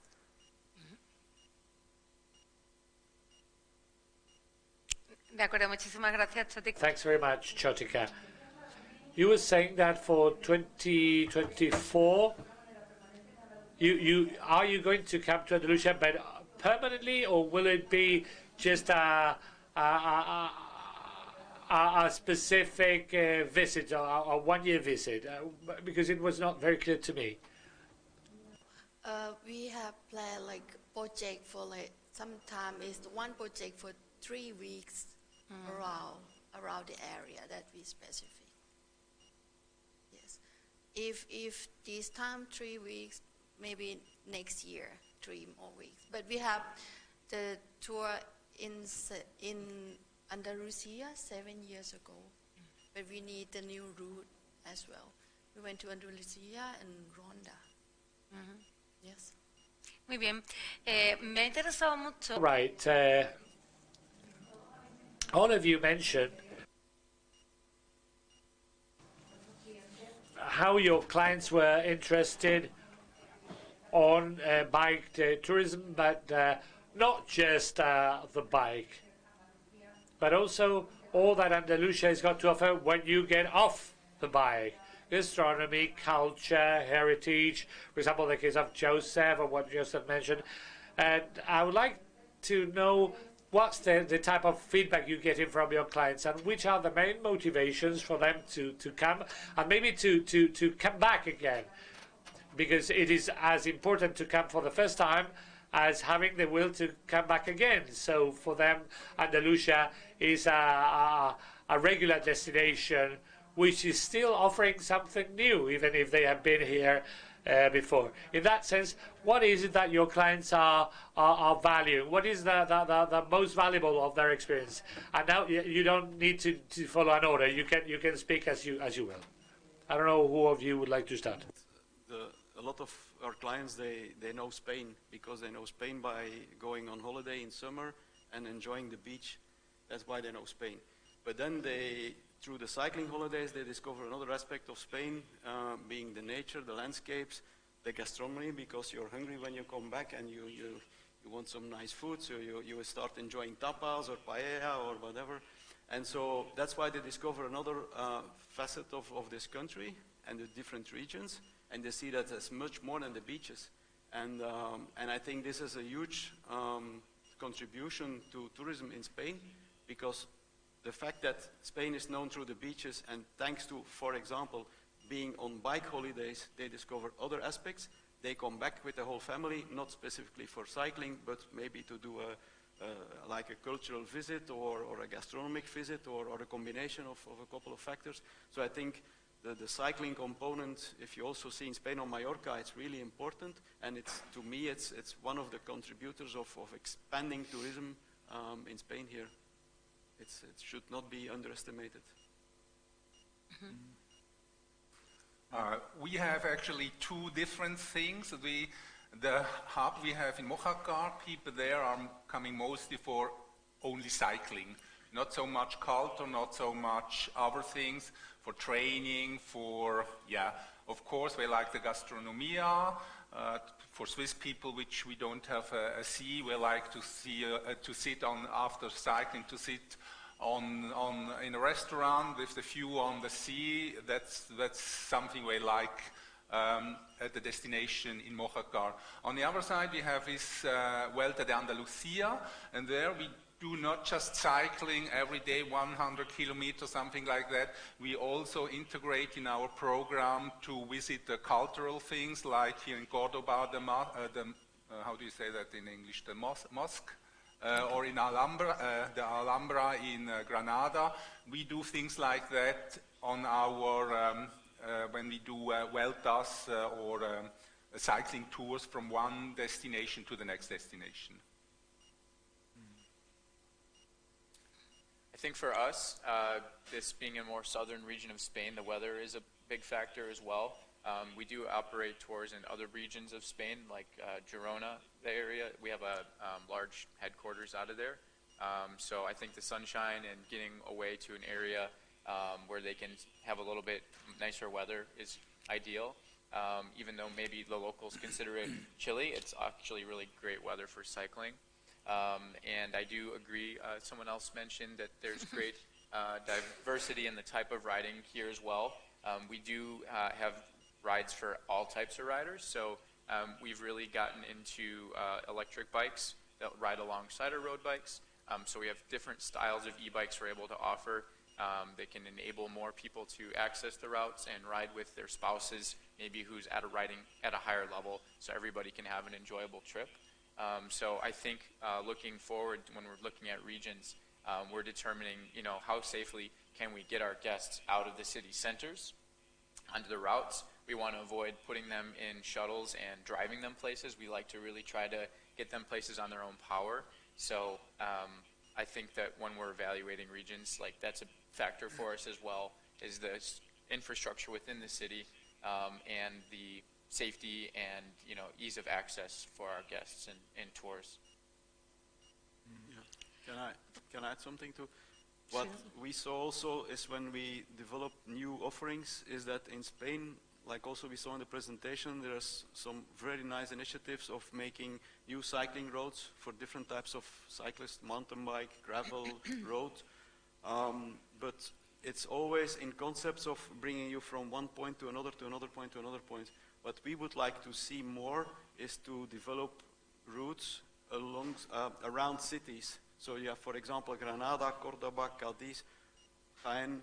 De acuerdo, muchísimas gracias, Chotika. Thanks very much, Chotika. You were saying that for 2024, are you going to come to Andalusia, but permanently, or will it be just a specific visit, or a one-year visit? Because it was not very clear to me. We have planned like project for like sometime is one project for 3 weeks around the area that we specify. Yes, if this time 3 weeks, maybe next year 3 more weeks. But we have the tour in Andalusia 7 years ago, but we need the new route as well. We went to Andalusia and Ronda. Yes. Muy bien. Me ha interesado mucho. Right. All of you mentioned how your clients were interested on bike tourism, but not just the bike, but also all that Andalusia has got to offer when you get off the bike. Gastronomy, culture, heritage, for example, the case of Joseph, or what Joseph mentioned. And I would like to know what's the type of feedback you're getting from your clients, and which are the main motivations for them to come, and maybe to come back again. Because it is as important to come for the first time as having the will to come back again. So for them, Andalusia is a regular destination, which is still offering something new, even if they have been here before. In that sense, what is it that your clients are valuing? What is the most valuable of their experience? And now you don't need to follow an order. You can speak as you will. I don't know who of you would like to start. A lot of our clients, they know Spain, because they know Spain by going on holiday in summer and enjoying the beach. That's why they know Spain. But then through the cycling holidays, they discover another aspect of Spain, being the nature, the landscapes, the gastronomy, because you're hungry when you come back and you want some nice food, so you will start enjoying tapas or paella or whatever. And so that's why they discover another facet of this country and the different regions, and they see that there's much more than the beaches. And I think this is a huge contribution to tourism in Spain, because the fact that Spain is known through the beaches, and thanks to, for example, being on bike holidays, they discover other aspects, they come back with the whole family, not specifically for cycling, but maybe to do like a cultural visit or a gastronomic visit or a combination of a couple of factors. So I think the cycling component, if you also see in Spain or Mallorca, it's really important, and to me it's one of the contributors of expanding tourism in Spain here. It should not be underestimated. We have actually two different things. The hub we have in Mojácar, people there are coming mostly for only cycling. Not so much culture, not so much other things, for training, of course we like the gastronomia. For Swiss people, which we don't have a sea, we like to sit on, after cycling, to sit in a restaurant with the view on the sea. That's something we like at the destination in Mojácar. On the other side, we have this Vuelta de Andalucía, and there we do not just cycling every day 100 kilometers, something like that. We also integrate in our program to visit the cultural things, like here in Córdoba, how do you say that in English, the mosque? Or in Alhambra, the Alhambra in Granada. We do things like that on our, when we do vueltas or cycling tours from one destination to the next destination. I think for us, this being a more southern region of Spain, the weather is a big factor as well. We do operate tours in other regions of Spain, like Girona, the area. We have a large headquarters out of there. So I think the sunshine and getting away to an area where they can have a little bit nicer weather is ideal. Even though maybe the locals consider it chilly, it's actually really great weather for cycling. And I do agree, someone else mentioned that there's great diversity in the type of riding here as well. We do have rides for all types of riders, so we've really gotten into electric bikes that ride alongside our road bikes. So we have different styles of e-bikes we're able to offer. They can enable more people to access the routes and ride with their spouses, maybe who's riding at a higher level, so everybody can have an enjoyable trip. So I think looking forward, when we're looking at regions, we're determining, how safely can we get our guests out of the city centers onto the routes. We want to avoid putting them in shuttles and driving them places. We like to really try to get them places on their own power. So I think that when we're evaluating regions, that's a factor for us as well, is the infrastructure within the city and the safety and ease of access for our guests in tours. Yeah. Can I add something to what we saw also is when we develop new offerings is that in Spain, like also we saw in the presentation, there's some very nice initiatives of making new cycling roads for different types of cyclists, mountain bike, gravel, road. But it's always in concepts of bringing you from one point to another point to another point. What we would like to see more is to develop routes around cities. So you have, for example, Granada, Córdoba, Cádiz, Jaén,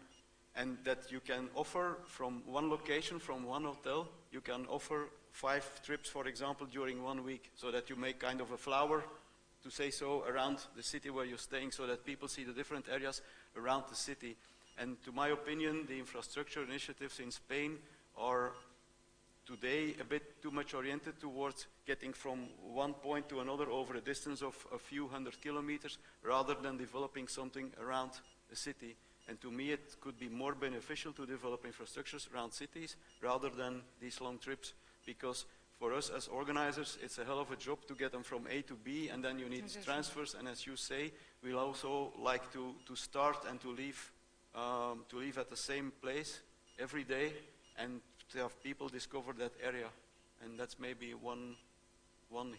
and that you can offer from one location, from one hotel, you can offer 5 trips, for example, during 1 week, so that you make kind of a flower, to say so, around the city where you're staying, so that people see the different areas around the city. And to my opinion, the infrastructure initiatives in Spain are today a bit too much oriented towards getting from one point to another over a distance of a few hundred kilometers, rather than developing something around a city. And to me, it could be more beneficial to develop infrastructures around cities rather than these long trips, because for us as organizers, it's a hell of a job to get them from A to B, and then you need transfers. And as you say, we'll also like to start and to leave at the same place every day, and to have people discover that area. And that's maybe one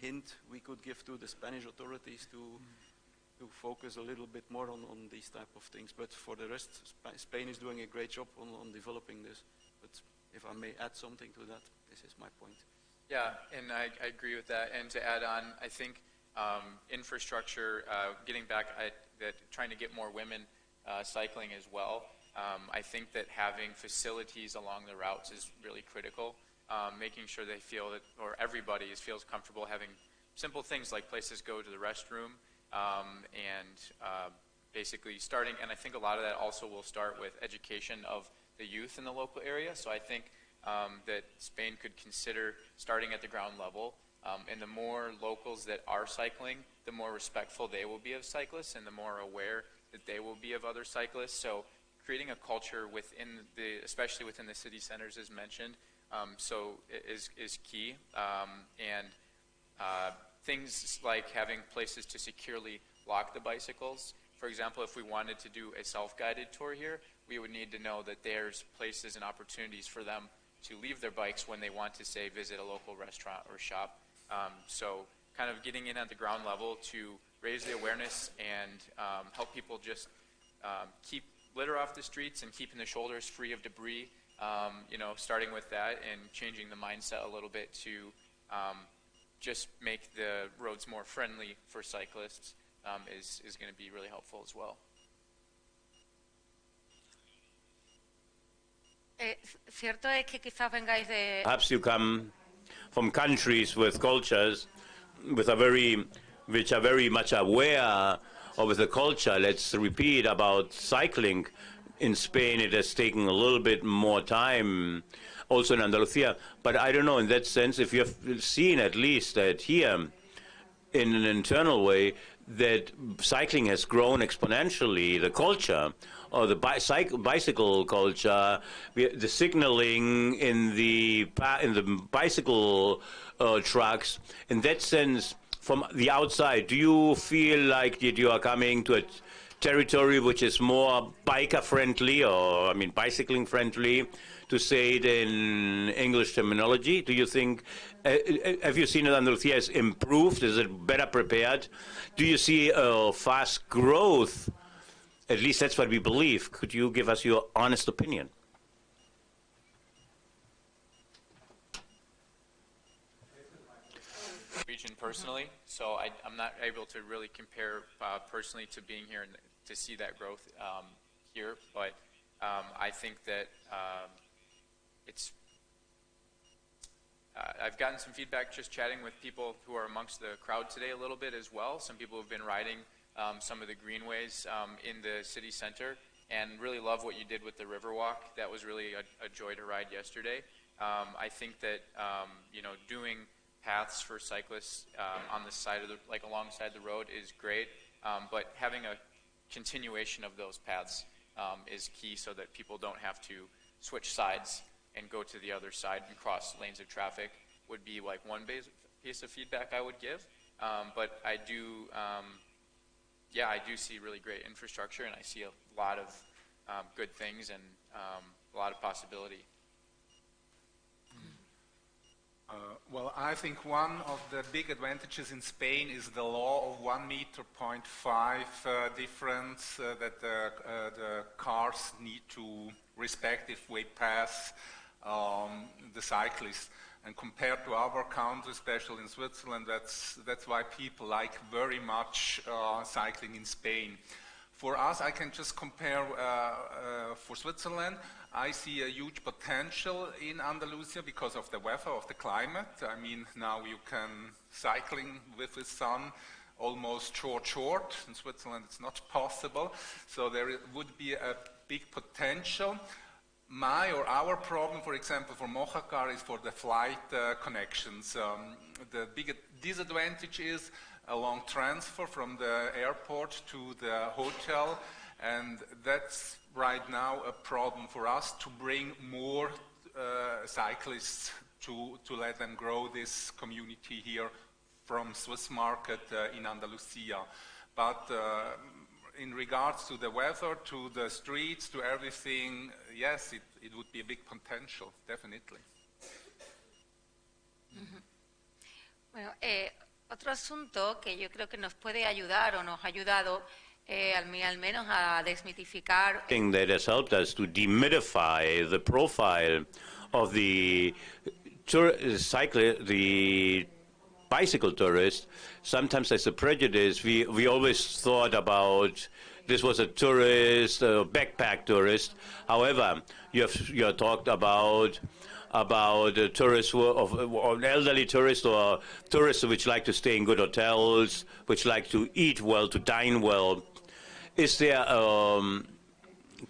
hint we could give to the Spanish authorities to focus a little bit more on these type of things. But for the rest, Spain is doing a great job on developing this. But if I may add something to that, this is my point. Yeah, and I agree with that. And to add on, I think infrastructure, getting back at trying to get more women cycling as well. I think that having facilities along the routes is really critical. making sure they feel that, or everybody feels comfortable having simple things like places go to the restroom, and basically starting, and I think a lot of that also will start with education of the youth in the local area. So I think that Spain could consider starting at the ground level, and the more locals that are cycling, the more respectful they will be of cyclists and the more aware that they will be of other cyclists. So creating a culture within especially within the city centers as mentioned, is key. And things like having places to securely lock the bicycles. For example, if we wanted to do a self-guided tour here, we would need to know that there's places and opportunities for them to leave their bikes when they want to, say, visit a local restaurant or shop. So kind of getting in at the ground level to raise the awareness and help people just keep litter off the streets and keeping the shoulders free of debris, starting with that and changing the mindset a little bit to just make the roads more friendly for cyclists is going to be really helpful as well. Cierto es que quizás vengáis de... Perhaps you come from countries with cultures which are very much aware of the culture. Let's repeat about cycling. In Spain, it has taken a little bit more time, also in Andalusia. But I don't know, in that sense, if you have seen at least that here, in an internal way, that cycling has grown exponentially, the culture, or the bicycle culture, the signaling in the bicycle trucks. In that sense, from the outside, do you feel like that you are coming to a territory which is more biker-friendly, or, I mean, bicycling-friendly, to say it in English terminology? Do you think, have you seen that Andalusia has improved? Is it better prepared? Do you see a fast growth? At least that's what we believe. Could you give us your honest opinion? Region personally, so I'm not able to really compare personally to being here and to see that growth here, but I think that I've gotten some feedback just chatting with people who are amongst the crowd today a little bit as well. Some people have been riding some of the greenways in the city center and really love what you did with the Riverwalk. That was really a joy to ride yesterday. I think that doing paths for cyclists on the side of alongside the road is great, but having a continuation of those paths is key so that people don't have to switch sides and go to the other side and cross lanes of traffic would be like one piece of feedback I would give. But I do see really great infrastructure, and I see a lot of good things and a lot of possibility. Well, I think one of the big advantages in Spain is the law of 1.5 meter difference that the cars need to respect if we pass the cyclists. And compared to other countries, especially in Switzerland, that's why people like very much cycling in Spain. For us, I can just compare for Switzerland. I see a huge potential in Andalusia because of the weather, of the climate. I mean, now you can cycling with the sun almost short. In Switzerland, it's not possible. So there would be a big potential. My or our problem, for example, for Mojácar is for the flight connections. The big disadvantage is a long transfer from the airport to the hotel, and that's right now a problem for us to bring more cyclists to let them grow this community here from Swiss market in Andalusia. But in regards to the weather, to the streets, to everything, yes, it would be a big potential, definitely. Bueno, otro asunto que yo creo que nos puede ayudar o nos ha ayudado al menos a desmitificar. Thing that has helped us to demystify the profile of the bicycle tourist. Sometimes there's a prejudice. We always thought about this was a tourist, a backpack tourist. However, you talked about about tourists or elderly tourists or tourists which like to stay in good hotels, which like to eat well, to dine well. Is there,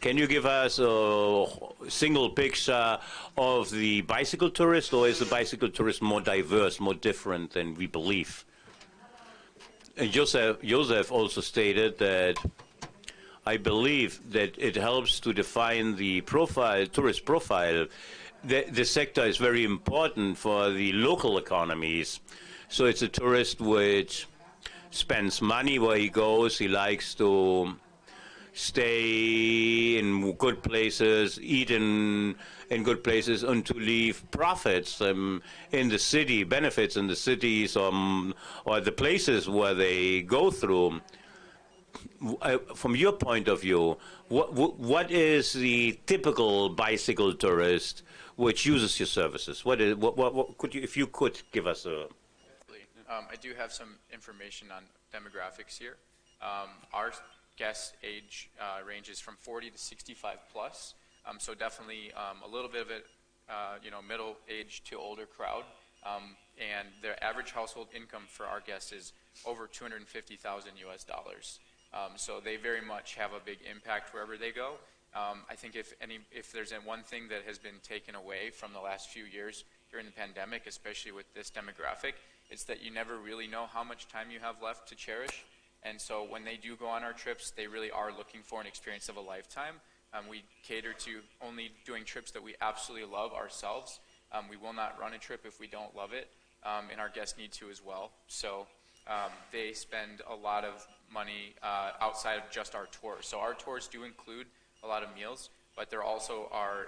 can you give us a single picture of the bicycle tourist, or is the bicycle tourist more diverse, more different than we believe? And Joseph also stated that I believe that it helps to define the profile, tourist profile. The sector is very important for the local economies. So it's a tourist which spends money where he goes. He likes to stay in good places, eat in good places, and to leave profits in the city, benefits in the cities or the places where they go through. From your point of view, what is the typical bicycle tourist which uses your services? What could you, if you could give us a? I do have some information on demographics here. Our guest age ranges from 40 to 65 plus, so definitely a little bit of it, middle age to older crowd. And their average household income for our guests is over $250,000 US. So they very much have a big impact wherever they go. I think if there's one thing that has been taken away from the last few years during the pandemic, especially with this demographic, it's that you never really know how much time you have left to cherish. And so when they do go on our trips, they really are looking for an experience of a lifetime. We cater to only doing trips that we absolutely love ourselves. We will not run a trip if we don't love it, and our guests need to as well. So they spend a lot of money outside of just our tours. So our tours do include a lot of meals, but there also are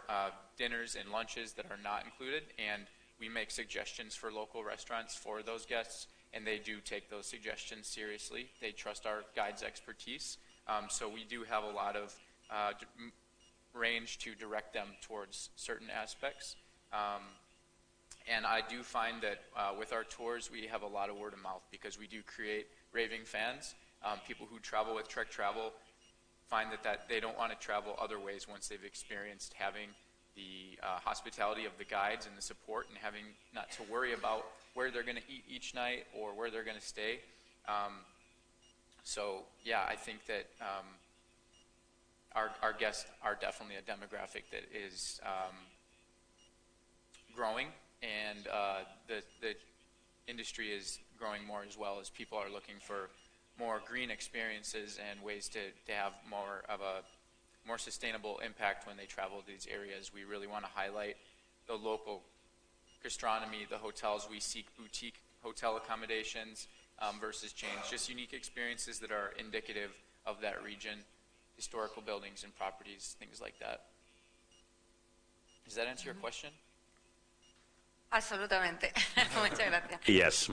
dinners and lunches that are not included, and we make suggestions for local restaurants for those guests, and they do take those suggestions seriously. They trust our guides' expertise, so we do have a lot of range to direct them towards certain aspects. And I do find that with our tours, we have a lot of word of mouth because we do create raving fans. People who travel with Trek Travel find that they don't want to travel other ways once they've experienced having the hospitality of the guides and the support and having not to worry about where they're going to eat each night or where they're going to stay. So yeah, I think that our guests are definitely a demographic that is growing, and the industry is growing more as well, as people are looking for more green experiences and ways to have more of a more sustainable impact when they travel to these areas. We really want to highlight the local gastronomy, the hotels. We seek boutique hotel accommodations versus chains, just unique experiences that are indicative of that region, historical buildings and properties, things like that. Does that answer your question? Absolutamente. Muchas gracias. Yes.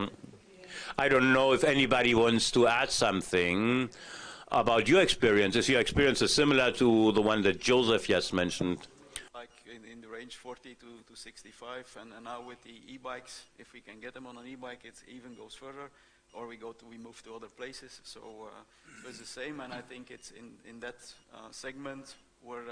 I don't know if anybody wants to add something about your experience. Is your experience similar to the one that Joseph just mentioned? Like in the range 40 to 65, and now with the e-bikes, if we can get them on an e-bike, it even goes further, or we move to other places. So it's the same, and I think it's in that segment where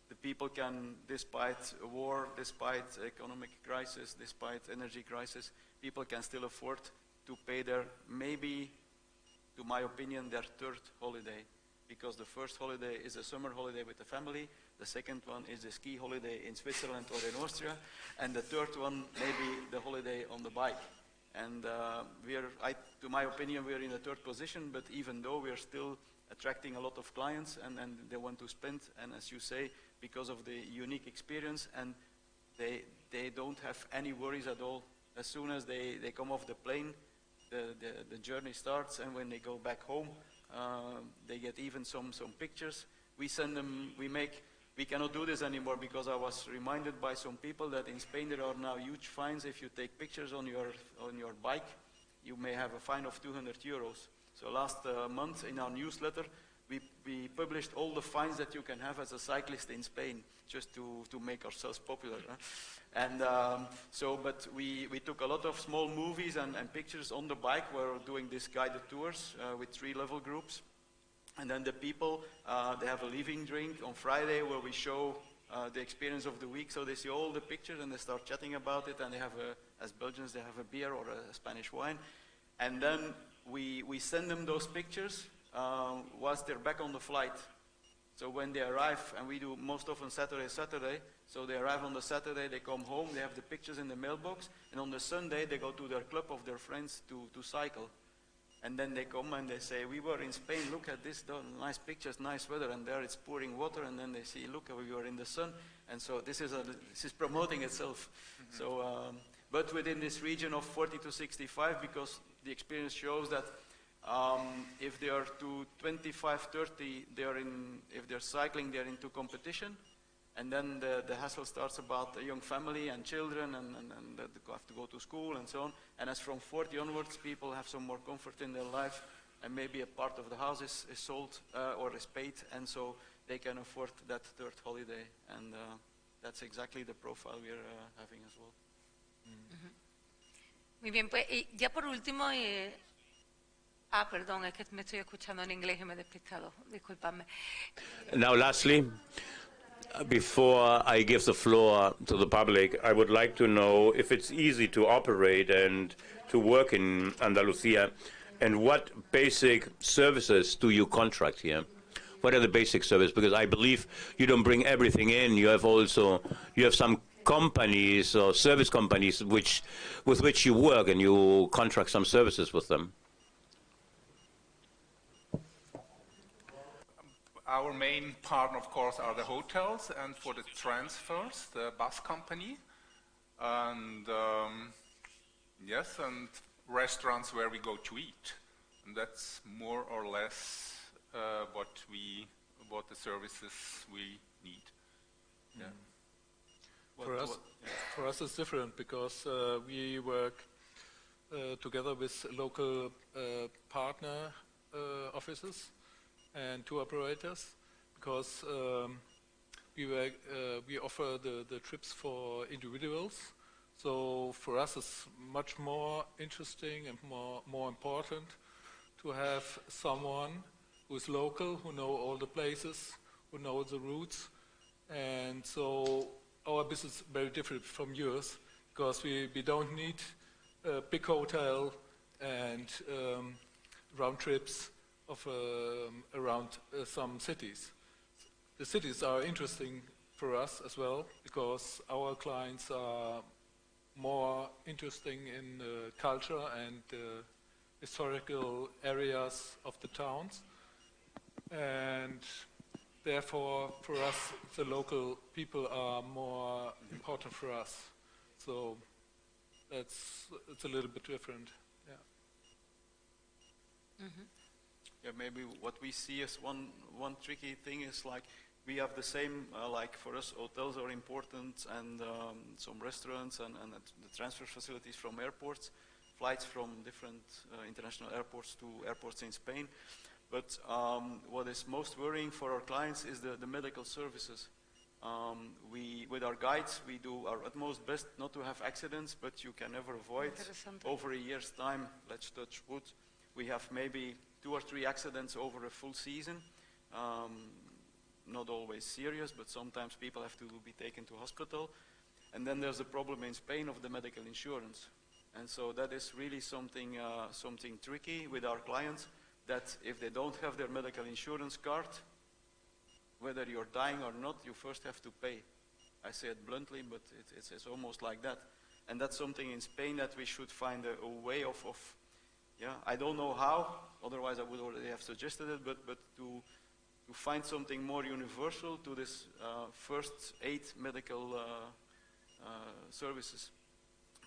the people can, despite a war, despite economic crisis, despite energy crisis, people can still afford to pay their, maybe, to my opinion, their third holiday. Because the first holiday is a summer holiday with the family, the second one is a ski holiday in Switzerland or in Austria, and the third one maybe the holiday on the bike. And to my opinion, we are in the third position, but even though we are still attracting a lot of clients and they want to spend, and as you say, because of the unique experience, and they don't have any worries at all. As soon as they come off the plane, the journey starts, and when they go back home, they get even some pictures. We send them, we cannot do this anymore because I was reminded by some people that in Spain there are now huge fines. If you take pictures on your bike, you may have a fine of 200 euros. So last month in our newsletter, we published all the fines that you can have as a cyclist in Spain, just to make ourselves popular. And but we took a lot of small movies and pictures on the bike. We're doing these guided tours with 3-level groups. And then the people, they have a leaving drink on Friday where we show the experience of the week. So they see all the pictures and they start chatting about it, and they have as Belgians, they have a beer or a Spanish wine. And then we send them those pictures whilst they're back on the flight. So when they arrive, and we do most often Saturday, so they arrive on the Saturday, they come home, they have the pictures in the mailbox, and on the Sunday they go to their club of their friends to cycle. And then they come and they say, we were in Spain, look at this, nice pictures, nice weather, and there it's pouring water, and then they see, look, we were in the sun. And so this is promoting itself. Mm-hmm. So, but within this region of 40 to 65, because the experience shows that if they are to 25, 30, if they're cycling, they're into competition. And then the hassle starts about a young family and children and that they have to go to school and so on. And as from 40 onwards, people have some more comfort in their life, and maybe a part of the house is sold or is paid, and so they can afford that third holiday. And that's exactly the profile we're having as well. Mm-hmm. Muy bien, pues y ya por último... perdón, es que me estoy escuchando en inglés y me he despistado. Disculpadme. Now, lastly, before I give the floor to the public, I would like to know if it's easy to operate and to work in Andalusia, and what basic services do you contract here? What are the basic services? Because I believe you don't bring everything in. You have some companies or service companies with which you work, and you contract some services with them. Our main partner, of course, are the hotels, and for the transfers, the bus company, and yes, and restaurants where we go to eat, and that's more or less what the services we need. Yeah. For us, it's different because we work together with local partner offices and tour operators, because we offer the trips for individuals. So for us, it's much more interesting and more important to have someone who is local, who know all the places, who know the routes. And so our business is very different from yours, because we don't need a big hotel and round trips of around some cities. The cities are interesting for us as well, because our clients are more interesting in culture and historical areas of the towns, and therefore for us the local people are more important for us. So it's a little bit different. Yeah. Mm-hmm. Yeah, maybe what we see as one tricky thing is, like, we have the same, like for us, hotels are important, and some restaurants and the transfer facilities from airports, flights from different international airports to airports in Spain. But what is most worrying for our clients is the medical services. With our guides, we do our utmost best not to have accidents, but you can never avoid. Over a year's time, let's touch wood, we have maybe 2 or 3 accidents over a full season. Not always serious, but sometimes people have to be taken to hospital. And then there's a problem in Spain of the medical insurance. And so that is really something tricky with our clients, that if they don't have their medical insurance card, whether you're dying or not, you first have to pay. I say it bluntly, but it's almost like that. And that's something in Spain that we should find a way of yeah, I don't know how, otherwise I would already have suggested it, but to find something more universal to this first aid medical services,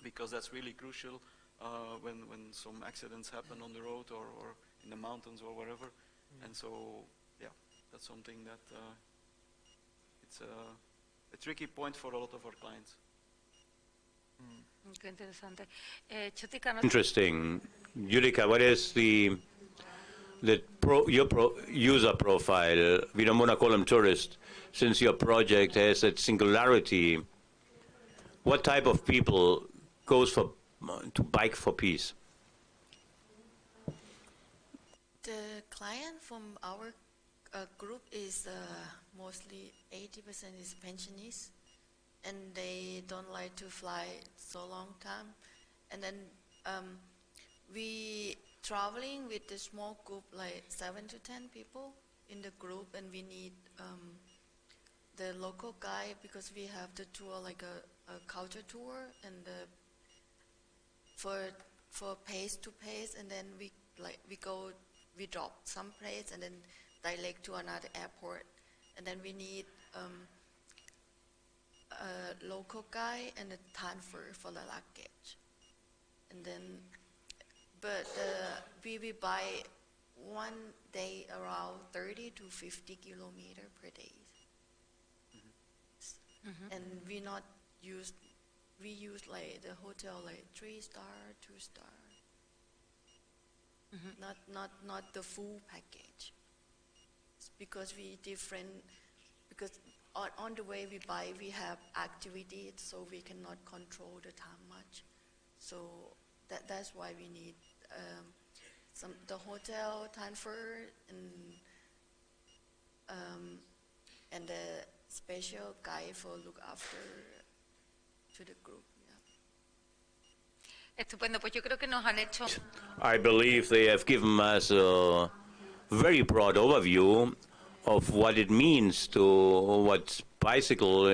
because that's really crucial when some accidents happen on the road or in the mountains or wherever. And so, yeah, that's something that it's a tricky point for a lot of our clients. Qué interesante. Interesting. Julika, what is your user profile? We don't want to call them tourists, since your project has that singularity. What type of people goes to Bike for Peace? The client from our group is mostly 80% is pensioners, and they don't like to fly so long time. And then we traveling with a small group, like 7 to 10 people in the group, and we need the local guide because we have the tour like a culture tour, and for place to place, and then we drop some place and then direct to another airport, and then we need a local guide and a transfer for the luggage, and then we buy one day around 30 to 50 kilometers per day. And we use like the hotel like 3-star, 2-star, not the full package. It's because we different, because on the way we buy, we have activities, so we cannot control the time much. So that's why we need the hotel transfer and the special guide for look after to the group. Estupendo, pues yo creo que nos han hecho. I believe they have given us a very broad overview of what it means what bicycle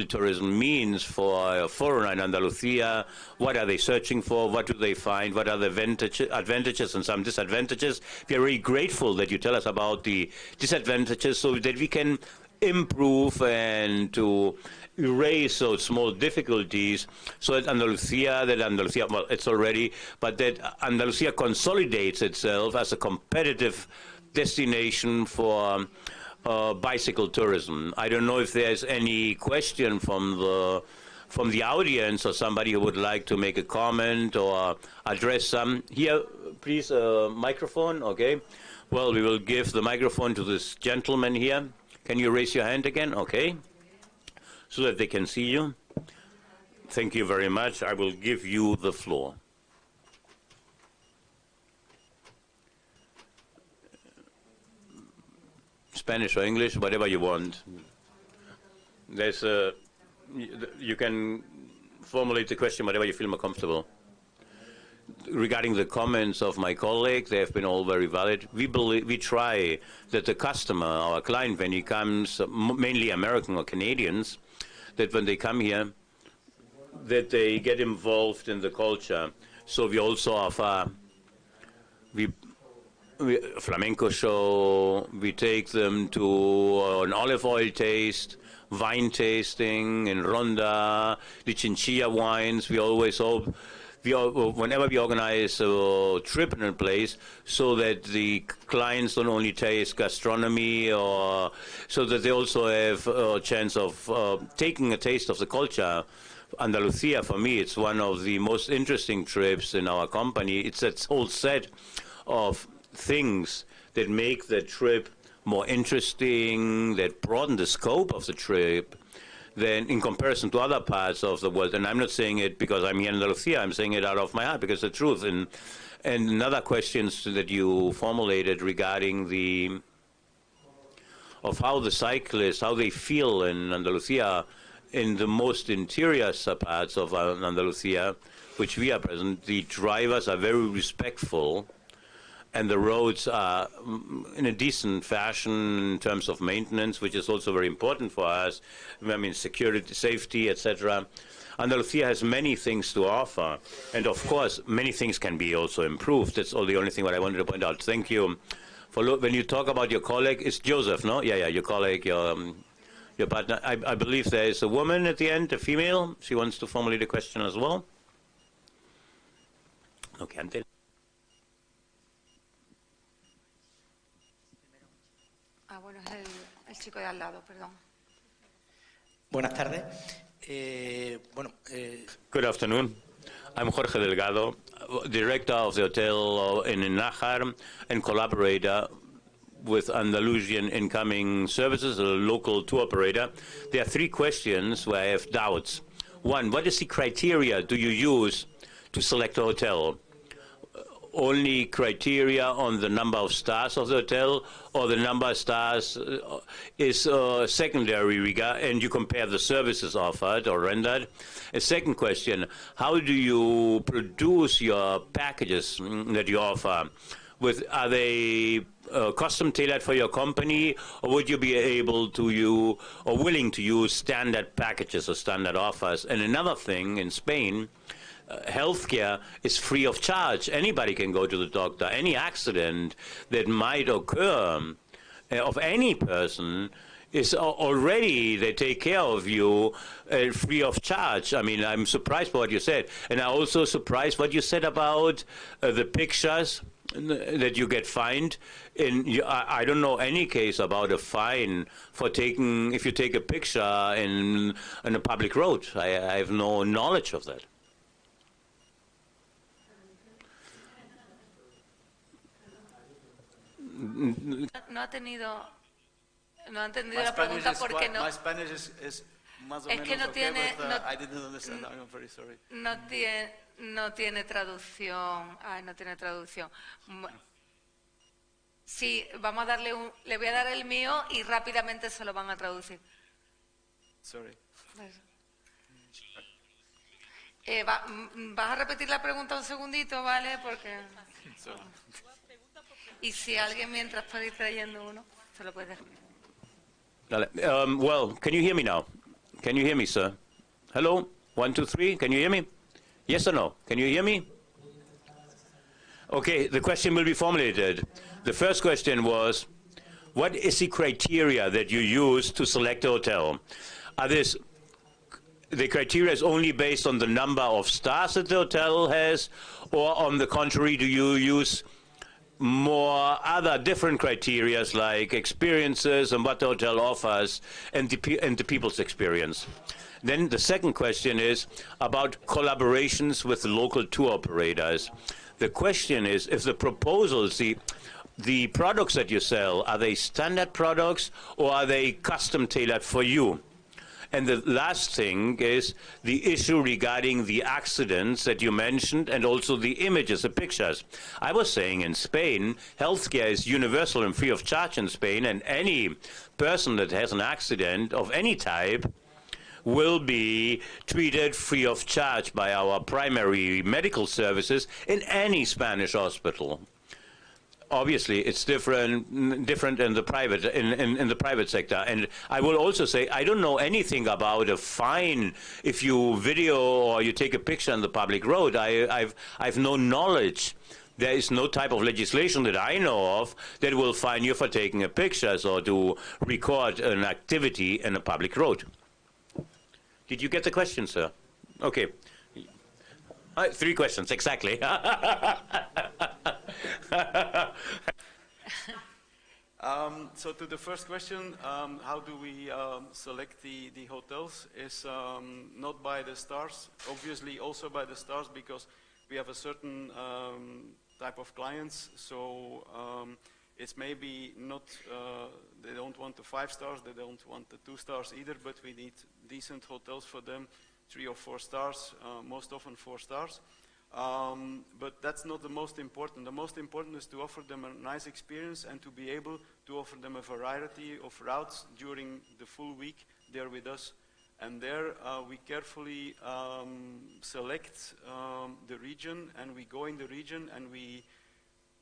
tourism means for a foreigner in Andalusia. What are they searching for? What do they find? What are the advantages and some disadvantages? We are very grateful that you tell us about the disadvantages so that we can improve and to erase those small difficulties so that Andalusia, well, it's already, but that Andalusia consolidates itself as a competitive destination for bicycle tourism. I don't know if there's any question from the audience or somebody who would like to make a comment or address some. Here, please, microphone, okay. Well, we will give the microphone to this gentleman here. Can you raise your hand again? Okay. So that they can see you. Thank you very much. I will give you the floor. Spanish or English, whatever you want. There's you can formulate the question whatever you feel more comfortable. Regarding the comments of my colleague, they have been all very valid. We try that the customer, our client, when he comes, mainly American or Canadians, that when they come here, that they get involved in the culture. So we also offer flamenco show. We take them to an olive oil taste, wine tasting in Ronda, the chinchilla wines. We always hope. Whenever we organize a trip in a place, so that the clients don't only taste gastronomy, or so that they also have a chance of taking a taste of the culture. Andalusia, for me, it's one of the most interesting trips in our company. It's that whole set of things that make the trip more interesting, that broaden the scope of the trip, than in comparison to other parts of the world. And I'm not saying it because I'm here in Andalusia, I'm saying it out of my heart because it's the truth. And another questions that you formulated regarding of how the cyclists, how they feel in Andalusia, in the most interior parts of Andalusia, which we are present, the drivers are very respectful, and the roads are in a decent fashion in terms of maintenance, which is also very important for us. I mean, security, safety, etc. Andalusia has many things to offer, and of course, many things can be also improved. That's all the only thing what I wanted to point out. Thank you. When you talk about your colleague, it's Joseph, no? Yeah, your colleague, your partner. I believe there is a woman at the end, a female. She wants to formulate a question as well. Okay. Bueno, es el chico de al lado, perdón. Buenas tardes. Good afternoon. I'm Jorge Delgado, director of the hotel in Nájar and collaborator with Andalusian Incoming Services, a local tour operator. There are 3 questions where I have doubts. One, what is the criteria do you use to select a hotel? only criteria on the number of stars of the hotel, or the number of stars is secondary, and you compare the services offered or rendered? A second question, how do you produce your packages that you offer? Are they custom tailored for your company, or would you be able to or willing to use standard packages or standard offers? And another thing, in Spain, healthcare is free of charge. Anybody can go to the doctor. Any accident that might occur of any person is already, they take care of you free of charge. I mean, I'm surprised by what you said. And I'm also surprised what you said about the pictures that you get fined. I don't know any case about a fine for if you take a picture in a public road. I have no knowledge of that. No ha entendido la pregunta porque no. My Spanish is más o menos que no okay, tiene, but no, I didn't understand. I'm very sorry. No tiene traducción. Ay, no tiene traducción. Sí, vamos a darle le voy a dar el mío y rápidamente se lo van a traducir. Sorry. ¿Vas a repetir la pregunta un segundito, vale? Porque... Y si alguien mientras puede ir trayendo uno, se lo puede dejar. Well, can you hear me now? Can you hear me, sir? Hello? 1, 2, 3. Can you hear me? Yes or no? Can you hear me? Okay, the question will be formulated. The first question was, what is the criteria that you use to select a hotel? The criteria is only based on the number of stars that the hotel has, or on the contrary, do you use more other different criteria like experiences and what the hotel offers and the people's experience? Then the second question is about collaborations with the local tour operators. The question is, if the proposals, the products that you sell, are they standard products or are they custom tailored for you? And the last thing is the issue regarding the accidents that you mentioned and also the images, the pictures. I was saying in Spain, healthcare is universal and free of charge in Spain, and any person that has an accident of any type will be treated free of charge by our primary medical services in any Spanish hospital. Obviously, it's different in the private sector. And I will also say, I don't know anything about a fine if you video or you take a picture on the public road. I've no knowledge. There is no type of legislation that I know of that will fine you for taking a picture or to record an activity in a public road. Did you get the question, sir? Okay. 3 questions, exactly. So to the first question, how do we select the hotels is not by the stars, obviously also by the stars because we have a certain type of clients, so it's maybe not, they don't want the 5 stars, they don't want the 2 stars either, but we need decent hotels for them, 3 or 4 stars, most often 4 stars. But that's not the most important. The most important is to offer them a nice experience and to be able to offer them a variety of routes during the full week they're with us. And there we carefully select the region, and we go in the region and we,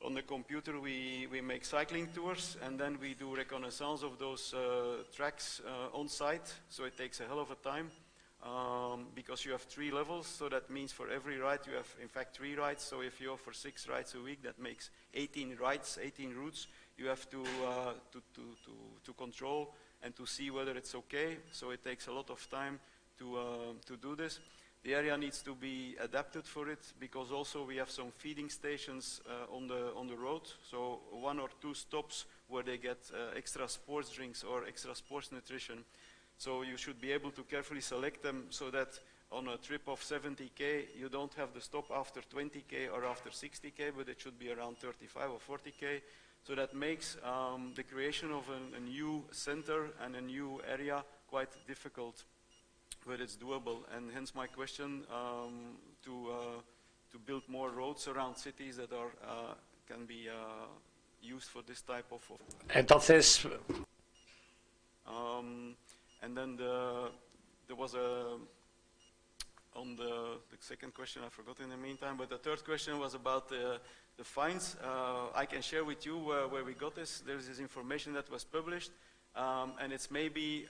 on the computer, we make cycling tours, and then we do reconnaissance of those tracks on site, so it takes a hell of a time. Because you have 3 levels, so that means for every ride you have in fact 3 rides. So if you offer 6 rides a week, that makes 18 rides, 18 routes. You have to control and to see whether it's okay. So it takes a lot of time to do this. The area needs to be adapted for it because also we have some feeding stations on the road. So 1 or 2 stops where they get extra sports drinks or extra sports nutrition. So you should be able to carefully select them so that on a trip of 70K, you don't have the stop after 20K or after 60K, but it should be around 35 or 40K. So that makes the creation of a new center and a new area quite difficult, but it's doable. And hence my question to build more roads around cities that are can be used for this type of. Entonces, and then there was a. On the second question, I forgot in the meantime, but the third question was about the fines. I can share with you where we got this. There's this information that was published, and it's maybe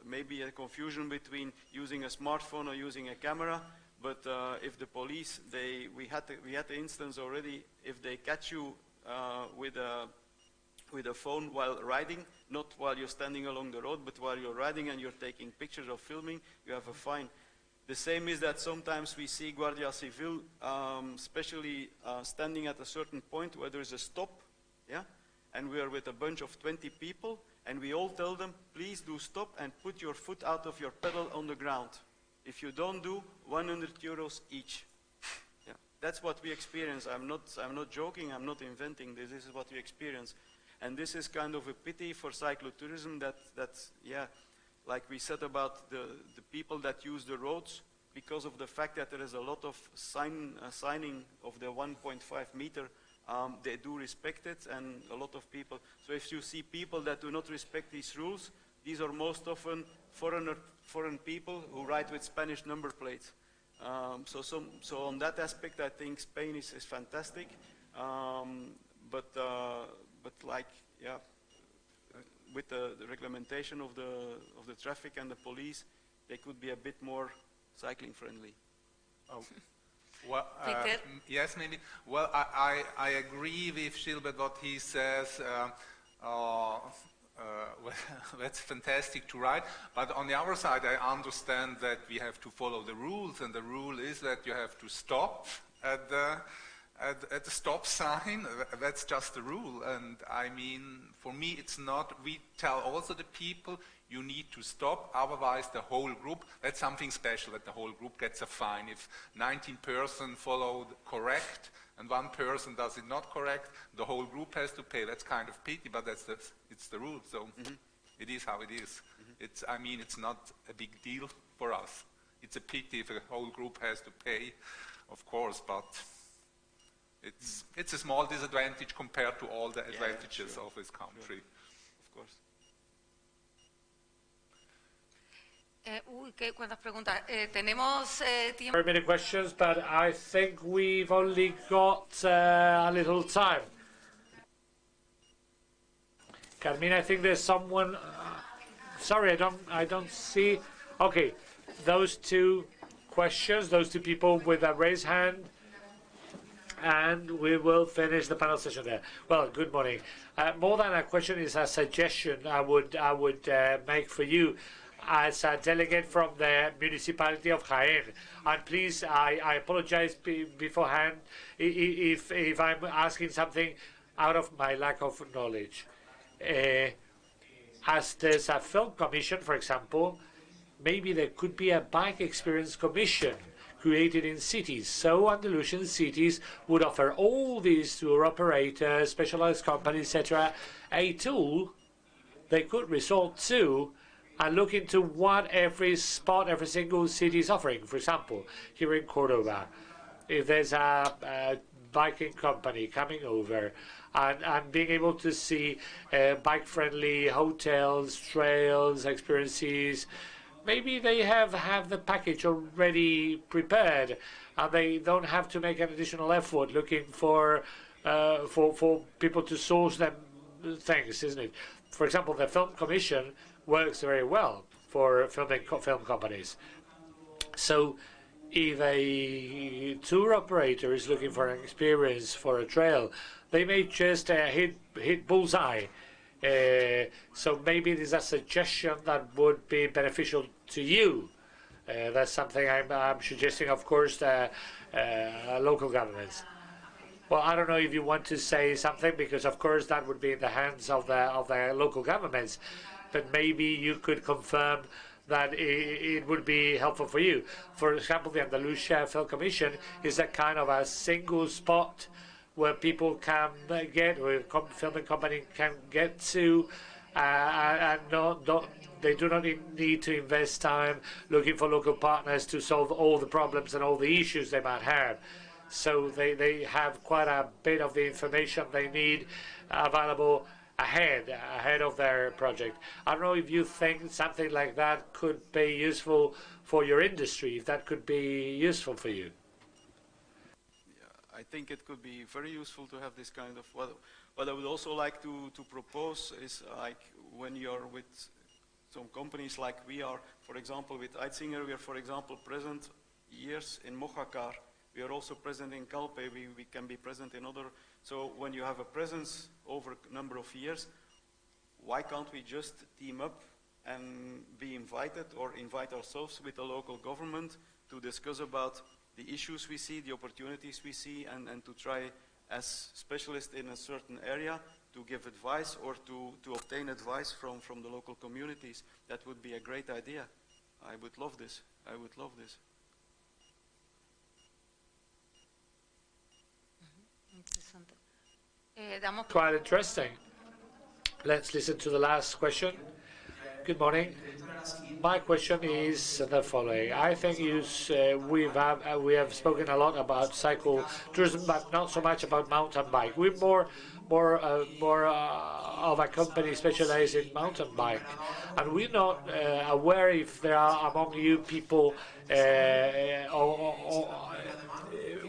maybe a confusion between using a smartphone or using a camera. But if the police, we had the instance already. If they catch you with a phone while riding, not while you're standing along the road, but while you're riding and you're taking pictures or filming, you have a fine. The same is that sometimes we see Guardia Civil, especially standing at a certain point where there is a stop, yeah, and we are with a bunch of 20 people, and we all tell them, please do stop and put your foot out of your pedal on the ground. If you don't do, 100 euros each. Yeah, that's what we experience. I'm not joking. I'm not inventing this. This is what we experience. And this is kind of a pity for cyclotourism that yeah, like we said about the people that use the roads, because of the fact that there is a lot of signing of the 1.5 meter, they do respect it, and a lot of people. So if you see people that do not respect these rules, these are most often foreign people who ride with Spanish number plates. So on that aspect, I think Spain is fantastic. But like, yeah, with the reglementation of the traffic and the police, they could be a bit more cycling friendly. Oh. Well, yes, maybe. Well, I agree with Gilbert what he says. That's fantastic to ride. But on the other side, I understand that we have to follow the rules, and the rule is that you have to stop at the stop sign. That's just the rule. And I mean, for me, it's not. We tell also the people, you need to stop, otherwise the whole group, that's something special, that the whole group gets a fine. If 19 persons followed correct and one person does it not correct, the whole group has to pay. That's kind of pity, but it's the rule. So it is how it is. I mean, it's not a big deal for us. It's a pity if a whole group has to pay, of course, but it's a small disadvantage compared to all the advantages of this country. Of course. ¿Cuántas preguntas? Tenemos tiempo. Very many questions, but I think we've only got a little time. Carmina, I think there's someone. Sorry, I don't see. Okay, those two questions, those two people with a raised hand, and we will finish the panel session there. Well, good morning. More than a question, is a suggestion I would make for you as a delegate from the municipality of Jaén. And please, I apologize beforehand if I'm asking something out of my lack of knowledge. As there's a film commission, for example, maybe there could be a bike experience commission created in cities. So Andalusian cities would offer all these tour operators, specialized companies, etc., a tool they could resort to and look into what every spot, every single city is offering. For example, here in Córdoba, if there's a biking company coming over and being able to see bike-friendly hotels, trails, experiences, maybe they have the package already prepared and they don't have to make an additional effort looking for people to source them things, isn't it? For example, the film commission works very well for film companies. So if a tour operator is looking for an experience for a trail, they may just hit bullseye. So maybe it is a suggestion that would be beneficial to you. That's something I'm suggesting, of course, local governments. Well, I don't know if you want to say something, because of course that would be in the hands of the local governments. But maybe you could confirm that it would be helpful for you. For example, the Andalusia Film Commission is a kind of a single spot where people can get, or a filming company can get to, and they do not need to invest time looking for local partners to solve all the problems and all the issues they might have. So they have quite a bit of the information they need available ahead of their project. I don't know if you think something like that could be useful for your industry, if that could be useful for you. Yeah, I think it could be very useful to have this kind of, what I would also like to propose is like when you're with some companies like we are, for example, with Eitzinger, we are, for example, present years in Mojácar. We are also present in Calpe. We can be present in other. So when you have a presence over a number of years, why can't we just team up and be invited or invite ourselves with the local government to discuss about the issues we see, the opportunities we see, and to try as specialists in a certain area to give advice or to obtain advice from the local communities. That would be a great idea. I would love this. I would love this. Quite interesting. Let's listen to the last question. Good morning. My question is the following. I think we have spoken a lot about cycle tourism, but not so much about mountain bike. We're more of a company specialized in mountain bike, and we're not aware if there are among you people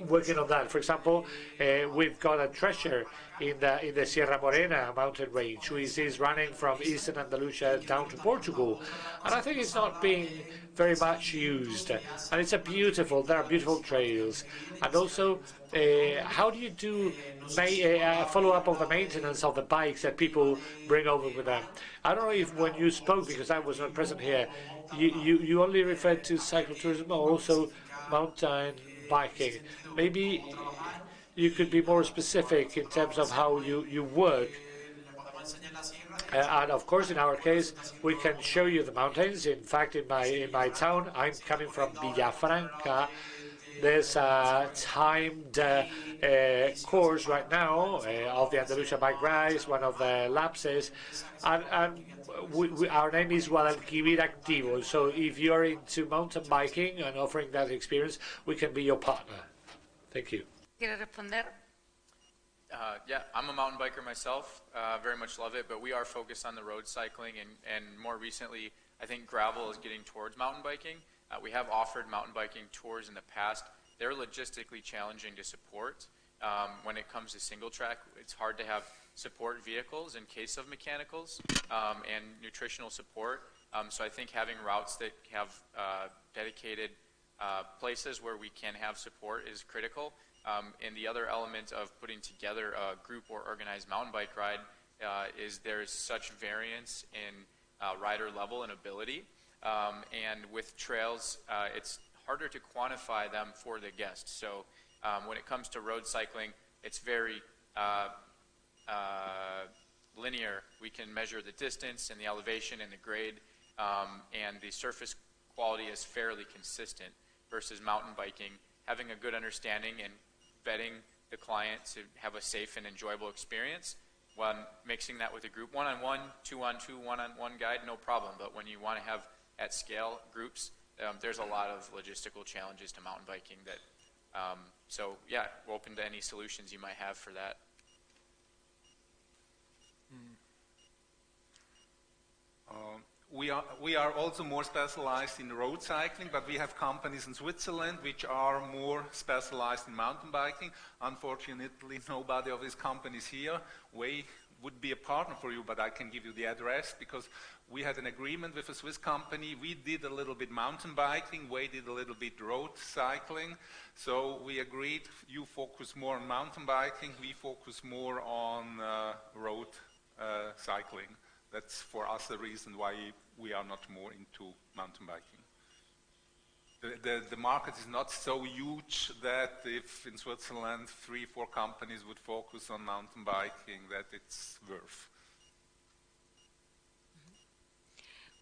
working on that. For example, we've got a treasure in the Sierra Morena mountain range, which is running from eastern Andalusia down to Portugal, and I think it's not being very much used. And it's there are beautiful trails, and also how do you do follow up of the maintenance of the bikes that people bring over with them? I don't know if when you spoke, because I was not present here, you only referred to cycle tourism or also mountain biking. Maybe you could be more specific in terms of how you work. And of course, in our case, we can show you the mountains. In fact, in my town, I'm coming from Villafranca. There's a timed course right now of the Andalusia bike race, one of the lapses, and our name is Guadalquivir Activo. So if you're into mountain biking and offering that experience, we can be your partner. Thank you. ¿Quiere responder? Yeah, I'm a mountain biker myself, very much love it, but we are focused on the road cycling, and more recently, I think gravel is getting towards mountain biking. We have offered mountain biking tours in the past. They're logistically challenging to support. When it comes to single track, it's hard to have support vehicles in case of mechanicals and nutritional support. So I think having routes that have dedicated places where we can have support is critical. And the other element of putting together a group or organized mountain bike ride is there's such variance in rider level and ability. And with trails, it's harder to quantify them for the guest. So when it comes to road cycling, it's very linear. We can measure the distance and the elevation and the grade, and the surface quality is fairly consistent versus mountain biking. Having a good understanding and vetting the client to have a safe and enjoyable experience, when mixing that with a group, one-on-one, two-on-two, one-on-one guide, no problem. But when you want to have at scale groups, there's a lot of logistical challenges to mountain biking that, so yeah, we're open to any solutions you might have for that. We are also more specialized in road cycling, but we have companies in Switzerland which are more specialized in mountain biking. Unfortunately, nobody of these companies here. We would be a partner for you, but I can give you the address because we had an agreement with a Swiss company. We did a little bit mountain biking, we did a little bit road cycling. So we agreed, you focus more on mountain biking, we focus more on road cycling. That's for us the reason why we are not more into mountain biking. The market is not so huge that if in Switzerland 3-4 companies would focus on mountain biking, that it's worth.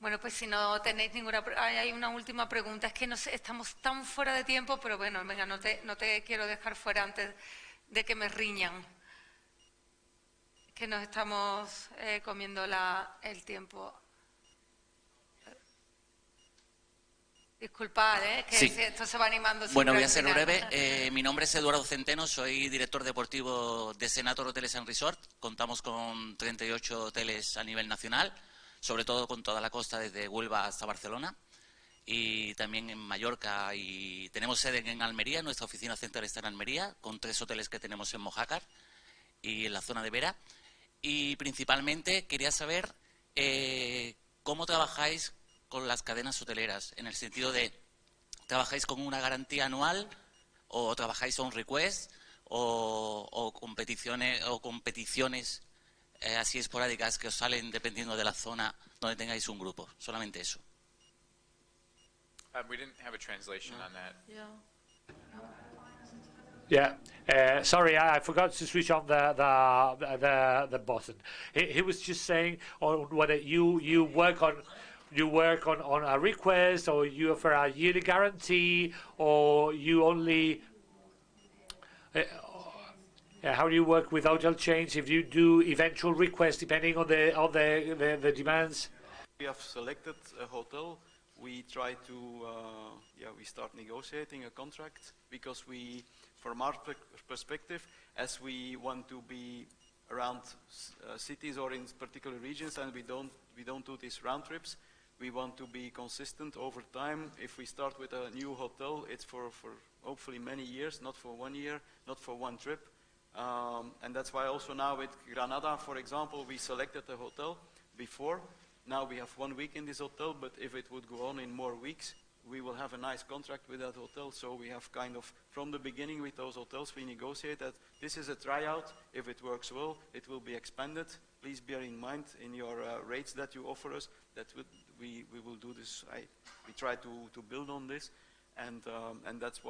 Bueno, pues si no tenéis ninguna... Hay una última pregunta. Es que no sé, estamos tan fuera de tiempo, pero bueno, venga, no te quiero dejar fuera antes de que me riñan. que nos estamos comiendo el tiempo. Disculpad, que Sí. esto se va animando. Bueno, voy a al ser final. breve. Mi nombre es Eduardo Centeno, soy director deportivo de Senator Hoteles and Resort. Contamos con 38 hoteles a nivel nacional, sobre todo con toda la costa desde Huelva hasta Barcelona y también en Mallorca. Y tenemos sede en Almería, nuestra oficina central está en Almería, con 3 hoteles que tenemos en Mojácar y en la zona de Vera. Y principalmente quería saber cómo trabajáis con las cadenas hoteleras, en el sentido de, ¿trabajáis con una garantía anual o trabajáis on request o competiciones así esporádicas que os salen dependiendo de la zona donde tengáis un grupo? Solamente eso. We didn't have a translation on that. Yeah. Sorry, I forgot to switch on the button. He was just saying on whether you work on a request, or you offer a yearly guarantee, or you only. How do you work with hotel chains if you do eventual requests depending on the demands? We have selected a hotel. We try to, we start negotiating a contract because we, from our perspective, as we want to be around cities or in particular regions, and we don't do these round trips. We want to be consistent over time. If we start with a new hotel, it's for hopefully many years, not for 1 year, not for one trip. And that's why also now with Granada, for example, we selected a hotel before. Now we have 1 week in this hotel, but if it would go on in more weeks, we will have a nice contract with that hotel. So we have kind of, from the beginning with those hotels, we negotiate that this is a tryout. If it works well, it will be expanded. Please bear in mind in your rates that you offer us that we will do this. We try to build on this, and that's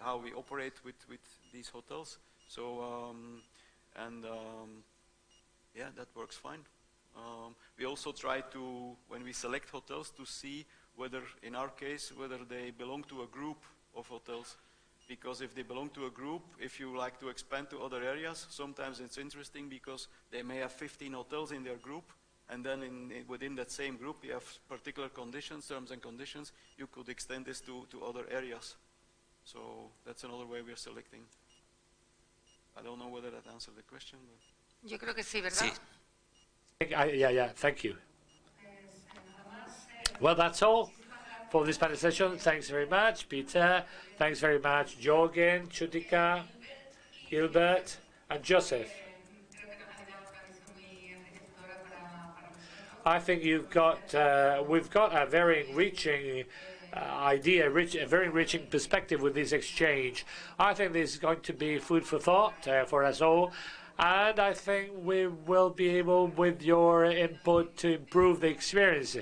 how we operate with these hotels. So yeah, that works fine. We also try to, when we select hotels, to see whether, in our case, whether they belong to a group of hotels. Because if they belong to a group, if you like to expand to other areas, sometimes it's interesting because they may have 15 hotels in their group, and then within that same group you have particular conditions, terms and conditions. You could extend this to other areas. So that's another way we are selecting. I don't know whether that answered the question. But Yo creo que sí, ¿verdad? Sí. Yeah, thank you. Well, that's all for this panel session. Thanks very much, Peter. Thanks very much, Jorgen, Chutika, Gilbert, and Joseph. I think we've got a very enriching idea, a very enriching perspective with this exchange. I think this is going to be food for thought for us all. And I think we will be able, with your input, to improve the experience.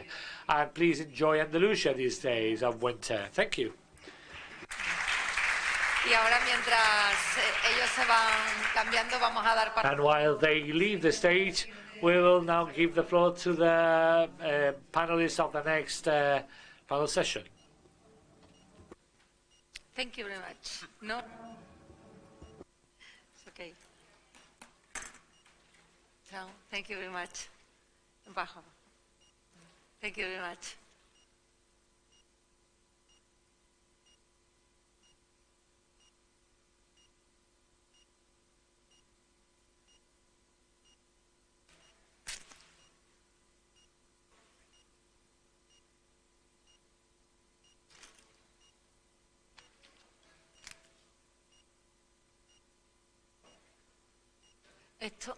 And please enjoy Andalusia these days of winter. Thank you. Y ahora, mientras ellos se van cambiando, vamos a dar And while they leave the stage, we will now give the floor to the panelists of the next panel session. Thank you very much. No? It's okay. So, thank you very much. Bajo. Thank you very much. Esto.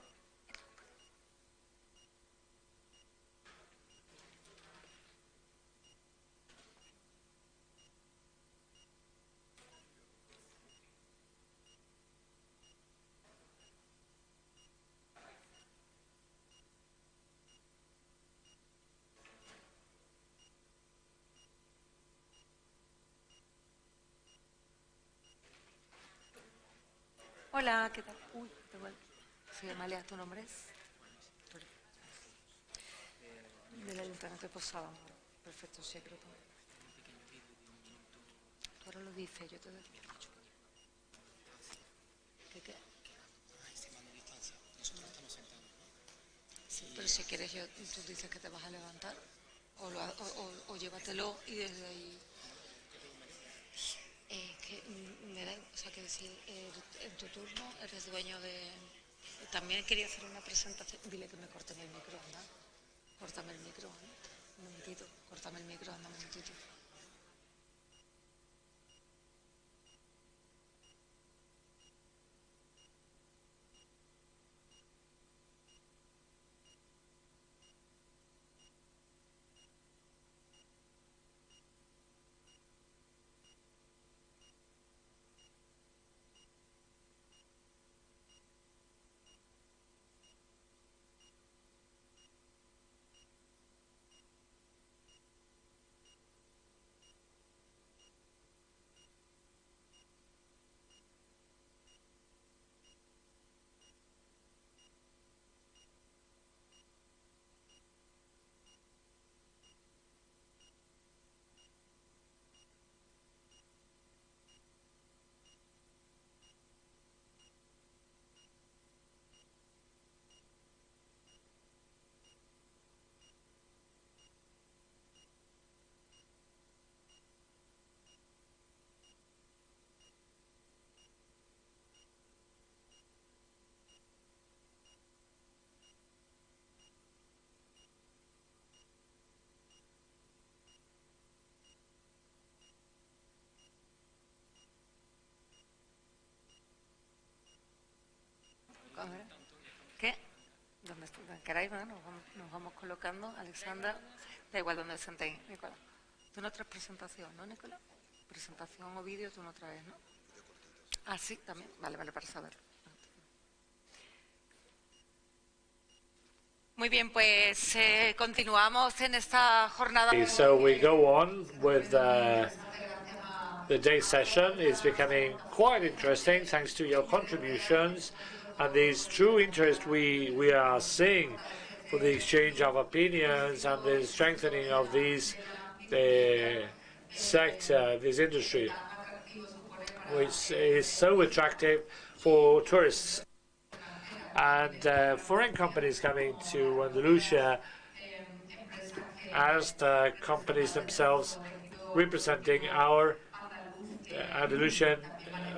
Hola, ¿qué tal? Uy, soy Amalia, ¿tu nombre es? Del ayuntamiento de Posada. Perfecto, sí, creo que. Tú ahora lo dices, yo te doy. ¿Qué? si quieres, tú dices que te vas a levantar, o llévatelo y desde ahí. Que me da, o sea, que decir, en tu turno eres dueño de. También quería hacer una presentación. Dile que me corten el micro, anda. Córtame el micro, anda. Un momentito, córtame el micro, anda un momentito. A ver, ¿qué? Donde queráis, ¿no? Nos vamos colocando. Alexandra, da igual donde os sentéis, Nicolás. Tú no traes presentación, ¿no, Nicolás? Presentación o vídeo tú no traes, ¿no? Ah, sí, también. Vale, para saberlo. Muy bien, pues continuamos en esta jornada. So we go on with the day session. Is becoming quite interesting thanks to your contributions and this true interest we are seeing for the exchange of opinions and the strengthening of this sector, this industry, which is so attractive for tourists. And foreign companies coming to Andalusia as the companies themselves representing our Andalusian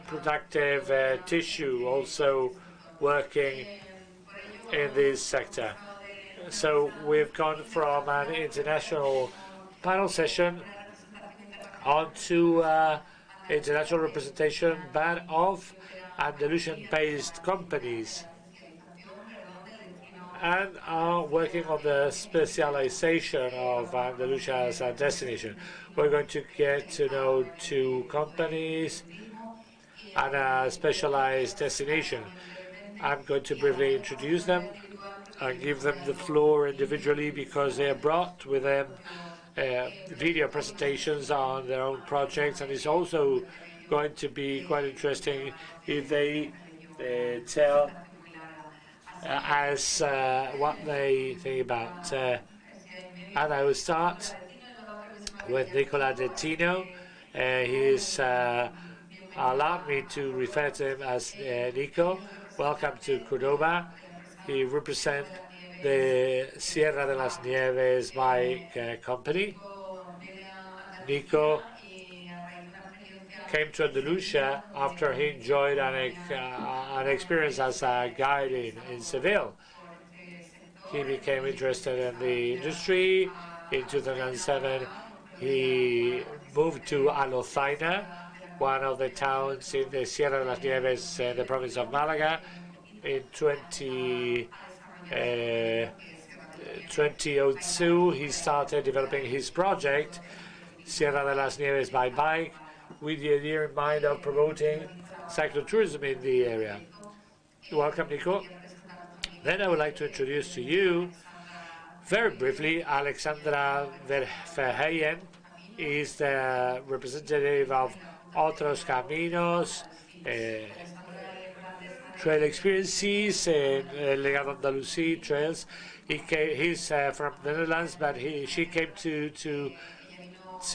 productive tissue, also working in this sector. So we've gone from an international panel session on to international representation, but of Andalusian-based companies, and are working on the specialization of Andalusia as a destination. We're going to get to know two companies and a specialized destination. I'm going to briefly introduce them and give them the floor individually because they are brought with them video presentations on their own projects, and it's also going to be quite interesting if they tell us what they think about. And I will start with Nicola De Tino. He's allowed me to refer to him as Nico. Welcome to Córdoba. He represents the Sierra de las Nieves bike company. Nico came to Andalusia after he enjoyed an experience as a guide in Seville. He became interested in the industry. In 2007, he moved to Alocina, one of the towns in the Sierra de las Nieves, the province of Malaga. In 2002, he started developing his project, Sierra de las Nieves by bike, with the idea in mind of promoting cyclotourism in the area. Welcome, Nico. Then I would like to introduce to you, very briefly, Alexandra Verheyen is the representative of Otros Caminos, trail experiences, Legado Andalusí trails. He's from the Netherlands, but she came to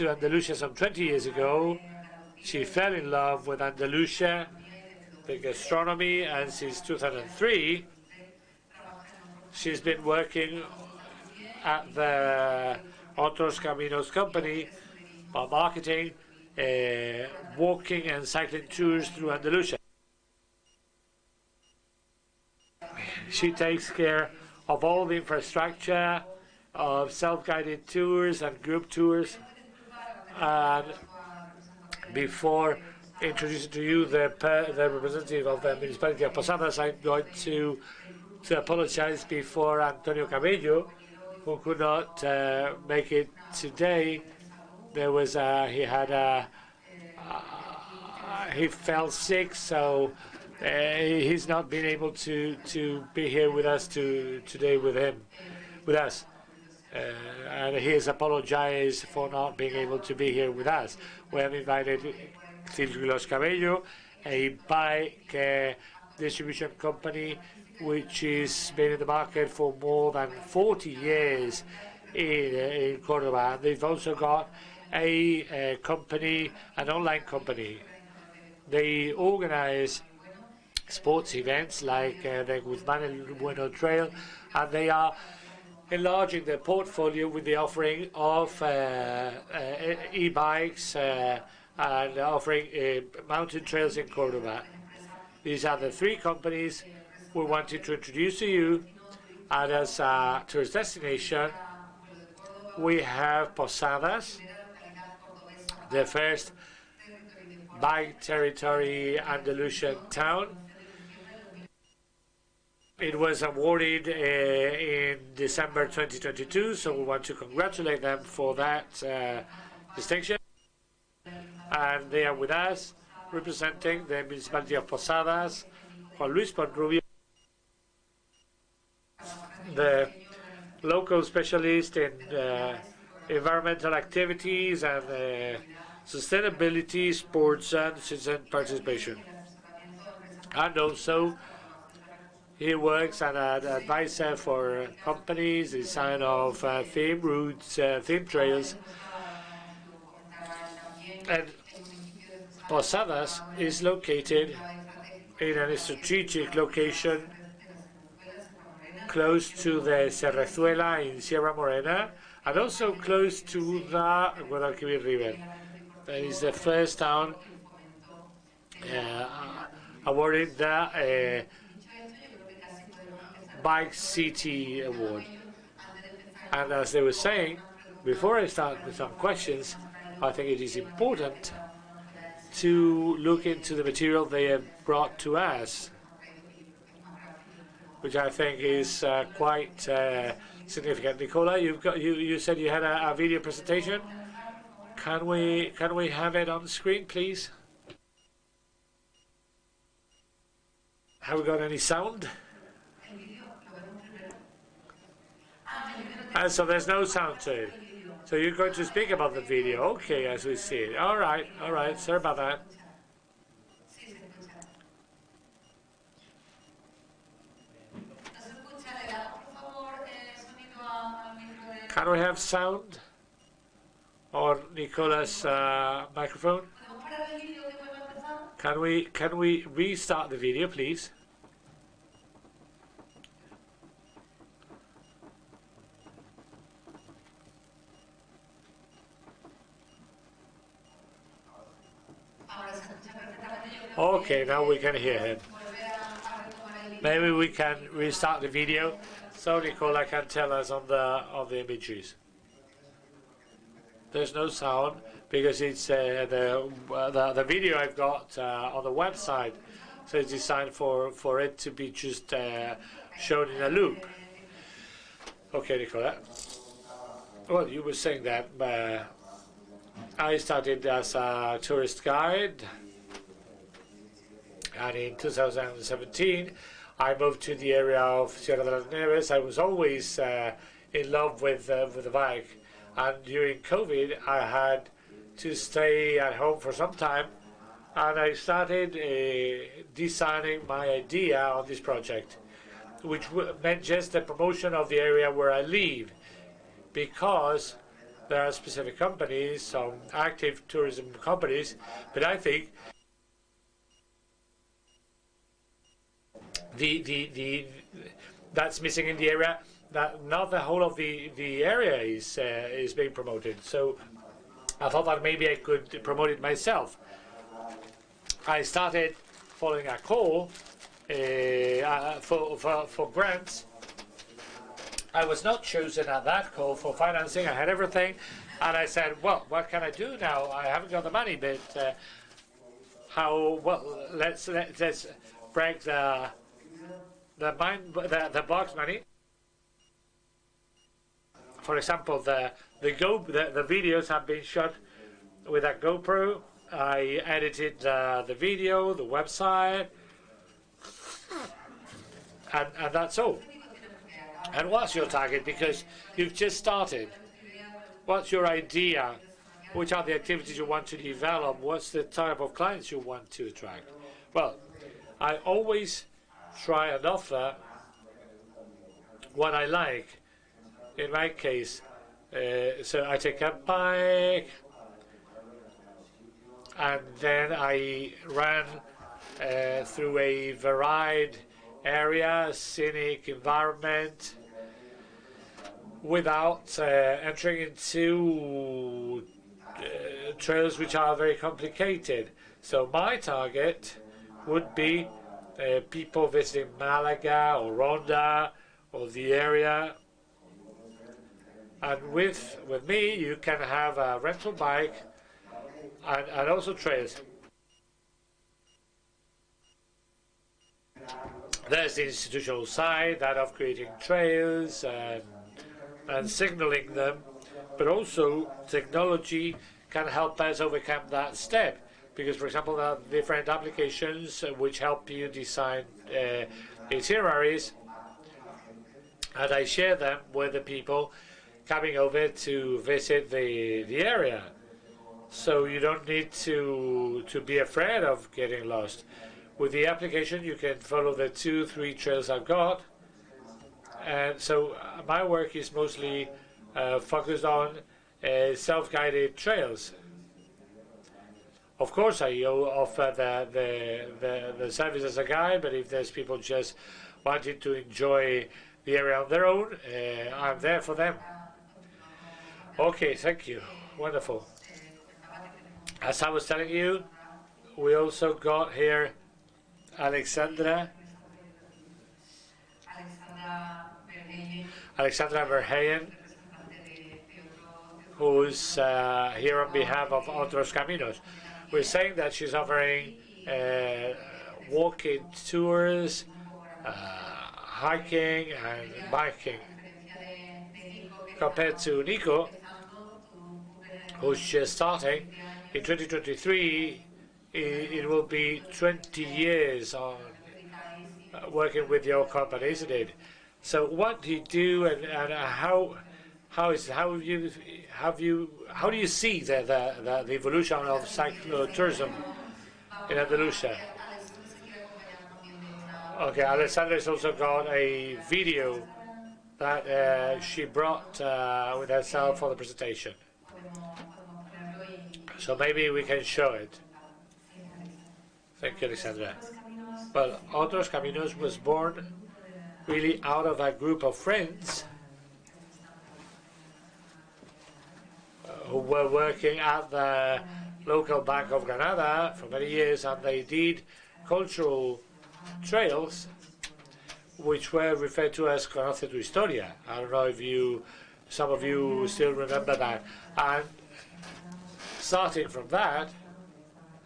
Andalusia some 20 years ago. She fell in love with Andalusia, the gastronomy, and since 2003, She's been working at the Otros Caminos company by marketing walking and cycling tours through Andalusia. She takes care of all the infrastructure of self-guided tours and group tours. And before introducing to you the representative of the municipality of Posadas, I'm going to apologize before Antonio Cabello, who could not make it today. There was he fell sick, so he's not been able to be here with us today with us. And he has apologized for not being able to be here with us. We have invited Círculos Cabello, a bike distribution company which has been in the market for more than 40 years in Córdoba. They've also got a company, an online company. They organize sports events like the Guzmán el Bueno Trail, and they are enlarging their portfolio with the offering of e-bikes and offering mountain trails in Córdoba. These are the three companies we wanted to introduce to you. And as a tourist destination, we have Posadas, the first bike territory Andalusian town. It was awarded in December 2022, so we want to congratulate them for that distinction. And they are with us, representing the municipality of Posadas, Juan Luis Ponrubio, the local specialist in environmental activities and sustainability, sports and citizen participation. And also, he works as an advisor for companies, design of theme routes, theme trails. And Posadas is located in a strategic location close to the Serrezuela in Sierra Morena, and also close to the Guadalquivir River. That is the first town awarded the Bike City Award. And as they were saying, before I start with some questions, I think it is important to look into the material they have brought to us, which I think is quite significant. Nicola, you said you had a video presentation. Can we have it on the screen, please? Have we got any sound? So there's no sound to it. So you're going to speak about the video, okay, as we see it. All right, sorry about that. Can we have sound? Or Nicola's microphone? Can we restart the video, please? Okay, now we can hear him. Maybe we can restart the video so Nicola can tell us on the images. There's no sound because it's the video I've got on the website, so it's designed for it to be just shown in a loop. Okay, Nicola. Well, you were saying that I started as a tourist guide, and in 2017 I moved to the area of Sierra de las Nieves. I was always in love with the bike, and during COVID I had to stay at home for some time, and I started designing my idea on this project, which meant just the promotion of the area where I live, because there are specific companies, some active tourism companies, but I think that's missing in the area, that not the whole of the area is being promoted. So I thought that maybe I could promote it myself. I started following a call for grants. I was not chosen at that call for financing. I had everything, and I said, "Well, what can I do now? I haven't got the money, but how? Well, let's break the box money." For example, the videos have been shot with a GoPro. I edited the video, the website, and that's all. And what's your target? Because you've just started. What's your idea? Which are the activities you want to develop? What's the type of clients you want to attract? Well, I always try and offer what I like. In my case, so I take a bike, and then I ran through a varied area, scenic environment, without entering into trails which are very complicated. So my target would be people visiting Malaga or Ronda or the area. And with me, you can have a rental bike and also trails. There's the institutional side, that of creating trails and signaling them, but also technology can help us overcome that step. Because, for example, there are different applications which help you design itineraries, and I share them with the people coming over to visit the area. So you don't need to be afraid of getting lost. With the application, you can follow the 2-3 trails I've got. And so my work is mostly focused on self-guided trails. Of course, I offer the service as a guide, but if there's people just wanting to enjoy the area on their own, I'm there for them. Okay, thank you. Wonderful. As I was telling you, we also got here Alexandra Verheyen, who's here on behalf of Otros Caminos. We're saying that she's offering walking tours, hiking and biking. Compared to Nico, who's just starting, in 2023, it will be 20 years on working with your company, isn't it? So what do you do, and how do you see the evolution of cyclotourism in Andalusia? Okay, Alessandra's also got a video that she brought with herself for the presentation. So maybe we can show it. Thank you, Alexandra. Well, Otros Caminos was born really out of a group of friends who were working at the local Bank of Granada for many years, and they did cultural trails which were referred to as Conoce tu Historia. I don't know if some of you still remember that. And starting from that,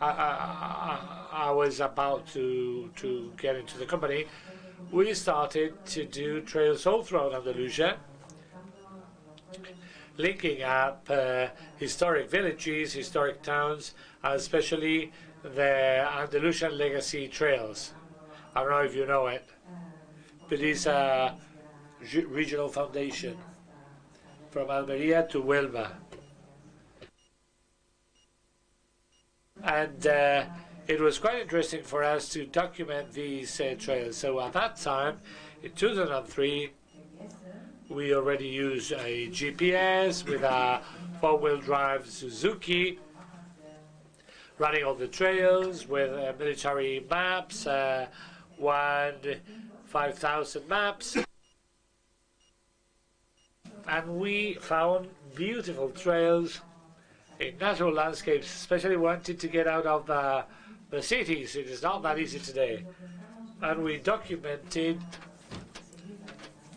I was about to get into the company. We started to do trails all throughout Andalusia, linking up historic villages, historic towns, and especially the Andalusian Legacy Trails. I don't know if you know it, but it's a regional foundation from Almería to Huelva. And it was quite interesting for us to document these trails. So at that time, in 2003, we already used a GPS with a 4-wheel drive Suzuki, running all the trails with military maps, 5000 maps. and we found beautiful trails in natural landscapes, especially wanted to get out of the cities. It is not that easy today. And we documented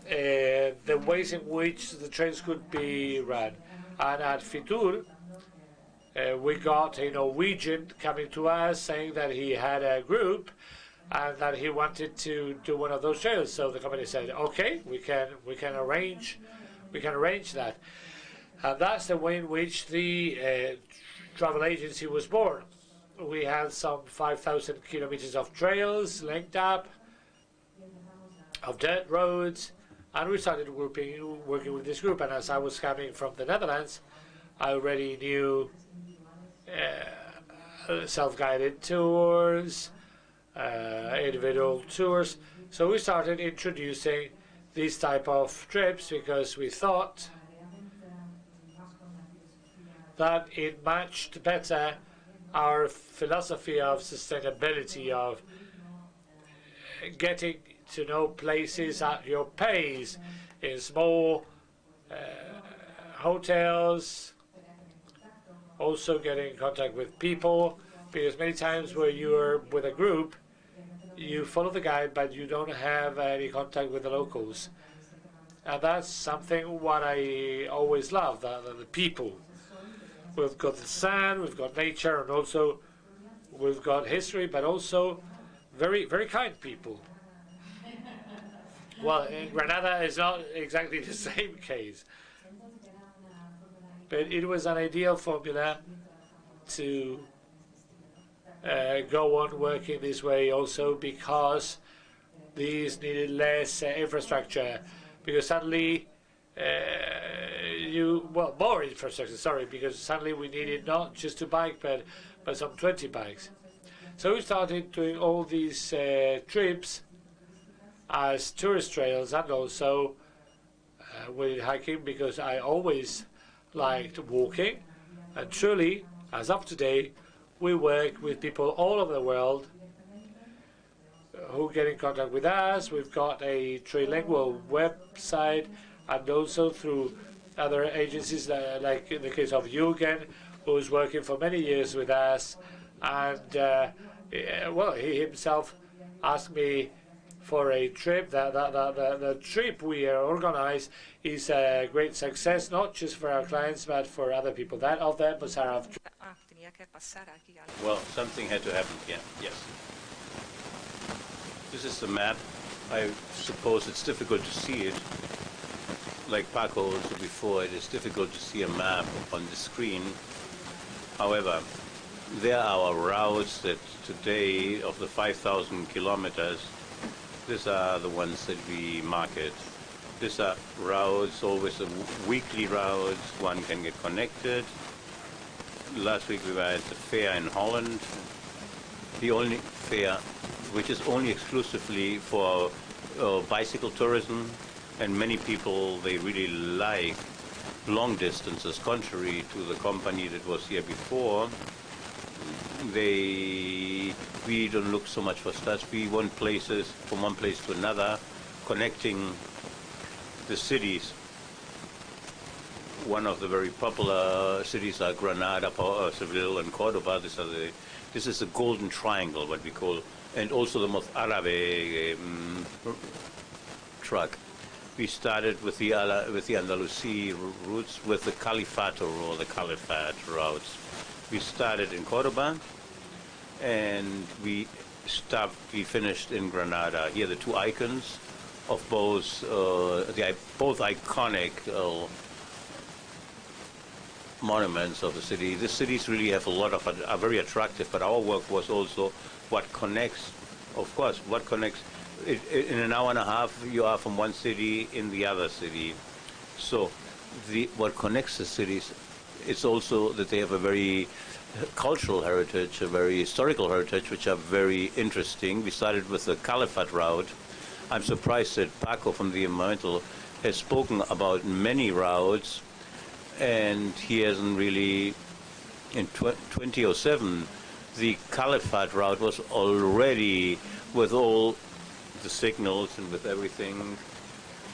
the ways in which the trains could be run. And at Fitur, we got a Norwegian coming to us saying that he had a group and that he wanted to do one of those trails. So the company said, okay, we can arrange that. And that's the way in which the travel agency was born. We had some 5,000 kilometers of trails linked up, of dirt roads, and we started working with this group. And as I was coming from the Netherlands, I already knew self-guided tours, individual tours. So we started introducing these type of trips because we thought that it matched better our philosophy of sustainability, of getting to know places at your pace, in small hotels, also getting in contact with people, because many times where you're with a group, you follow the guide, but you don't have any contact with the locals. And that's something what I always love, the people. We've got the sun, we've got nature, and also we've got history, but also very, very kind people. Well, in Granada is not exactly the same case. But it was an ideal formula to go on working this way also because these needed less infrastructure. Because suddenly more infrastructure, sorry, because suddenly we needed not just a bike, but some 20 bikes. So we started doing all these trips as tourist trails and also with hiking, because I always liked walking. And truly, as of today, we work with people all over the world who get in contact with us. We've got a trilingual website, and also through other agencies, like in the case of Jürgen, who's working for many years with us. And, well, he himself asked me for a trip. The trip we organize is a great success, not just for our clients, but for other people. That of them was our... Well, something had to happen here, yes. This is the map. I suppose it's difficult to see it. Like Paco also before, it is difficult to see a map on the screen. However, there are our routes that today, of the 5,000 kilometers, these are the ones that we market. These are routes, always weekly routes. One can get connected. Last week we were at the fair in Holland, the only fair which is only exclusively for bicycle tourism, and many people, they really like long distances, contrary to the company that was here before. We don't look so much for stats. We want places from one place to another, connecting the cities. One of the very popular cities are Granada, Seville, and Córdoba. This is the golden triangle, what we call, and also the most Árabe track. We started with the Andalusi routes, with the Califato or the Caliphate routes. We started in Córdoba, and we finished in Granada. Here, the two icons of both iconic monuments of the city. The cities really have a lot of, are very attractive, but our work was also what connects, of course, what connects. In an hour and a half, you are from one city in the other city. So what connects the cities, it's also that they have a very cultural heritage, a very historical heritage, which are very interesting. We started with the Caliphate route. I'm surprised that Paco from the Environmental has spoken about many routes, and he hasn't really, in 2007, the Caliphate route was already with all the signals and with everything,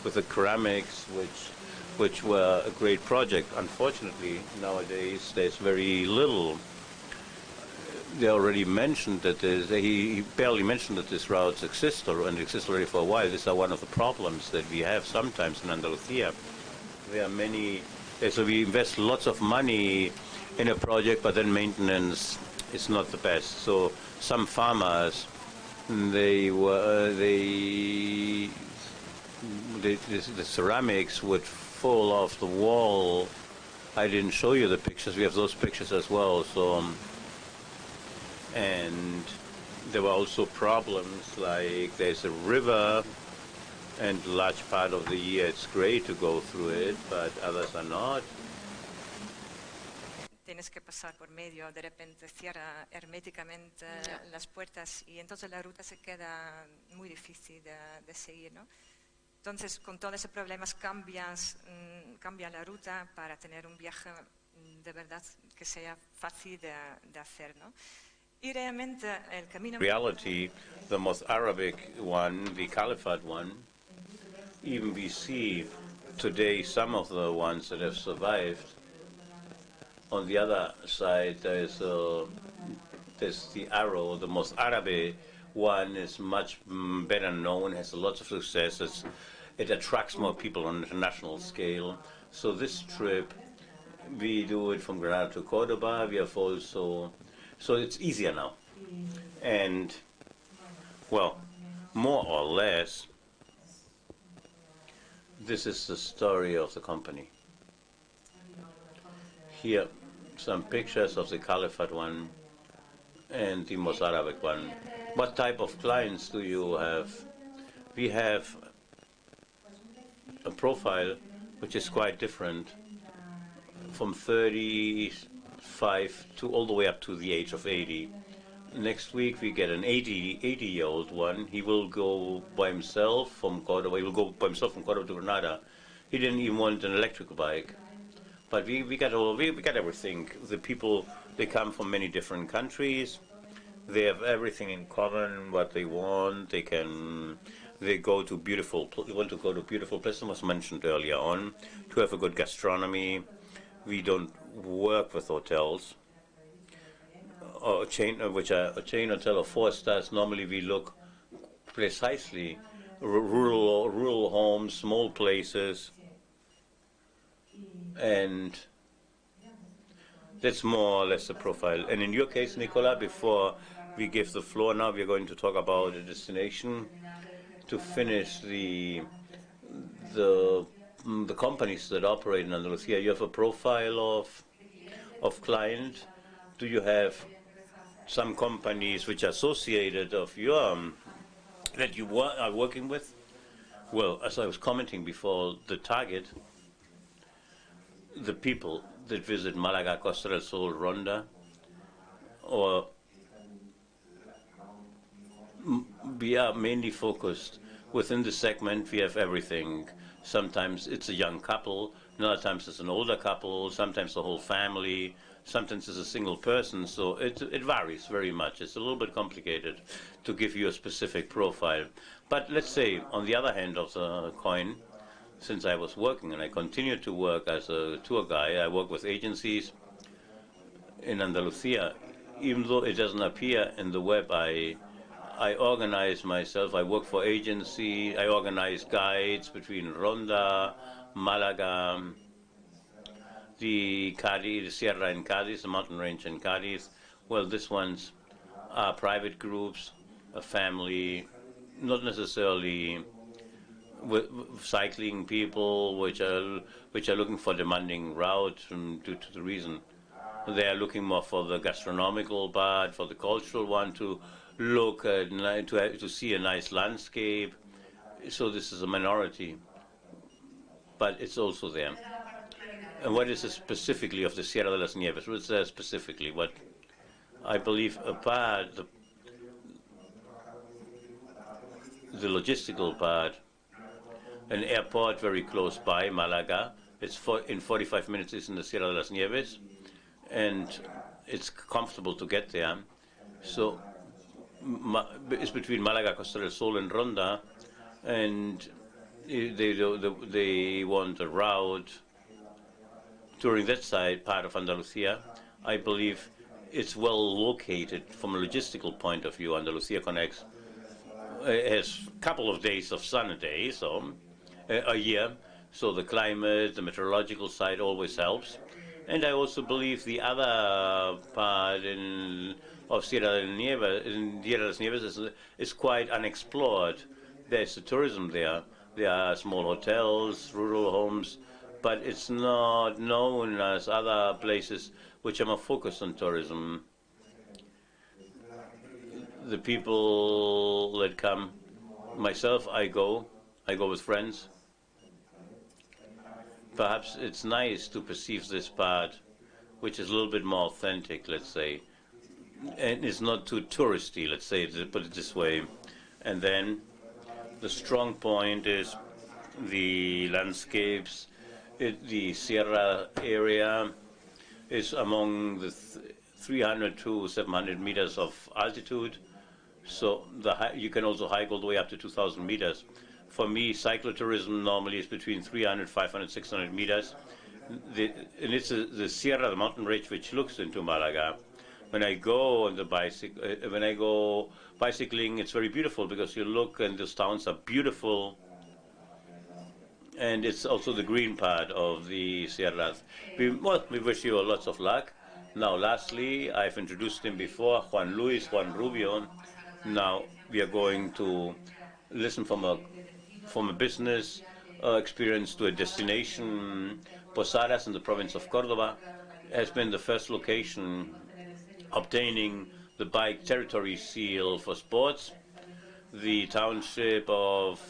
with the ceramics, which which were a great project. Unfortunately, nowadays there's very little. They already mentioned that he barely mentioned that these routes exist and exist already for a while. These are one of the problems that we have sometimes in Andalusia. There are many, so we invest lots of money in a project, but then maintenance is not the best. So some farmers, the ceramics would fall off the wall. I didn't show you the pictures. We have those pictures as well. So. And there were also problems like there's a river, and a large part of the year it's great to go through it, but others are not. Tienes que pasar por medio, de repente cierra herméticamente las puertas y entonces la ruta se queda muy difícil de seguir, ¿no? Entonces, con todos esos problemas cambia la ruta para tener un viaje de verdad que sea fácil de hacer, ¿no? Reality, the most Arabic one, the Caliphate one, even we see today some of the ones that have survived. On the other side, there's the Arrow, the most Arabic one is much better known, has lots of success. It attracts more people on an international scale. So this trip, we do it from Granada to Córdoba. We have also. So it's easier now. And, well, more or less, this is the story of the company. Here, some pictures of the Caliphate one and the most Arabic one. What type of clients do you have? We have a profile which is quite different, from 35 to all the way up to the age of 80. Next week we get an 80-year-old one. He will go by himself from Córdoba. He will go by himself from Córdoba to Granada. He didn't even want an electric bike. But we got everything. The people, they come from many different countries. They have everything in common, what they want. They want to go to beautiful places, was mentioned earlier on, to have a good gastronomy. We don't work with hotels or a chain hotel of 4 stars. Normally we look precisely rural homes, small places, and that's more or less the profile. And in your case, Nicola, before we give the floor, now we're going to talk about a destination to finish the companies that operate in Andalusia. You have a profile of client. Do you have some companies which are associated of your that you are working with? Well, as I was commenting before, the target, the people that visit Malaga, Costa del Sol, Ronda, or we are mainly focused within the segment. We have everything. Sometimes it's a young couple, another times it's an older couple, sometimes the whole family, sometimes it's a single person, so it varies very much. It's a little bit complicated to give you a specific profile. But let's say, on the other hand of the coin, since I was working and I continue to work as a tour guide, I work with agencies in Andalusia. Even though it doesn't appear in the web, I organize myself. I work for agency. I organize guides between Ronda, Malaga, the Sierra in Cádiz, the mountain range in Cádiz. Well, these ones are private groups, a family, not necessarily with cycling people which are looking for demanding route due to the reason they are looking more for the gastronomical part, for the cultural one, to look at, to see a nice landscape. So this is a minority, but it's also there. And what is it specifically of the Sierra de las Nieves? What's there specifically? What I believe a part, the logistical part, an airport very close by, Malaga. It's in 45 minutes it's in the Sierra de las Nieves, and it's comfortable to get there. So it's between Malaga, Costa del Sol, and Ronda, and they want a route during that side, part of Andalusia. I believe it's well located from a logistical point of view. Andalusia connects, has a couple of days of sun a day, so a year. So the climate, the meteorological side always helps. And I also believe the other part of Sierra de las Nieves is quite unexplored. There's the tourism there. There are small hotels, rural homes, but it's not known as other places which are more focused on tourism. The people that come, myself, I go with friends. Perhaps it's nice to perceive this part, which is a little bit more authentic, let's say, and it's not too touristy, let's say, put it this way. And then the strong point is the landscapes. The Sierra area is among the 300 to 700 meters of altitude, so you can also hike all the way up to 2,000 meters. For me, cyclotourism normally is between 300, 500, 600 meters. And it's the Sierra, the mountain range, which looks into Malaga. When I go on the bicycling, it's very beautiful because you look and the towns are beautiful. And it's also the green part of the Sierras. We wish you lots of luck. Now, lastly, I've introduced him before, Juan Rubio. Now we are going to listen from a business experience to a destination. Posadas in the province of Córdoba has been the first location obtaining the bike territory seal for sports. The township of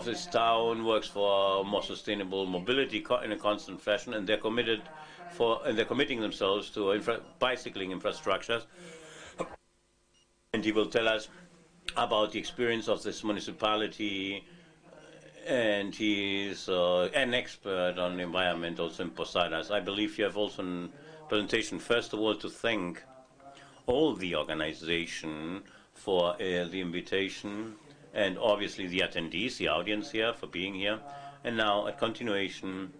this town works for more sustainable mobility in a constant fashion, and they're committing themselves to bicycling infrastructures. And he will tell us about the experience of this municipality, and he's an expert on the environment also in Posadas. I believe you have also a presentation, first of all, to thank all the organization for the invitation, and obviously the attendees, the audience here, for being here. And now, at continuation,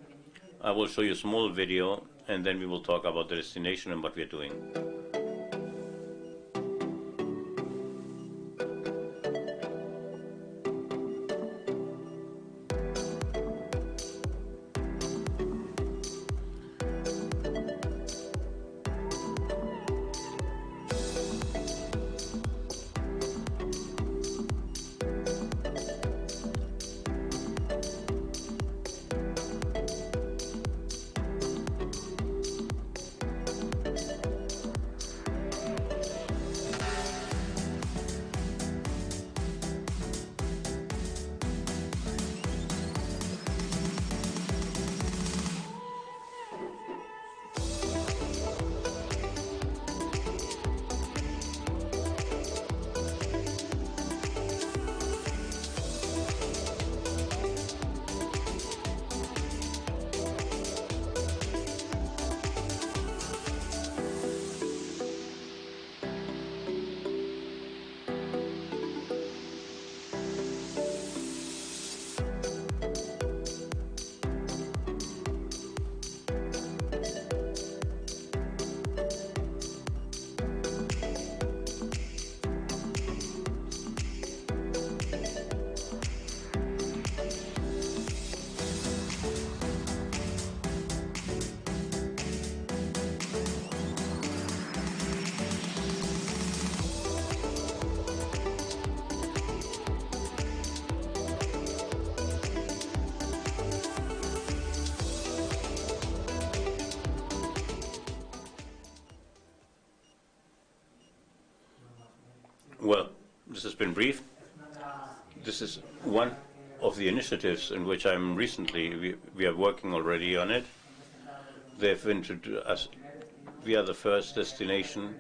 I will show you a small video, and then we will talk about the destination and what we are doing. Well, this has been brief. This is one of the initiatives in which I'm recently, we are working already on it. They've introduced us, we are the first destination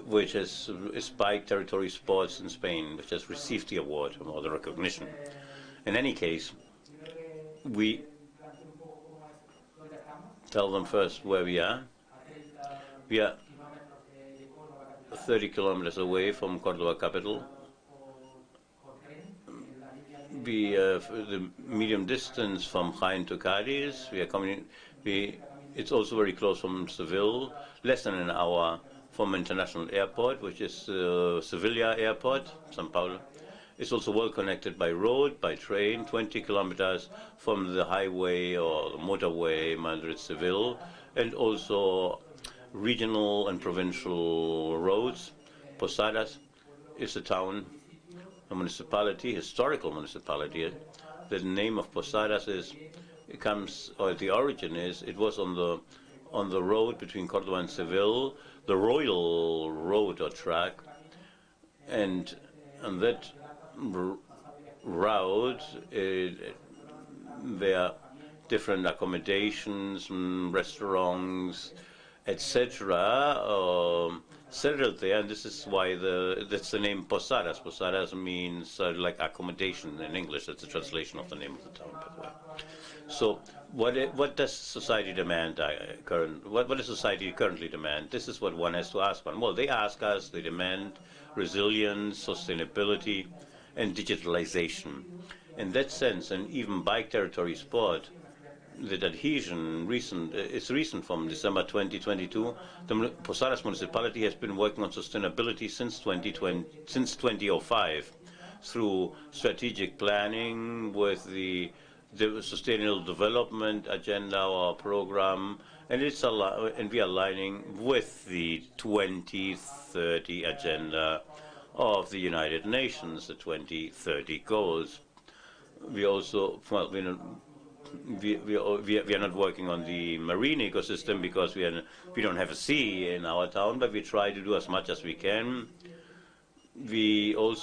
which is bike territory sports in Spain, which has received the award or the recognition. In any case, we tell them first where we are. We are 30 kilometers away from Córdoba capital, we the medium distance from Jaén to Cádiz. We are coming. It's also very close from Seville, less than an hour from international airport, which is Sevilla Airport, São Paulo. It's also well connected by road, by train, 20 kilometers from the highway or the motorway Madrid-Seville, and also regional and provincial roads. Posadas is a town, a municipality, historical municipality. The name of Posadas the origin is, it was on the road between Córdoba and Seville, the royal road or track, and that route, there are different accommodations, restaurants, etc. Settled there, and this is why that's the name Posadas. Posadas means like accommodation in English. That's a translation of the name of the town, by the way. So, what does society demand? What does society currently demand? This is what one has to ask one. Well, they ask us. They demand resilience, sustainability, and digitalization. In that sense, and even bike territory sport, the adhesion is recent from December 2022. The Posadas municipality has been working on sustainability since 2005 through strategic planning with the Sustainable Development Agenda or program, and we are aligning with the 2030 agenda of the United Nations, the 2030 goals. We also, well, we are not working on the marine ecosystem because we don't have a sea in our town, but we try to do as much as we can. We want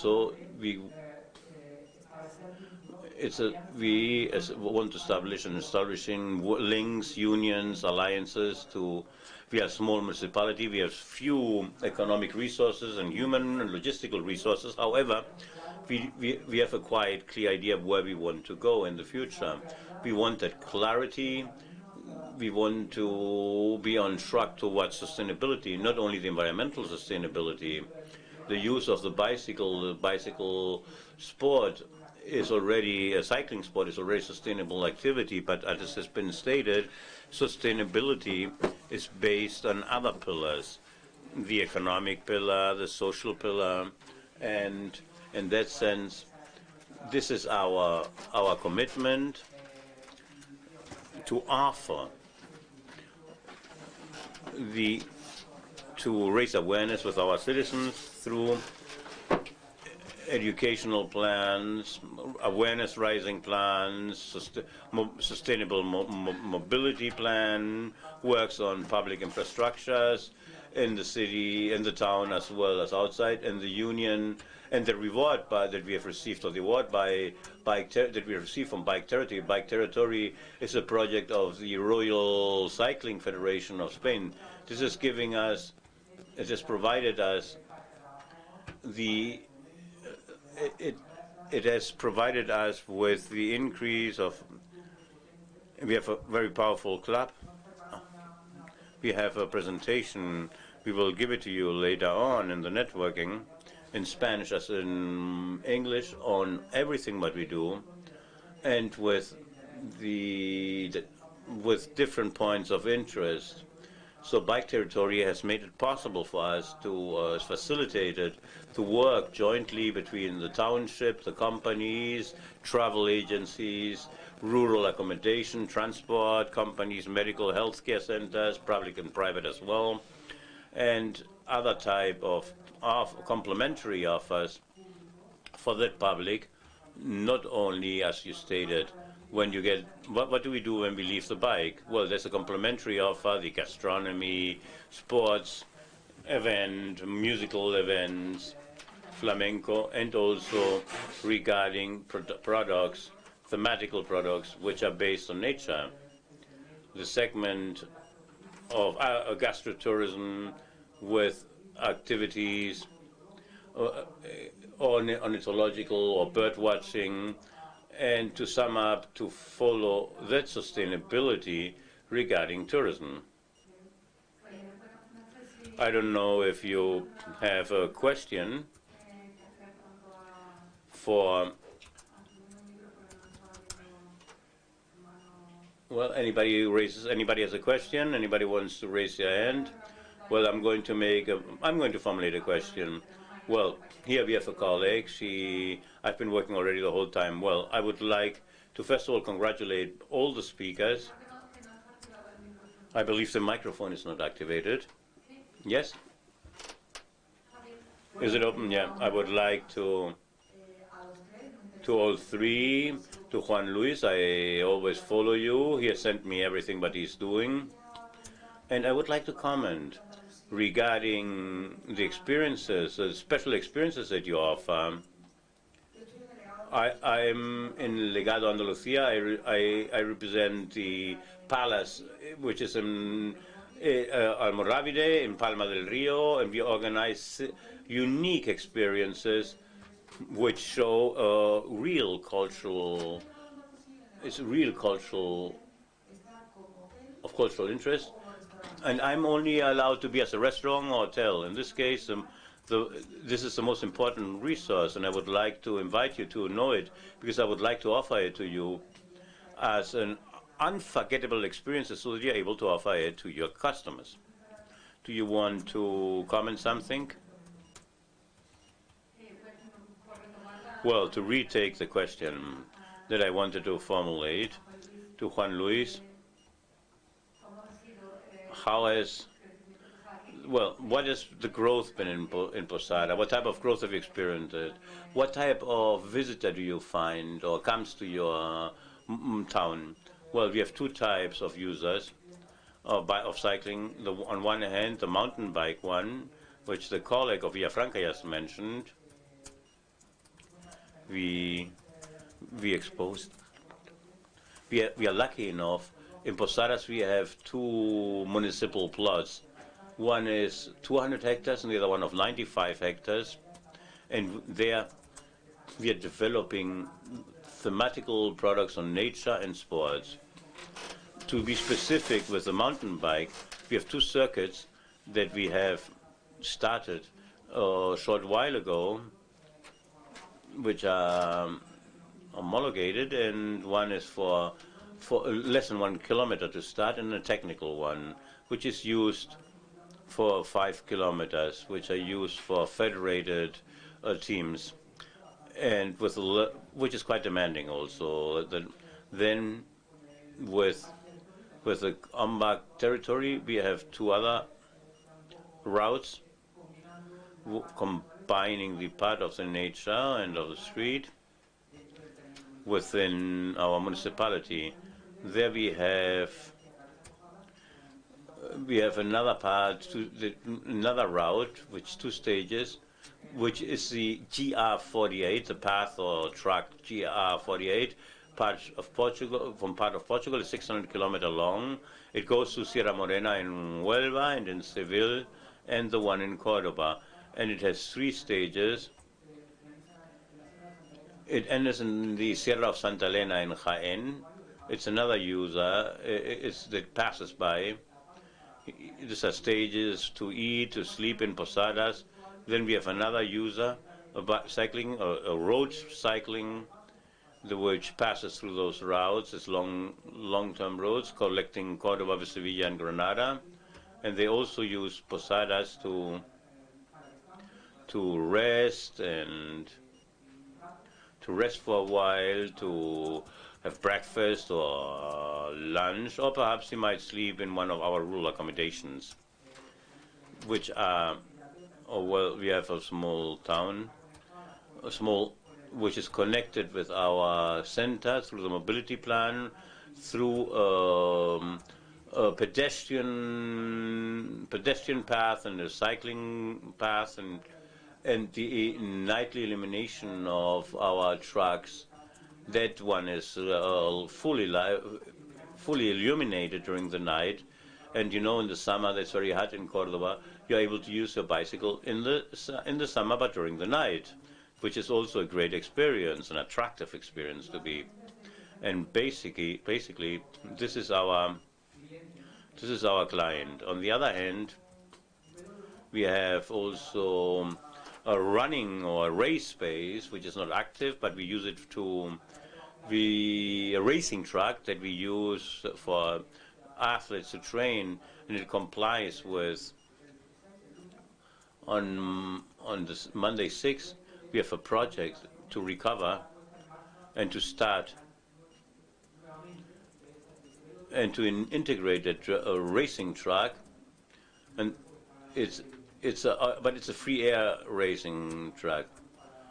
to establish and establishing links, unions, alliances to. We are a small municipality. We have few economic resources and human and logistical resources. However, we have a quite clear idea of where we want to go in the future. We want that clarity. We want to be on track towards sustainability, not only the environmental sustainability. The use of the bicycle sport is already, a cycling sport is already a sustainable activity, but as has been stated, sustainability is based on other pillars, the economic pillar, the social pillar, and in that sense, this is our commitment to offer to raise awareness with our citizens through educational plans, awareness-raising plans, sustainable mobility plan, works on public infrastructures in the city, in the town, as well as outside, and the union, and the reward that we have received, or the award that we received from Bike Territory. Bike Territory is a project of the Royal Cycling Federation of Spain. This is giving us, it has provided us it has provided us with the increase of, we have a very powerful club. We have a presentation, we will give it to you later on in the networking, in Spanish as in English, on everything that we do, and with different points of interest. So Bike Territory has made it possible for us to facilitate it, to work jointly between the township, the companies, travel agencies, rural accommodation, transport companies, medical healthcare centers, public and private as well, and other type of complementary offers for that public, not only, as you stated, when you get, what do we do when we leave the bike? Well, there's a complementary offer, the gastronomy, sports, event, musical events, flamenco, and also regarding products, thematical products, which are based on nature. The segment of gastrotourism with activities ornithological or bird watching, and to sum up, to follow that sustainability regarding tourism. I don't know if you have a question for Well, anybody has a question? Anybody wants to raise their hand? Well, I'm going to formulate a question. Well, here we have a colleague. I've been working already the whole time. Well, I would like to first of all congratulate all the speakers. I believe the microphone is not activated. Yes? Is it open? Yeah. I would like to all three, to Juan Luis. I always follow you. He has sent me everything what he's doing. And I would like to comment regarding the experiences, the special experiences that you offer. I'm in Legado Andalucía. I represent the palace, which is in Almoravide, in Palma del Rio, and we organize unique experiences which show real cultural interest. And I'm only allowed to be as a restaurant or hotel. In this case, this is the most important resource, and I would like to invite you to know it, because I would like to offer it to you as an unforgettable experience so that you're able to offer it to your customers. Do you want to comment something? Well, to retake the question that I wanted to formulate to Juan Luis, what has the growth been in Posada? What type of growth have you experienced? What type of visitor do you find or comes to your town? Well, we have two types of users of cycling. On one hand, the mountain bike one, which the colleague of Villafranca just mentioned. We exposed. We are lucky enough. In Posadas, we have two municipal plots. One is 200 hectares and the other one of 95 hectares. And there we are developing thematical products on nature and sports. To be specific with the mountain bike, we have two circuits that we have started a short while ago, which are homologated, and one is for less than 1 kilometer to start, and a technical one, which is used for 5 kilometers, which are used for federated teams, and which is quite demanding also. Then with the Ombak territory, we have two other routes combining the part of the nature and of the street within our municipality. There we have another part, another route, which 2 stages, which is the GR48, the path or track GR48, part of Portugal is 600 kilometers long. It goes to Sierra Morena in Huelva and in Seville, and the one in Córdoba. And it has 3 stages. It ends in the Sierra of Santa Elena in Jaén. It's another user that passes by. These are stages to eat, to sleep in Posadas. Then we have another user about cycling, a road cycling, which passes through those routes. It's long-term roads, collecting Córdoba, Sevilla, and Granada. And they also use Posadas to rest for a while, to have breakfast or lunch, or perhaps he might sleep in one of our rural accommodations, which are, we have a small town, which is connected with our center through the mobility plan, through a pedestrian path and a cycling path, and the nightly illumination of our trucks. That one is fully illuminated during the night. And in the summer, that's very hot in Córdoba, you're able to use your bicycle in the summer, but during the night, which is also a great experience, an attractive experience to be. And basically, this is our client. On the other hand, we have also a running or a race space, which is not active, but we use it to the racing track that we use for athletes to train, and it complies with. On this Monday 6th, we have a project to recover and to start and to integrate a racing track, and but it's a free air racing track,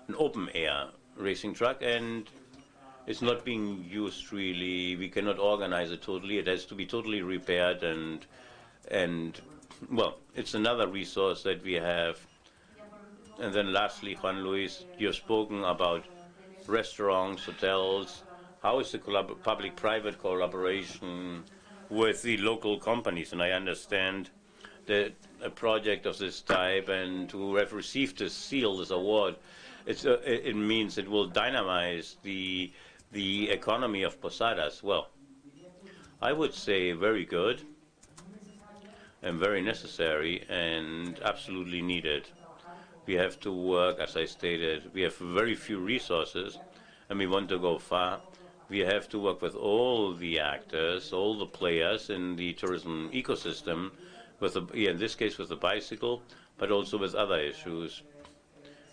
an open air racing track, and it's not being used really. We cannot organize it totally. It has to be totally repaired, and well, it's another resource that we have. And then lastly, Juan Luis, you've spoken about restaurants, hotels. How is the public-private collaboration with the local companies? And I understand that a project of this type, and to have received this seal, this award, it means it will dynamize the economy of Posadas. Well, I would say very good and very necessary and absolutely needed. We have to work, as I stated, we have very few resources and we want to go far. We have to work with all the actors, all the players in the tourism ecosystem, in this case with the bicycle, but also with other issues.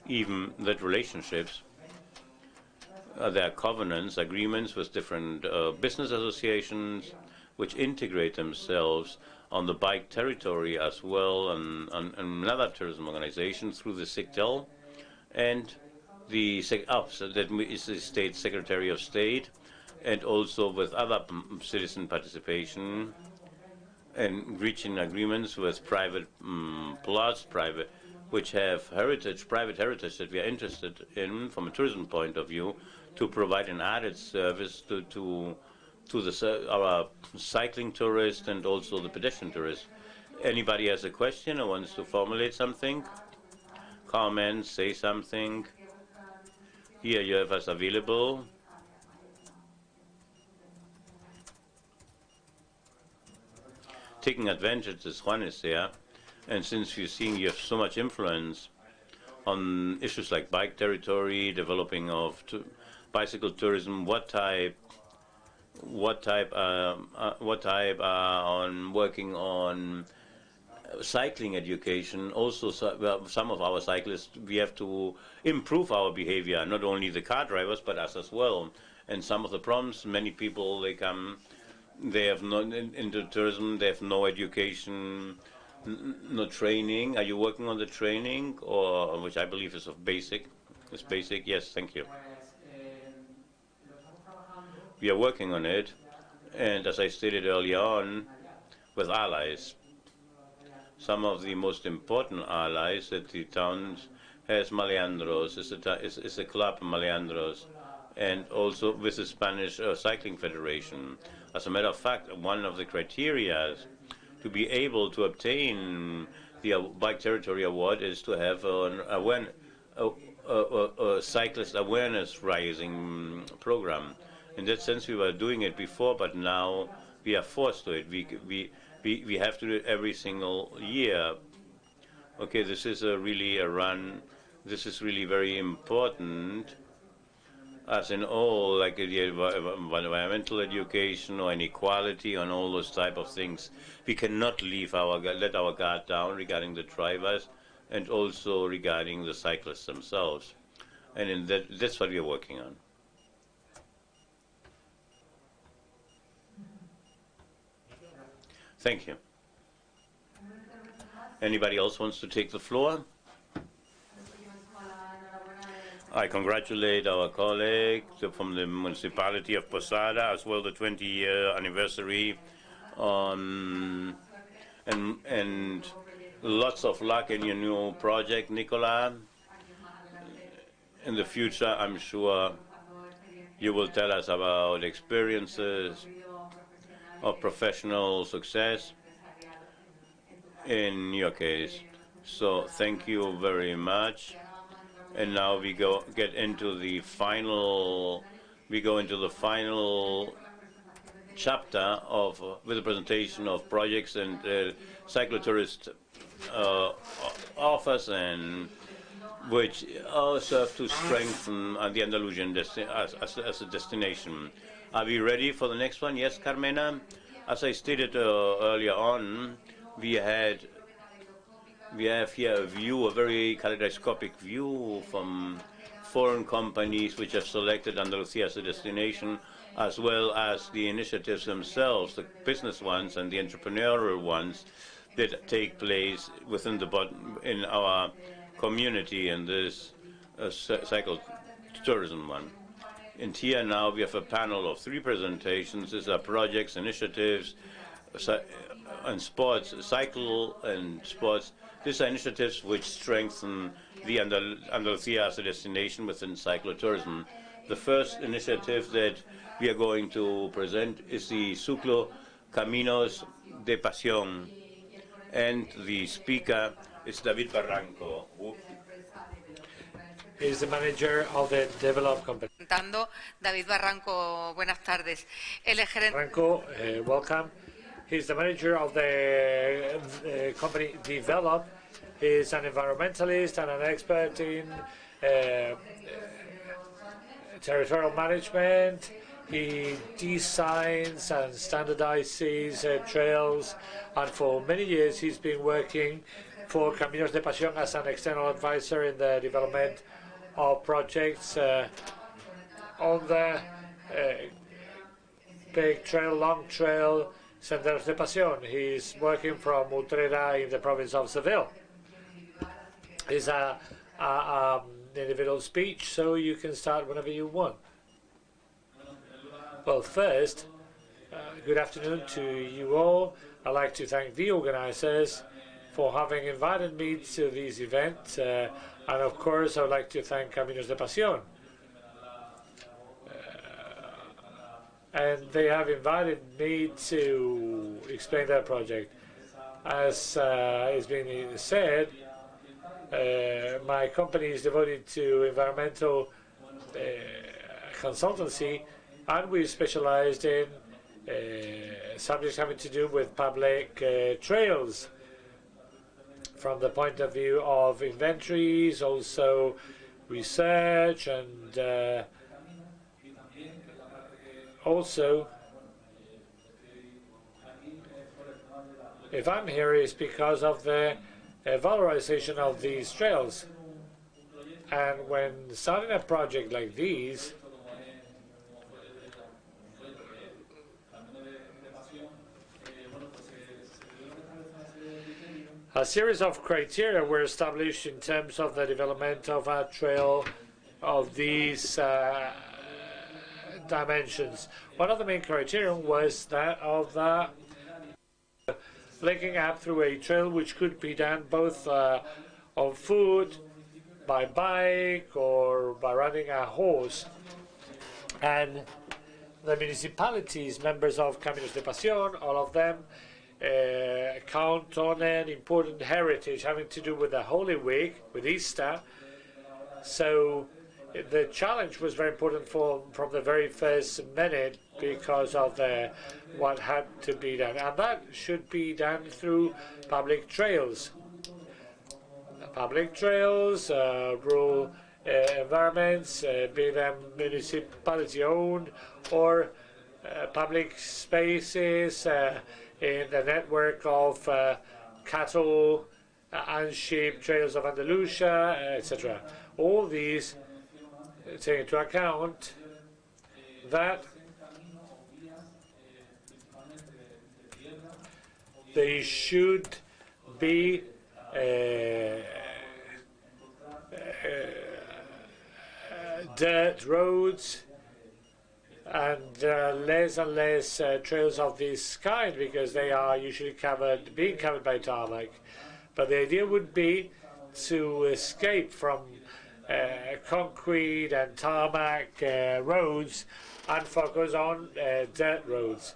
Even that relationships, there are covenants, agreements with different business associations which integrate themselves on the bike territory as well, and another tourism organization through the SIGTEL, and the so that is the State Secretary of State, and also with other citizen participation, and reaching agreements with private plots, which have private heritage that we are interested in from a tourism point of view, to provide an added service to our cycling tourists and also the pedestrian tourists. Anybody has a question or wants to formulate something? Comment, say something. Here you have us available. Taking advantage as Juan is there, and since you're seeing you have so much influence on issues like bike territory, developing of bicycle tourism, what type on working on cycling education. Also, some of our cyclists, we have to improve our behavior, not only the car drivers, but us as well. And some of the problems, many people, they have no, into tourism, they have no education, no training. Are you working on the training, or which I believe is basic? It's basic, yes, thank you. We are working on it, and as I stated earlier on, with allies. Some of the most important allies that the town has, Maleandros, is a club, Maleandros, and also with the Spanish Cycling Federation. As a matter of fact, one of the criteria to be able to obtain the Bike Territory Award is to have a cyclist awareness rising program. In that sense, we were doing it before, but now we are forced to it. We have to do it every single year. Okay, this is really a run. This is really very important, as in all, like the environmental education or inequality and all those type of things. We cannot let our guard down regarding the drivers and also regarding the cyclists themselves. And that's what we are working on. Thank you. Anybody else wants to take the floor? I congratulate our colleague from the municipality of Posada, as well the 20-year anniversary, and lots of luck in your new project, Nicola. In the future, I'm sure you will tell us about experiences of professional success in your case. So thank you very much. And now we go into the final chapter with the presentation of projects and cyclotourist offers and which all serve to strengthen the Andalusian as a destination. Are we ready for the next one? Yes, Carmena? As I stated earlier on, we have here a view, a very kaleidoscopic view from foreign companies which have selected Andalusia as a destination, as well as the initiatives themselves, the business ones and the entrepreneurial ones that take place within in our community in this cycle tourism one. And here now we have a panel of 3 presentations. These are projects, initiatives, and sports, cycle and sports. These are initiatives which strengthen the Andalusia as a destination within cyclotourism. The first initiative that we are going to present is the Ciclo Caminos de Pasión, and the speaker is David Barranco. He's the manager of the Develop Company. David Barranco, buenas tardes. Él es gerente. Barranco, welcome. He's the manager of the company Develop. He's an environmentalist and an expert in territorial management. He designs and standardizes trails, and for many years he's been working for Caminos de Pasión as an external advisor in the development of projects on the big trail, long trail, Senderos de Pasión. He's working from Utrera in the province of Seville. It's an individual speech, so you can start whenever you want. Well, first, good afternoon to you all. I'd like to thank the organizers for having invited me to this event, and of course I would like to thank Caminos de Pasión. And they have invited me to explain their project. As it's been said, my company is devoted to environmental consultancy, and we specialized in subjects having to do with public trails, from the point of view of inventories, also research, and also, if I'm here, it's because of the valorization of these trails. And when starting a project like these, a series of criteria were established in terms of the development of a trail of these dimensions. One of the main criteria was that of the linking up through a trail which could be done both on foot, by bike, or by riding a horse. And the municipalities, members of Caminos de Pasión, all of them, count on an important heritage having to do with the Holy Week, with Easter. So the challenge was very important from the very first minute because of what had to be done. And that should be done through public trails. Public trails, rural environments, be them municipality-owned or public spaces in the network of cattle and sheep trails of Andalusia, etc. All these take into account that they should be dirt roads, and less and less trails of this kind, because they are usually being covered by tarmac. But the idea would be to escape from concrete and tarmac roads and focus on dirt roads.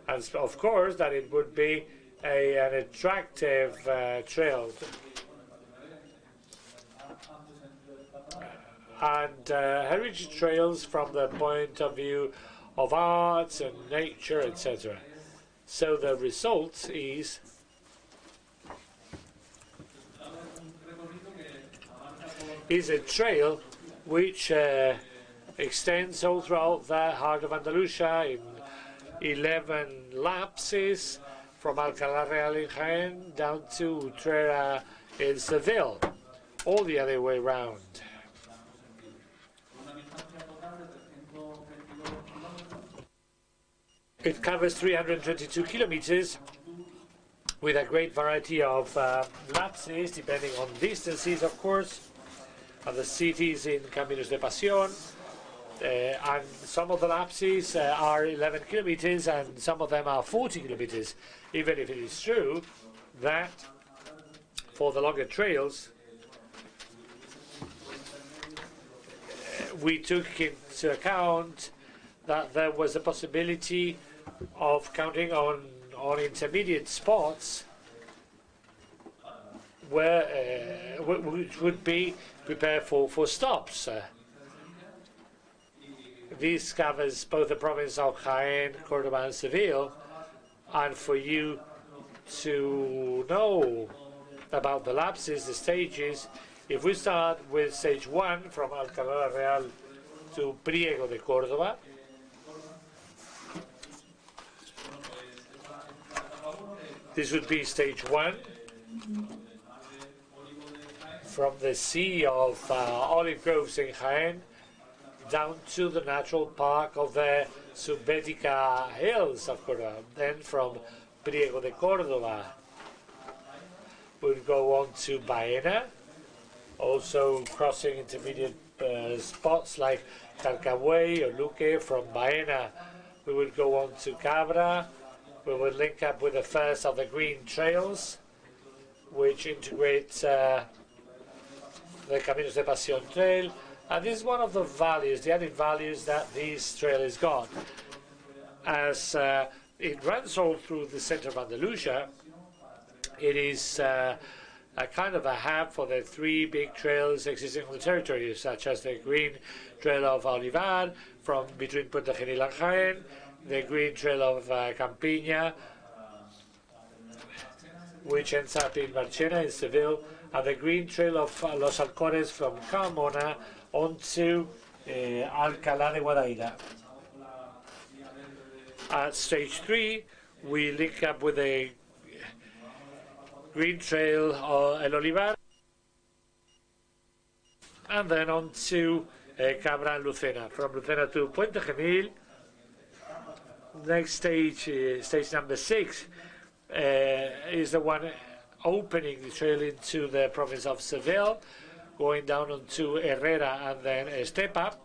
And of course that it would be an attractive trail. And heritage trails from the point of view of arts and nature, etc. So the result is is a trail which extends all throughout the heart of Andalusia in 11 lapses from Alcalá Real in Jaén down to Utrera in Seville, all the other way round. It covers 322 kilometers with a great variety of lapses, depending on distances, of course, and the cities in Caminos de Pasión. And some of the lapses are 11 kilometers and some of them are 40 kilometers, even if it is true that for the longer trails we took into account that there was a possibility of counting on intermediate spots where which would be prepared for stops. This covers both the province of Jaén, Córdoba and Seville, and for you to know about the lapses, the stages, if we start with stage 1 from Alcalá Real to Priego de Córdoba, this would be stage 1 from the sea of olive groves in Jaén down to the natural park of the Subbética Hills of Córdoba. Then from Priego de Córdoba we'll go on to Baena, also crossing intermediate spots like Carcabuey or Luque. From Baena we will go on to Cabra. We will link up with the first of the green trails which integrates the Caminos de Pasión trail. And this is one of the values, the added values that this trail has got. As it runs all through the center of Andalusia, it is a kind of a hub for the 3 big trails existing on the territory, such as the Green Trail of Olivar from between Puente Genil and Jaén, the Green Trail of Campiña, which ends up in Marchena in Seville, and the Green Trail of Los Alcores from Carmona onto Alcalá de Guadaira. At stage 3, we link up with the Green Trail of El Olivar, and then on to Cabra and Lucena. From Lucena to Puente Genil. Next stage, stage number 6, is the one opening the trail into the province of Seville, going down onto Herrera and then Estepa.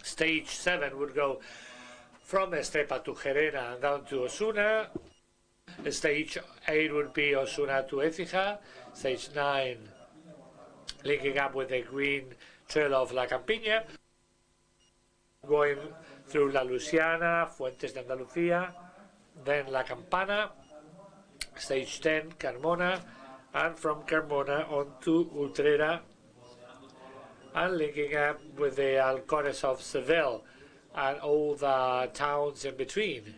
Stage 7 would go from Estepa to Gerena and down to Osuna. Stage 8 would be Osuna to Écija. Stage 9 linking up with the Green Trail of La Campiña, going through La Luciana, Fuentes de Andalucía, then La Campana. Stage 10, Carmona, and from Carmona on to Utrera, and linking up with the Alcores of Seville and all the towns in between.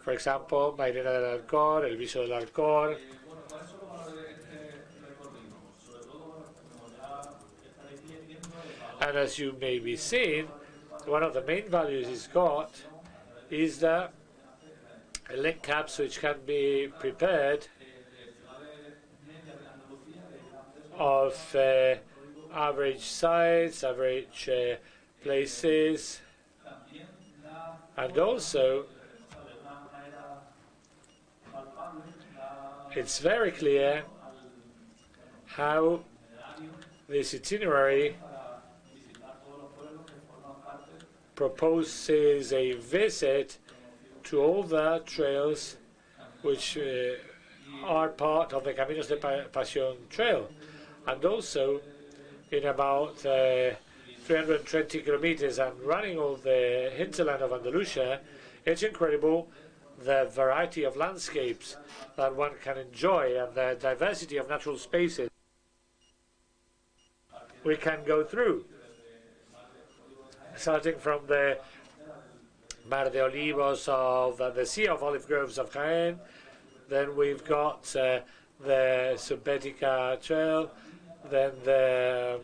For example, Mairena del Alcor, El Viso del Alcor. And as you may be seeing, one of the main values it's got is the link ups which can be prepared of average sites, average places, and also it's very clear how this itinerary proposes a visit to all the trails which are part of the Caminos de Pasión trail, and also in about 320 kilometers and running all the hinterland of Andalusia. It's incredible the variety of landscapes that one can enjoy and the diversity of natural spaces we can go through, starting from the Mar de Olivos of the Sea of Olive Groves of Jaén. Then we've got the Subbética Trail, then the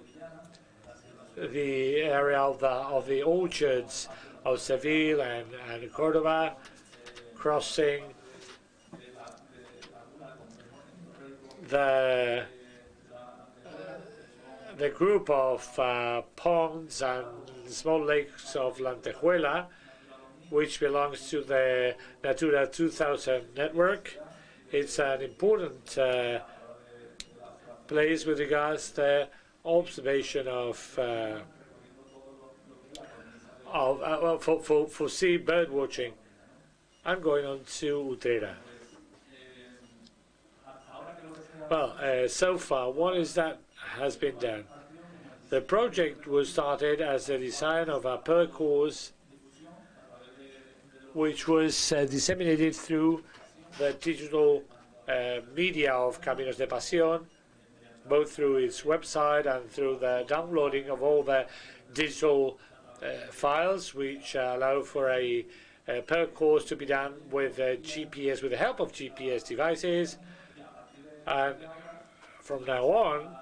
area of the orchards of Seville and Córdoba, crossing the group of ponds and small lakes of Lantejuela, which belongs to the Natura 2000 network. It's an important place with regards to the observation for sea bird watching. I'm going on to Utrera. Well, so far, what is that has been done? The project was started as the design of a per course which was disseminated through the digital media of Caminos de Pasión, both through its website and through the downloading of all the digital files, which allow for a per course to be done with GPS, with the help of GPS devices. And from now on,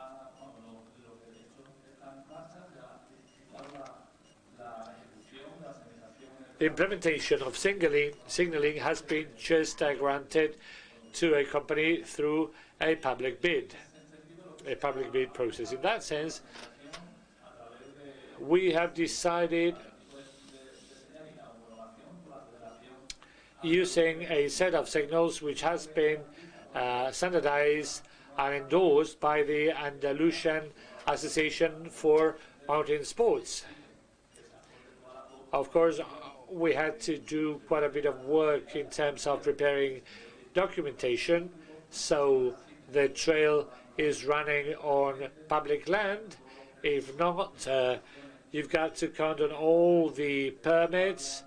the implementation of signaling has been just granted to a company through a public bid process. In that sense, we have decided using a set of signals which has been standardized and endorsed by the Andalusian Association for Mountain Sports. Of course, we had to do quite a bit of work in terms of preparing documentation, so the trail is running on public land. If not, you've got to count on all the permits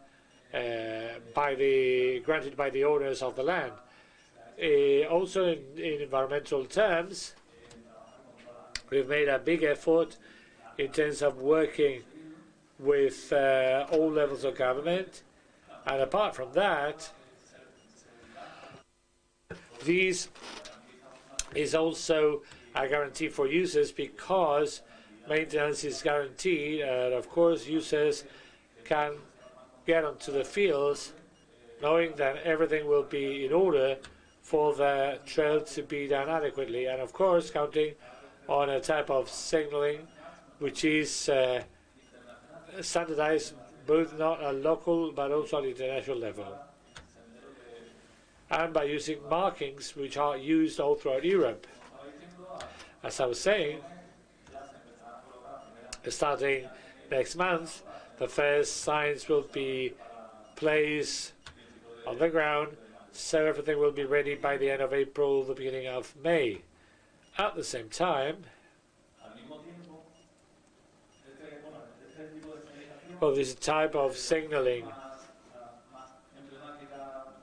granted by the owners of the land. Also, in environmental terms, we've made a big effort in terms of working with all levels of government, and apart from that, this is also a guarantee for users because maintenance is guaranteed, and of course users can get onto the fields knowing that everything will be in order for the trail to be done adequately, and of course counting on a type of signaling which is standardized both not at local but also at international level, and by using markings which are used all throughout Europe. As I was saying, starting next month, the first signs will be placed on the ground, so everything will be ready by the end of April, the beginning of May. At the same time, this type of signaling,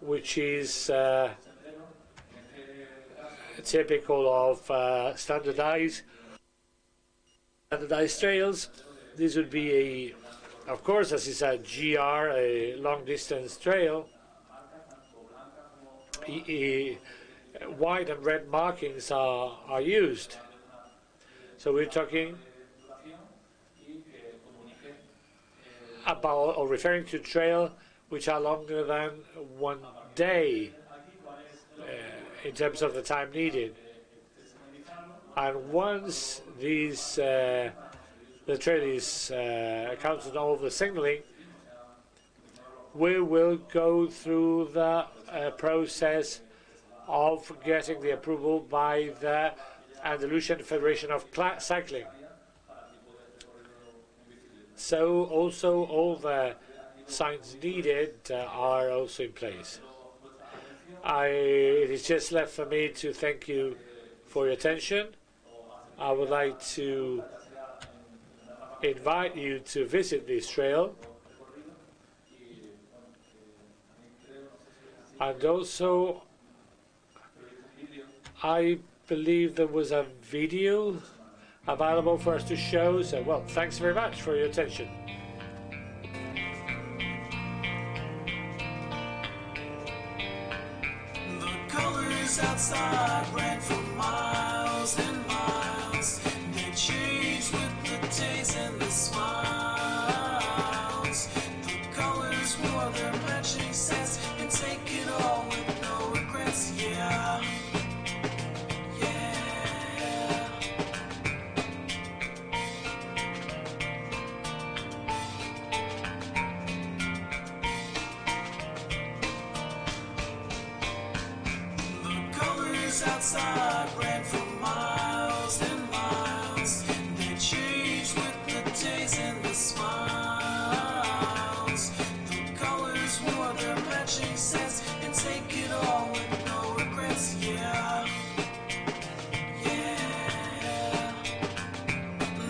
which is typical of standardized trails. This would be of course, as it's a GR, a long distance trail, white and red markings are used. So we're talking about or referring to trail which are longer than 1 day in terms of the time needed. And once these the trail is accounts on all the signaling, we will go through the process of getting the approval by the Andalusian Federation of Cycling. So also all the signs needed are also in place. It is just left for me to thank you for your attention. I would like to invite you to visit this trail, and also I believe there was a video available for us to show. So, well, thanks very much for your attention. The colors outside ran for miles and miles. taste and the smiles. The colors wore their matching sets and take it all with no regrets, yeah. Outside ran for miles and miles. They changed with the days and the smiles. The colors wore their matching sets and take it all with no regrets, yeah. Yeah.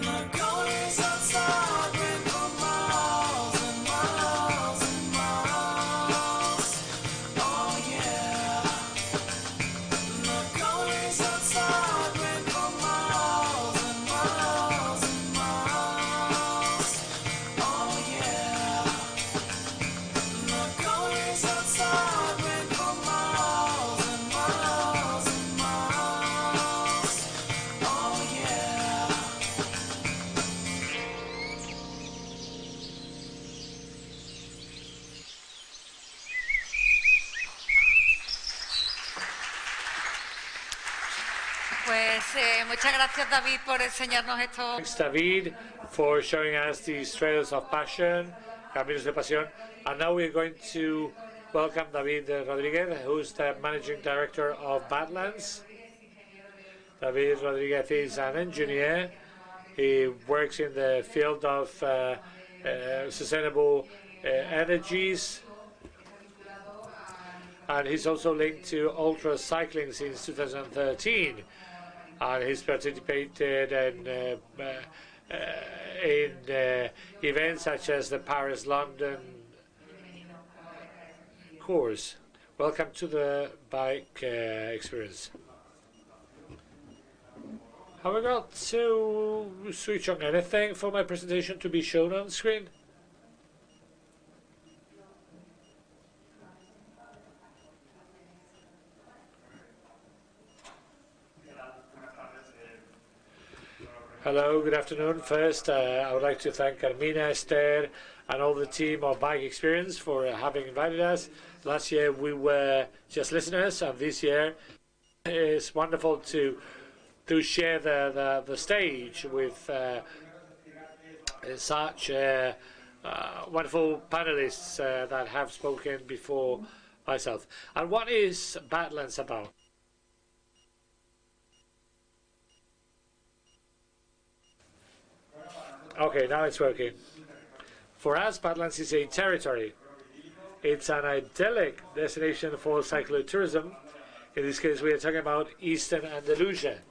The colors outside ran for miles and miles and miles. Oh yeah. The colors outside ran for miles and miles and miles. Oh yeah. The colors outside ran for miles and miles and miles. Oh yeah. Pues muchas gracias, David, por enseñarnos esto. Thanks, David, for showing us these trails of passion, caminos de pasión. And now we're going to welcome David Rodriguez, who's the managing director of Badlands. David Rodriguez is an engineer. He works in the field of sustainable energies. And he's also linked to ultra cycling since 2013. And he's participated in events such as the Paris-London course. Welcome to the bike experience. Have I got to switch on anything for my presentation to be shown on screen? Hello, good afternoon. First, I would like to thank Carmina, Esther, and all the team of Bikexperience for having invited us. Last year we were just listeners, and this year it's wonderful to share the stage with such wonderful panelists that have spoken before myself. And what is Badlands about? Okay, now it's working. For us, Badlands is a territory. It's an idyllic destination for cyclotourism. In this case, we are talking about Eastern Andalusia.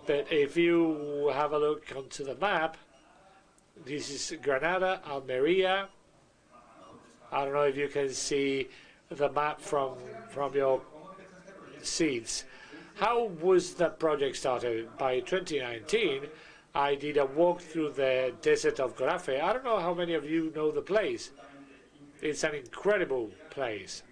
But if you have a look onto the map, this is Granada, Almeria. I don't know if you can see the map from your seats. How was the project started? By 2019, I did a walk through the desert of Gorafe. I don't know how many of you know the place. It's an incredible place.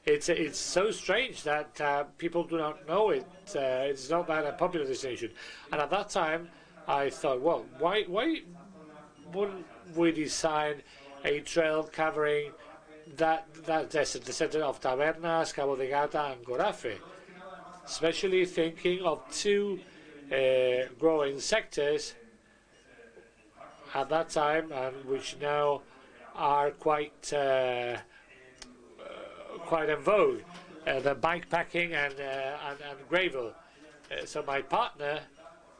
It's so strange that people do not know it. It's not that a popular destination. And at that time, I thought, well, why wouldn't we design a trail covering that desert, the center of Tabernas, Cabo de Gata, and Gorafe? Especially thinking of two growing sectors at that time, and which now are quite in vogue, the bike packing and gravel. So my partner,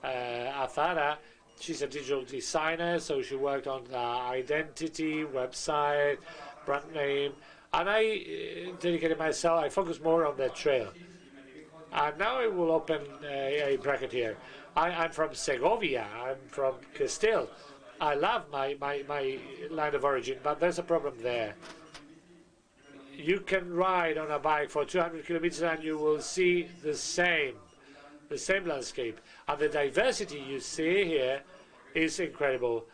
Azara, she's a digital designer, so she worked on the identity, website, brand name, and I dedicated myself, I focused more on the trail. And now I will open a bracket here. I'm from Segovia, I'm from Castile. I love my line of origin, but there's a problem there. You can ride on a bike for 200 kilometers and you will see the same landscape. And the diversity you see here is incredible.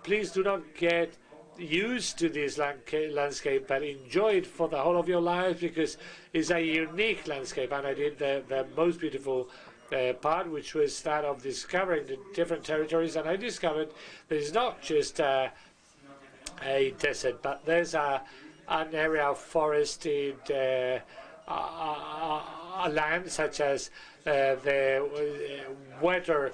Please do not get used to this landscape, but enjoy it for the whole of your life, because it's a unique landscape. And I did the most beautiful part, which was that of discovering the different territories. And I discovered that it's not just a desert, but there's an area of forested land, such as the wetter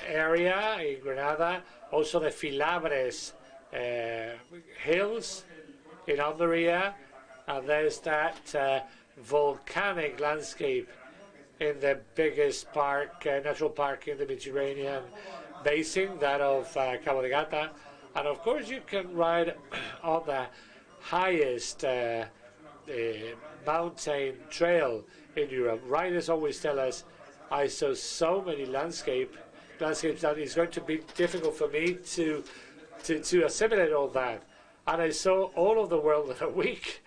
area in Granada, also the Filabres hills in Almeria, and there's that volcanic landscape in the biggest park, natural park in the Mediterranean basin, that of Cabo de Gata. And of course you can ride on the highest mountain trail in Europe. Riders always tell us, I saw so many landscapes that it's going to be difficult for me to assimilate all that. And I saw all of the world in a week.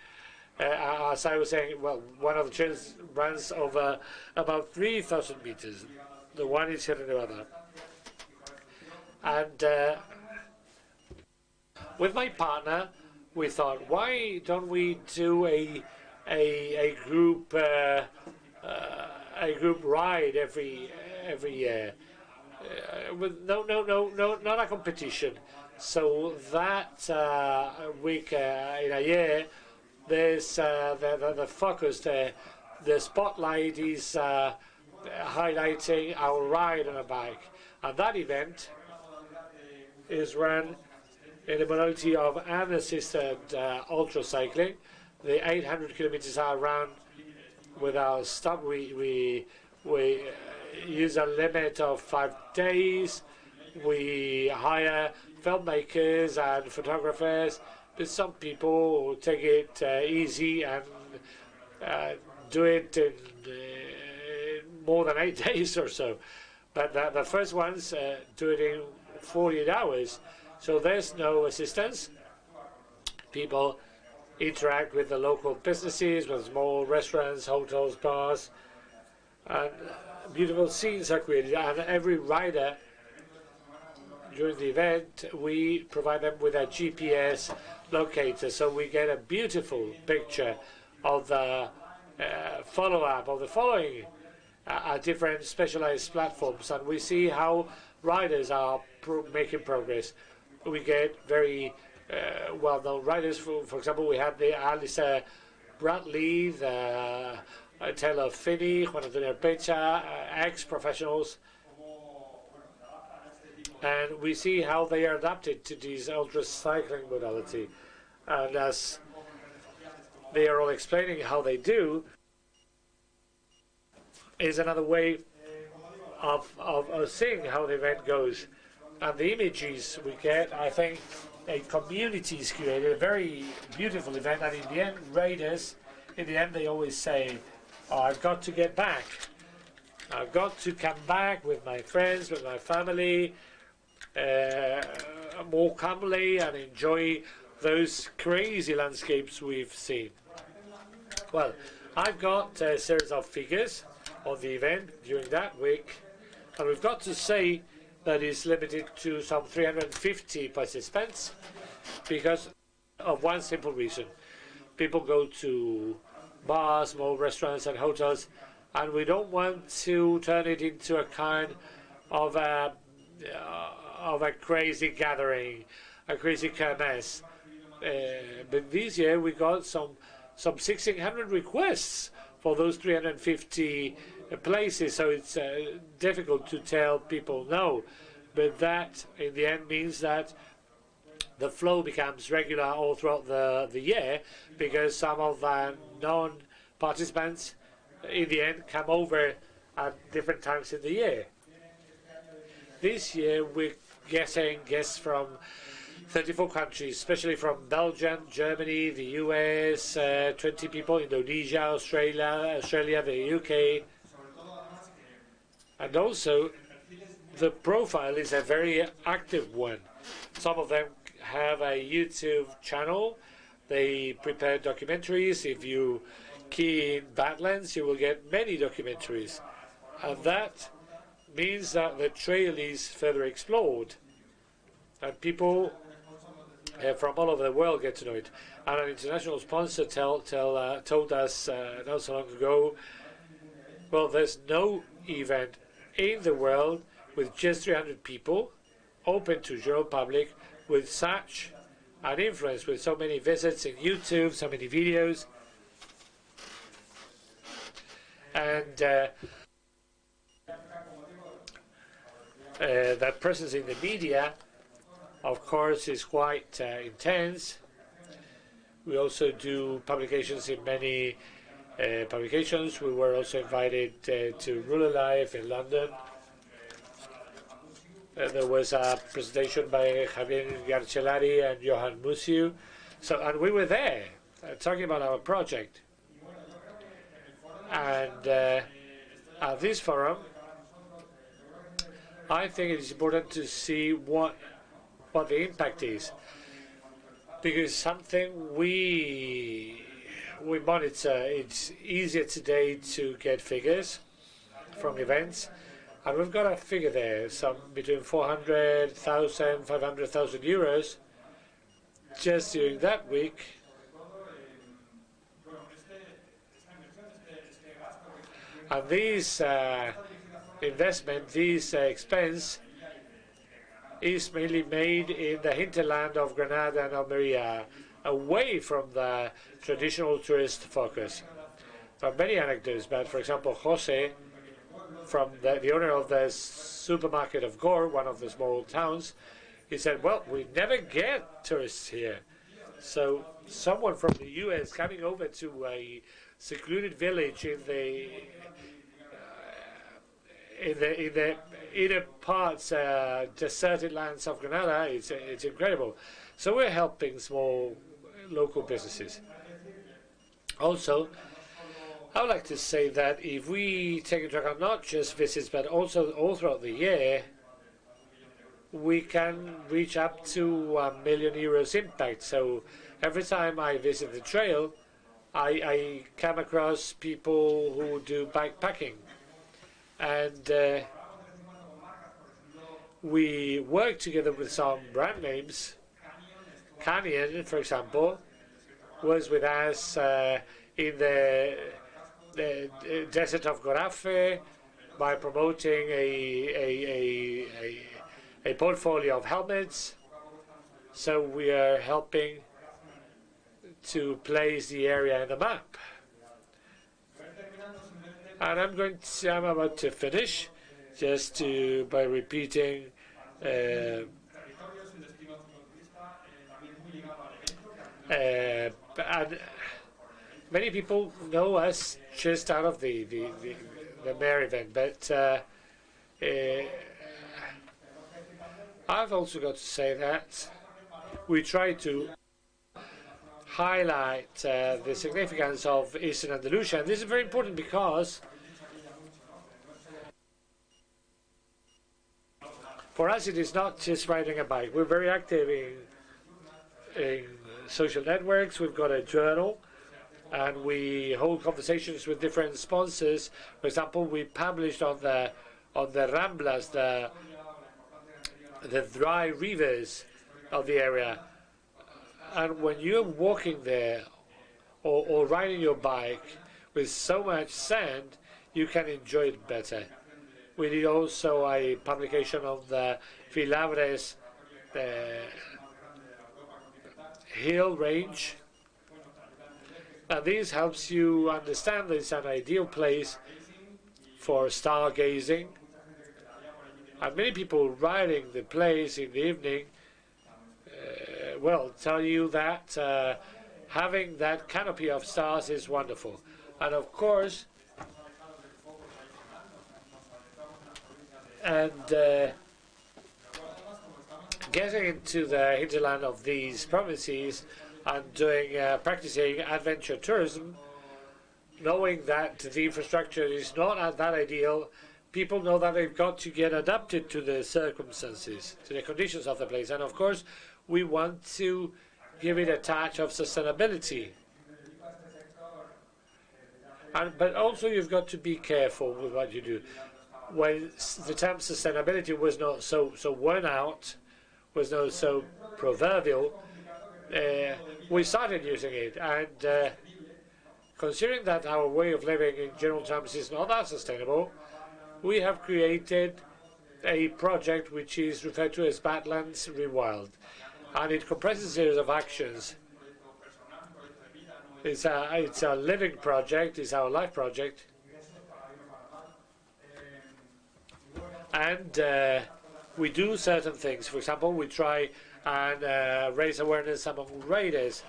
As I was saying, well, one of the trails runs over about 3,000 meters. The one is here in Nevada. And with my partner, we thought, why don't we do a group ride every year? With not a competition. So that week in a year, there's the focus, the spotlight is highlighting our ride on a bike, and that event is run in the modality of unassisted ultra cycling. The 800 kilometers are run without stop. We use a limit of 5 days. We hire filmmakers and photographers, but some people take it easy and do it in more than 8 days or so. But the first ones do it in 48 hours. So there's no assistance. People interact with the local businesses, with small restaurants, hotels, bars, and beautiful scenes are created. And every rider during the event, we provide them with a GPS locator, so we get a beautiful picture of the follow-up, of the following different specialized platforms, and we see how riders are making progress. We get very well-known riders. For example, we had the Alistair Bradley, the Taylor Finney, Juan Antonio Pecha, ex-professionals, and we see how they are adapted to this ultra cycling modality. And as they are all explaining how they do, is another way of seeing how the event goes. And the images we get, I think a community is created, a very beautiful event, and in the end, riders, in the end they always say, oh, I've got to get back. I've got to come back with my friends, with my family, more calmly and enjoy those crazy landscapes we've seen. Well, I've got a series of figures on the event during that week, and we've got to say that it's limited to some 350 participants because of one simple reason. People go to bars, small restaurants and hotels, and we don't want to turn it into a kind of a crazy gathering, a crazy kermesse. But this year we got some 1,600 requests for those 350 places, so it's difficult to tell people no. But that, in the end, means that the flow becomes regular all throughout the year, because some of the non-participants, in the end, come over at different times in the year. This year, we're getting guests from 34 countries, especially from Belgium, Germany, the US, 20 people, Indonesia, Australia, the UK. And also, the profile is a very active one. Some of them have a YouTube channel. They prepare documentaries. If you key in Badlands, you will get many documentaries. And that means that the trail is further explored. And people from all over the world get to know it. And an international sponsor told us not so long ago, well, there's no event in the world with just 300 people, open to general public, with such an influence, with so many visits in YouTube, so many videos, and that presence in the media, of course, is quite intense. We also do publications in many publications. We were also invited to Rural Life in London. There was a presentation by Javier Garcelari and Johan Musiu. And we were there talking about our project. And at this forum, I think it is important to see what the impact is, because something we monitor. It's easier today to get figures from events, and we've got a figure there, some between 400,000, 500,000 euros just during that week. And these investment, this expense is mainly made in the hinterland of Granada and Almeria, away from the traditional tourist focus. There are many anecdotes, but for example, Jose, from the owner of the supermarket of Gore, one of the small towns, he said, well, we never get tourists here. So someone from the US coming over to a secluded village in the inner parts, deserted lands of Granada, it's incredible. So we're helping small local businesses. Also, I would like to say that if we take into account not just visits, but also all throughout the year, we can reach up to €1 million impact. So every time I visit the trail, I come across people who do bikepacking. And we work together with some brand names. Canyon, for example, was with us in the desert of Gorafe by promoting a portfolio of helmets. So we are helping to place the area in the map. And I'm about to finish just by repeating and many people know us just out of the mayor event, but I've also got to say that we try to highlight the significance of Eastern Andalusia. And this is very important because for us it is not just riding a bike. We're very active in social networks. We've got a journal and we hold conversations with different sponsors. For example, we published on the Ramblas, the dry rivers of the area. And when you're walking there or riding your bike with so much sand, you can enjoy it better. We did also a publication on the Filabres hill range. And this helps you understand that it's an ideal place for stargazing. And many people riding the place in the evening tell you that having that canopy of stars is wonderful. And of course, getting into the hinterland of these provinces and doing practicing adventure tourism, knowing that the infrastructure is not that ideal, people know that they've got to get adapted to the circumstances, to the conditions of the place. And of course, we want to give it a touch of sustainability. But also you've got to be careful with what you do. When the term sustainability was not so worn out, was not so proverbial, we started using it. And considering that our way of living in general terms is not that sustainable, we have created a project which is referred to as Badlands Rewild, and it comprises a series of actions. It's a living project, it's our life project, and we do certain things. For example, we try and raise awareness among riders,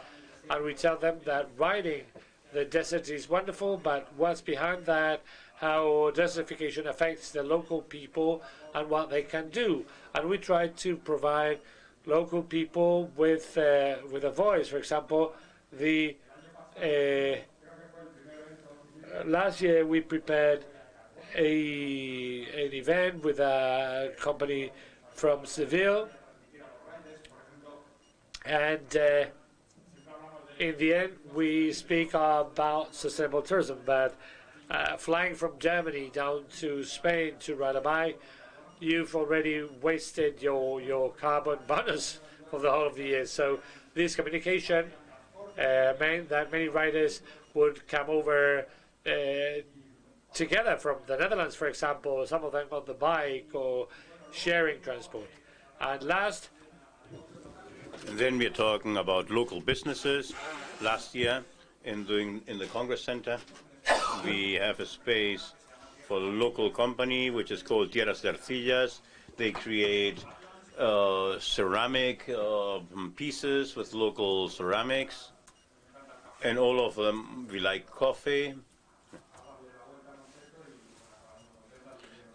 and we tell them that riding the desert is wonderful, but what's behind that, how desertification affects the local people and what they can do. And we try to provide local people with a voice. For example, last year we prepared an event with a company from Seville, and in the end we speak about sustainable tourism, but flying from Germany down to Spain to ride a bike, you've already wasted your carbon bonus for the whole of the year. So this communication meant that many riders would come over together from the Netherlands, for example, some of them on the bike or sharing transport. And last, and then we're talking about local businesses. Last year, in the Congress Center, we have a space for a local company which is called Tierras de Arcillas. They create ceramic pieces with local ceramics, and all of them, we like coffee.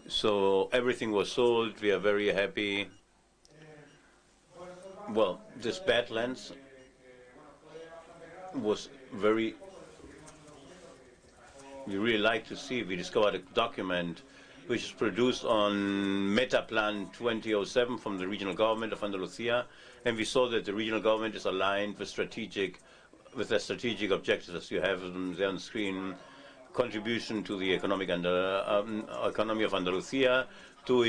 So everything was sold. We are very happy. Well, this Badlands was we really like to see. We discovered a document which is produced on Metaplan 2007 from the regional government of Andalusia, and we saw that the regional government is aligned with the strategic objectives, as you have them there on the screen. Contribution to the economy of Andalusia, to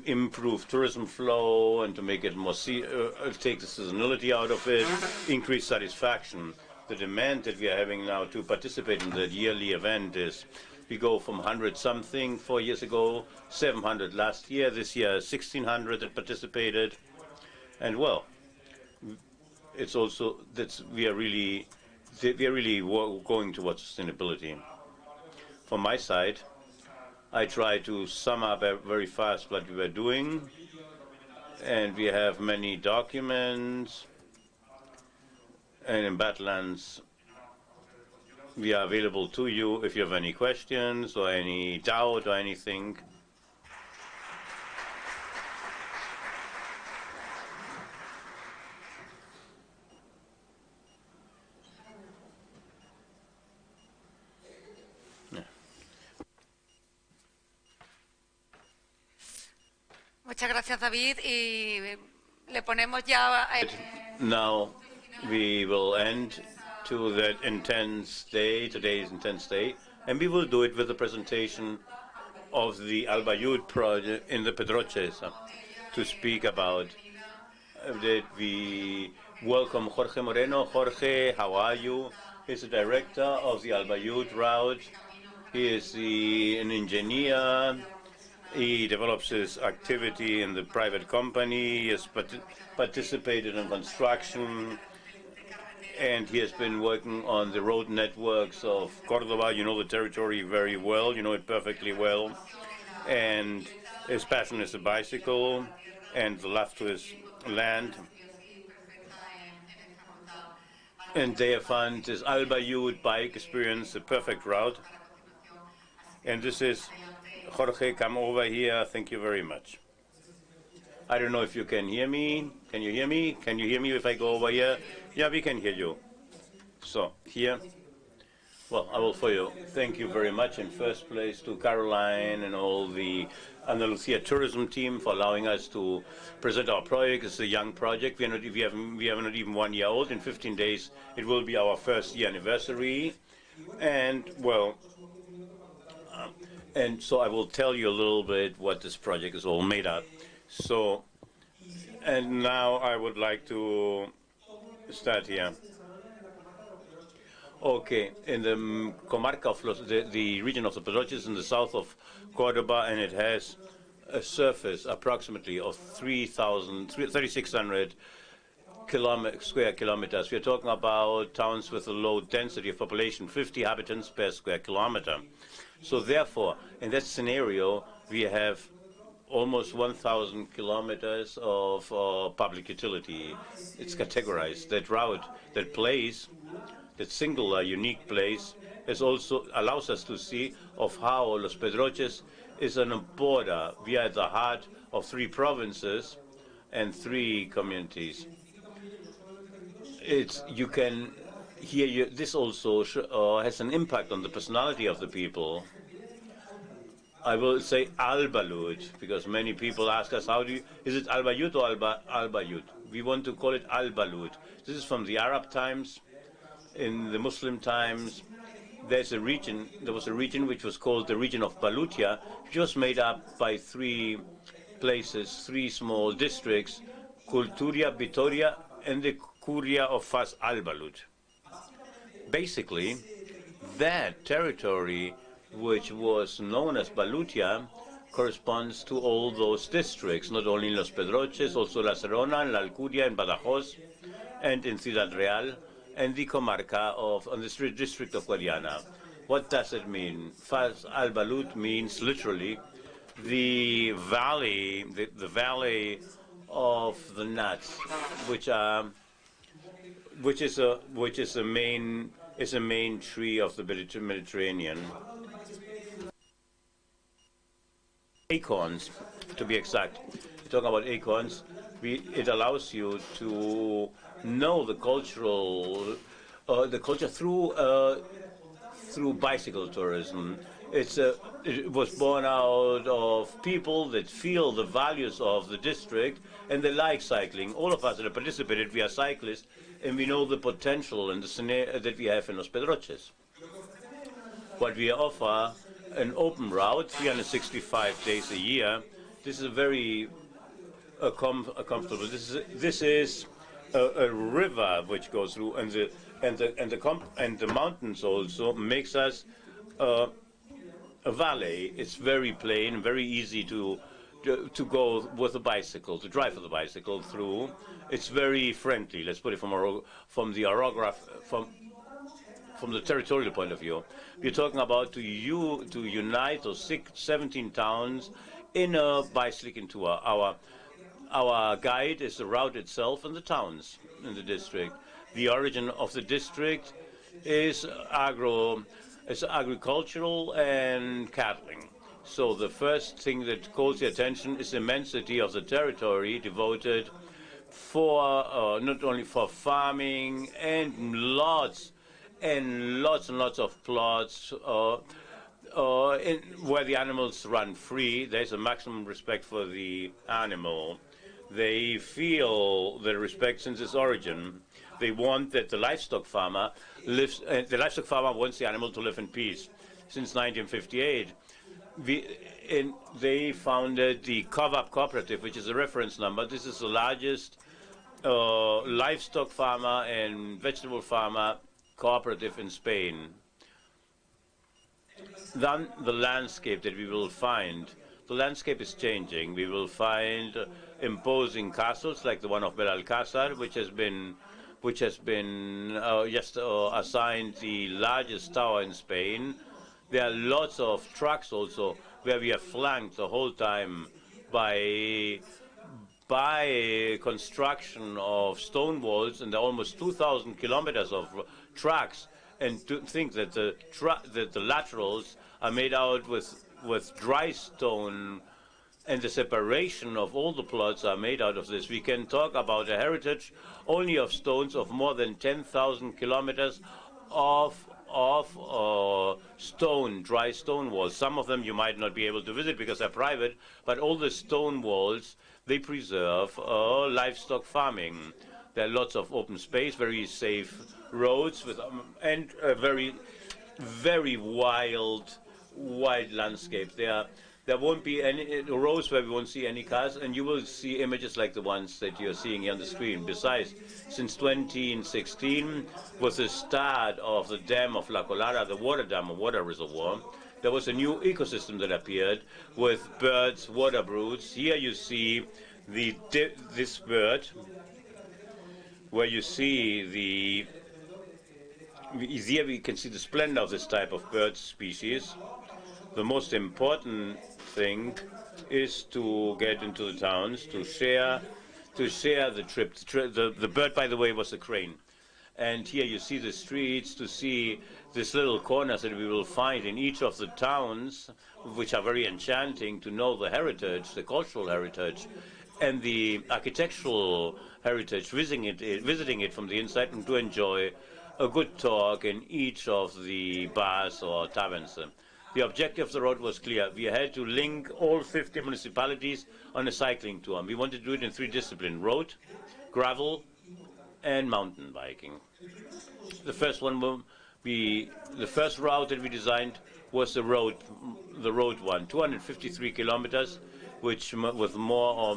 improve tourism flow and to make it more take the seasonality out of it, increase satisfaction. The demand that we are having now to participate in the yearly event is, we go from 100 something 4 years ago, 700 last year, this year 1600 that participated, and well, it's also that we are really going towards sustainability. From my side, I try to sum up very fast what we were doing, and we have many documents, and in Badlands we are available to you if you have any questions or any doubt or anything. Muchas gracias, David, y le ponemos ya. Now we will end to that intense day, today's intense day, and we will do it with a presentation of the Albayud project in the Pedroches to speak about that. We welcome Jorge Moreno. Jorge, how are you? He's the director of the Albayud route. He is an engineer. He develops his activity in the private company. He has participated in construction, and he has been working on the road networks of Córdoba. You know the territory very well. You know it perfectly well. And his passion is a bicycle and the love to his land. And they have found this Albayud Bikexperience, the perfect route. And this is Jorge, come over here. Thank you very much. I don't know if you can hear me. Can you hear me? Can you hear me if I go over here? Yeah, we can hear you. So, here. Well, I will for you. Thank you very much in first place to Caroline and all the Andalusia tourism team for allowing us to present our project. It's a young project. We are not even 1 year old. In 15 days, it will be our first year anniversary. And, well, and so I will tell you a little bit what this project is all made of. So, and now I would like to start here. Okay, in the comarca of the region of the Pedroches in the south of Córdoba, and it has a surface approximately of 3,600 square kilometers. We're talking about towns with a low density of population, 50 inhabitants per square kilometer. So therefore, in that scenario, we have almost 1,000 kilometers of public utility. It's categorized. That route, that place, that singular, unique place, is also allows us to see of how Los Pedroches is on a border. We are at the heart of 3 provinces and 3 communities. You can hear this also has an impact on the personality of the people. I will say Albalut, because many people ask us, is it Albayut or Albayut? We want to call it Albalut. This is from the Arab times. In the Muslim times, there was a region which was called the region of Balutia, which was made up by 3 places, 3 small districts, Culturia, Vitoria, and the Curia of Fas Albalut. Basically, that territory, which was known as Balutia, corresponds to all those districts, not only in Los Pedroches, also La Serona, La Alcudia, and Badajoz, and in Ciudad Real, and the comarca and the district of Guadiana. What does it mean? Fas Albalut means literally the valley, the valley of the nuts, which is a main tree of the Mediterranean. Acorns, to be exact. Talking about acorns, it allows you to know the culture through bicycle tourism. It was born out of people that feel the values of the district and they like cycling. All of us that have participated, we are cyclists, and we know the potential and the scenario that we have in Los Pedroches. What we offer, an open route, 365 days a year. This is a very comfortable. This is a river which goes through, and the mountains also makes us a valley. It's very plain, very easy to go with a bicycle, to drive with a bicycle through. It's very friendly. Let's put it from the territorial point of view. We're talking about to unite those 17 towns in a bicycling tour. Our guide is the route itself and the towns in the district. The origin of the district is agricultural and cattling. So the first thing that calls the attention is the immensity of the territory devoted for not only for farming and lots and lots of plots where the animals run free. There's a maximum respect for the animal. They feel the respect since its origin. They want that the livestock farmer lives. The livestock farmer wants the animal to live in peace. Since 1958, they founded the COVAP cooperative, which is a reference number. This is the largest livestock farmer and vegetable farmer cooperative in Spain. Then the landscape that we will find. The landscape is changing. We will find imposing castles like the one of Belalcázar, which has been just assigned the largest tower in Spain. There are lots of trucks also where we are flanked the whole time by construction of stone walls, and there are almost 2,000 kilometers of tracks. And to think that the laterals are made out with dry stone, and the separation of all the plots are made out of this. We can talk about a heritage only of stones of more than 10,000 kilometers of dry stone walls. Some of them you might not be able to visit because they're private, but all the stone walls, they preserve livestock farming. There are lots of open space, very safe roads, and a very, very wild landscape. There There won't be any roads where we won't see any cars, and you will see images like the ones that you're seeing here on the screen. Besides, since 2016, with the start of the dam of La Colada, the water dam, a water reservoir, there was a new ecosystem that appeared with birds, water broods. Here you see this bird, where you see here we can see the splendor of this type of bird species. The most important thing is to get into the towns, to share the trip. The bird, by the way, was a crane. And here you see the streets, to see these little corners that we will find in each of the towns, which are very enchanting, to know the heritage, the cultural heritage, and the architectural heritage, visiting it from the inside, and to enjoy a good talk in each of the bars or taverns. The objective of the road was clear. We had to link all 50 municipalities on a cycling tour. We wanted to do it in 3 disciplines: road, gravel, and mountain biking. The first route that we designed was the road one, 253 kilometers, with more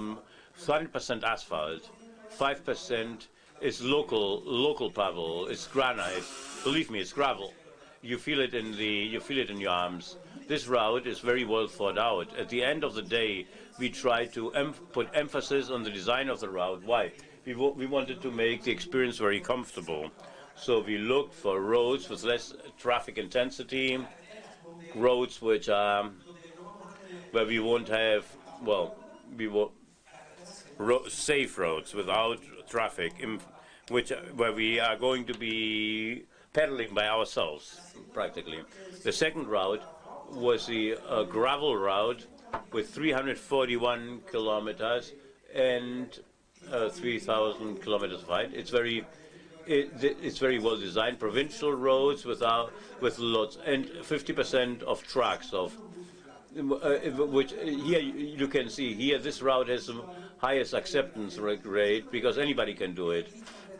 30% asphalt, 5% is local pebble, it's granite. Believe me, it's gravel. You feel it in your arms. This route is very well thought out. At the end of the day, we try to put emphasis on the design of the route. Why? We wanted to make the experience very comfortable. So we looked for roads with less traffic intensity, roads where we won't have, safe roads without traffic, where we are going to be pedaling by ourselves, practically. The second route was the gravel route with 341 kilometers and 3,000 kilometers of height. It's very well designed. Provincial roads with lots, and 50% of trucks which here you can see here. This route has the highest acceptance rate because anybody can do it.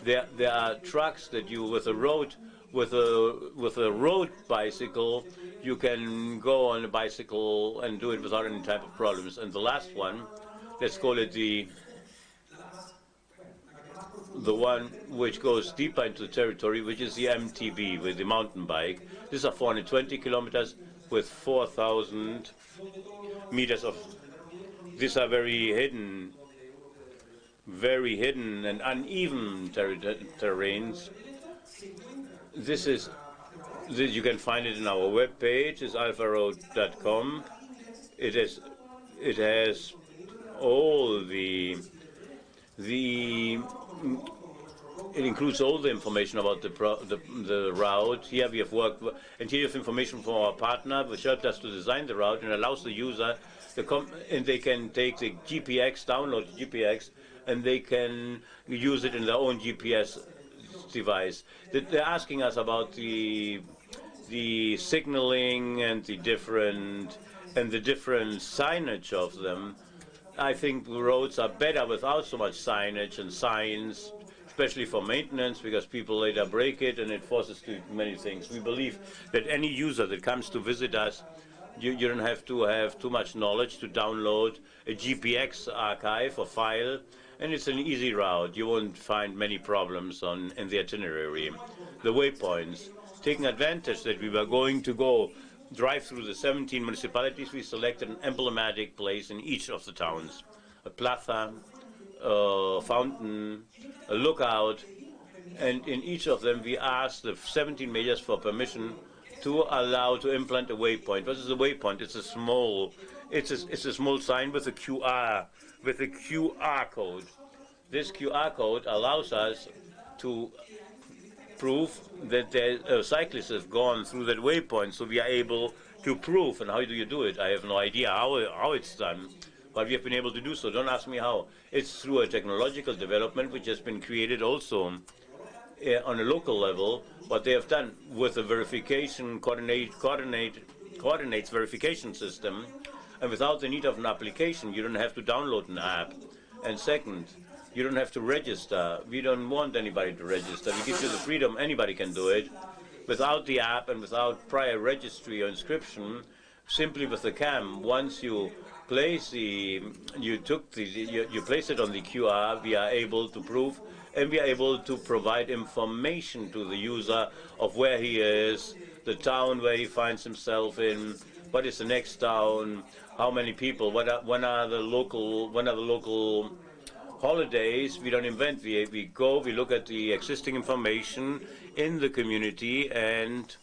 There are trucks that you with a road bicycle, you can go on a bicycle and do it without any type of problems. And the last one, let's call it the one which goes deeper into the territory, which is the MTB with the mountain bike. These are 420 kilometers with 4,000 meters of. These are very hidden and uneven terrains. This you can find it in our web page. It's alpharoad.com. It has all it includes all the information about the route. Here we have worked, and here you have information from our partner, which helped us to design the route and allows the user and they can take the GPX, download the GPX, and they can use it in their own GPS device. They're asking us about the signaling and the different signage of them. I think the roads are better without so much signage and signs, especially for maintenance, because people later break it and it forces to many things. We believe that any user that comes to visit us, you don't have to have too much knowledge to download a GPX archive or file, and it's an easy route. You won't find many problems in the itinerary. The waypoints, taking advantage that we were going to drive through the 17 municipalities, we selected an emblematic place in each of the towns. A plaza, a fountain, a lookout, and in each of them we asked the 17 mayors for permission to allow to implant a waypoint. What is a waypoint? It's a small sign with a QR code. This QR code allows us to prove that cyclists have gone through that waypoint, so we are able to prove. And how do you do it? I have no idea how it's done, but we have been able to do so. Don't ask me how. It's through a technological development which has been created also on a local level. What they have done with a verification coordinates verification system, and without the need of an application, you don't have to download an app. And second, you don't have to register. We don't want anybody to register. We give you the freedom. Anybody can do it. Without the app and without prior registry or inscription, simply with the cam. Once you place you place it on the QR, we are able to prove and we are able to provide information to the user of where he is, the town where he finds himself in, what is the next town, how many people, when are the local holidays. We don't invent. We go. We look at the existing information in the community and.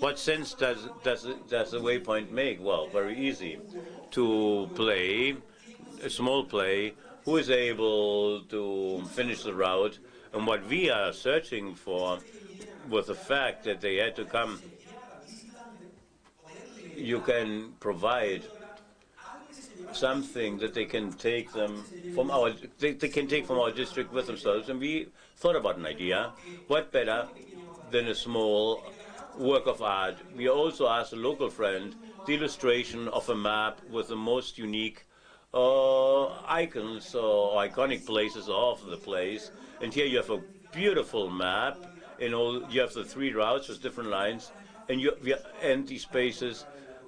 What sense does a waypoint make? Well, very easy. To play, a small play, who is able to finish the route, and what we are searching for was the fact that they had to come. You can provide something that they can take them from they can take from our district with themselves, and we thought about an idea. What better than a small work of art? We also asked a local friend the illustration of a map with the most unique icons or iconic places of the place. And here you have a beautiful map. You have the 3 routes with different lines, and empty spaces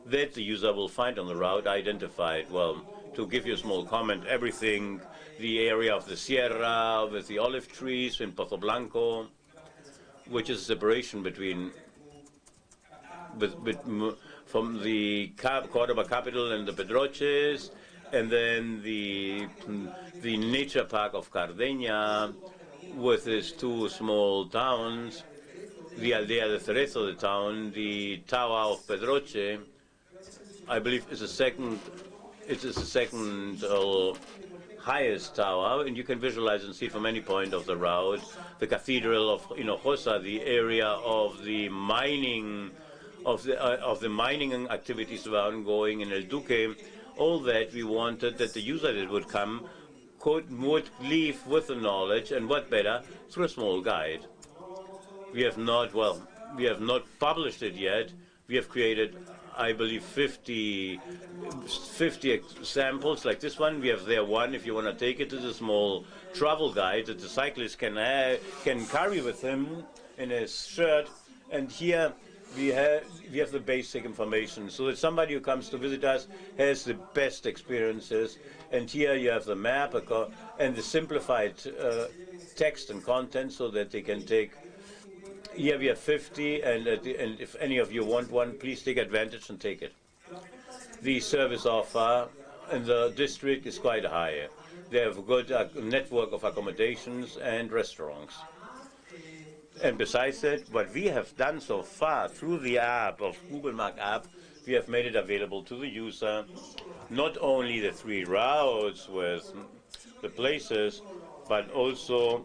that the user will find on the route identified. Well, to give you a small comment, everything, the area of the Sierra with the olive trees in Pozo Blanco, which is a separation between from the Córdoba capital and the Pedroches, and then the nature park of Cardeña with its 2 small towns, the Aldea de Cerezo, the town, the Tower of Pedroche, I believe is the second highest tower, and you can visualize and see from any point of the route. The Cathedral of Hinojosa, the area of the mining of the mining activities that were ongoing in El Duque. All that we wanted that the user that would come would leave with the knowledge, and what better, through a small guide. We have not published it yet. We have created, I believe, 50 samples like this one. We have there one. If you want to take it, is a small travel guide that the cyclist can carry with him in his shirt. And here we have the basic information, so that somebody who comes to visit us has the best experiences. And here you have the map and the simplified text and content, so that they can take. Here we have 50, and if any of you want one, please take advantage and take it. The service offer in the district is quite high. They have a good network of accommodations and restaurants. And besides that, what we have done so far through the app of Google Map app, we have made it available to the user, not only the 3 routes with the places, but also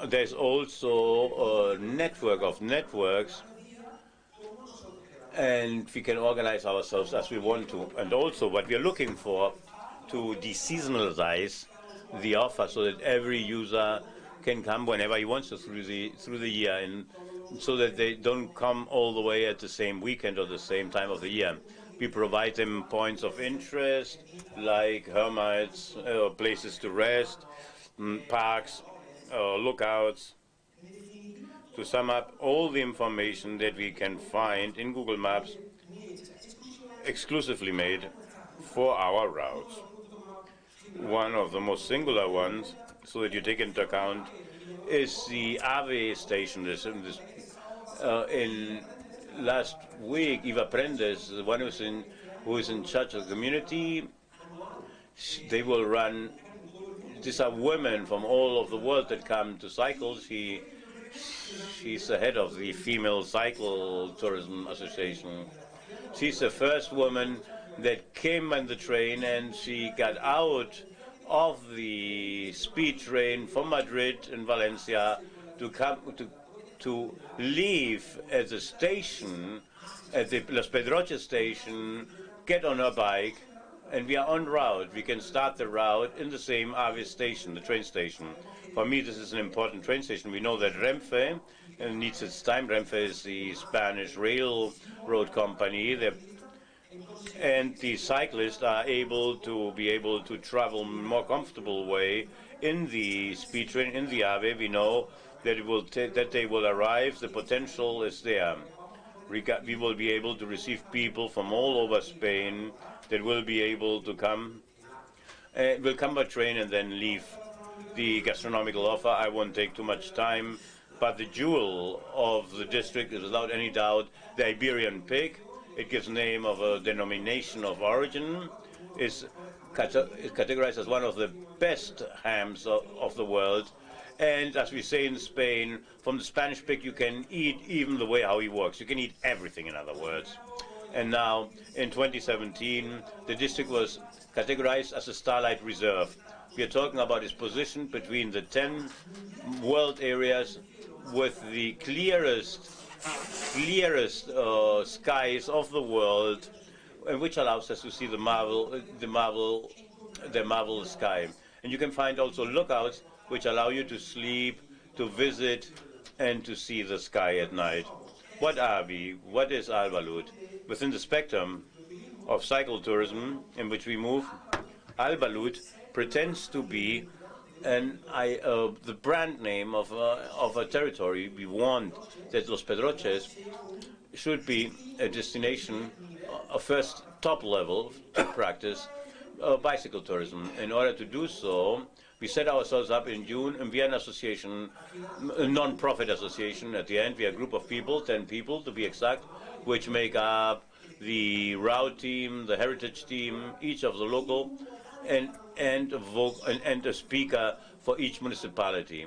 there's also a network of networks, and we can organize ourselves as we want to. And also what we are looking for, to deseasonalize the offer, so that every user can come whenever he wants to through the year, and so that they don't come all the way at the same weekend or the same time of the year. We provide them points of interest like hermits, places to rest, parks, lookouts. To sum up, all the information that we can find in Google Maps exclusively made for our routes. One of the most singular ones, so that you take into account, is the AVE station. In last week, Eva Prendes, the one who is in charge of the community, they will run. These are women from all over the world that come to cycle. She's the head of the Female Cycle Tourism Association. She's the first woman that came on the train, and she got out of the speed train from Madrid and Valencia to leave at the station, at the Los Pedroches station, get on her bike, and we are en route. We can start the route in the same AVE station, the train station. For me, this is an important train station. We know that Renfe needs its time. Renfe is the Spanish railroad company. And the cyclists are able to travel more comfortable way in the speed train, in the AVE. We know that that they will arrive. The potential is there. We will be able to receive people from all over Spain that will be able to come. Will come by train and then leave. The gastronomical offer, I won't take too much time, but the jewel of the district is without any doubt the Iberian pig. It gives name of a denomination of origin. Is categorized as one of the best hams of the world. And as we say in Spain, from the Spanish pig you can eat even the way how he works. You can eat everything, in other words. And now, in 2017, the district was categorized as a Starlight Reserve. We are talking about its position between the 10 world areas with the clearest skies of the world, and which allows us to see the marble sky. And you can find also lookouts which allow you to sleep, to visit, and to see the sky at night. What are we? What is Albalud? Within the spectrum of cycle tourism in which we move, Albalud pretends to be the brand name of a territory. We want that Los Pedroches should be a destination, a first top level to practice bicycle tourism. In order to do so, we set ourselves up in June, and we are an association, a non-profit association. At the end, we are a group of people, 10 people to be exact, which make up the route team, the heritage team, each of the local, and a speaker for each municipality.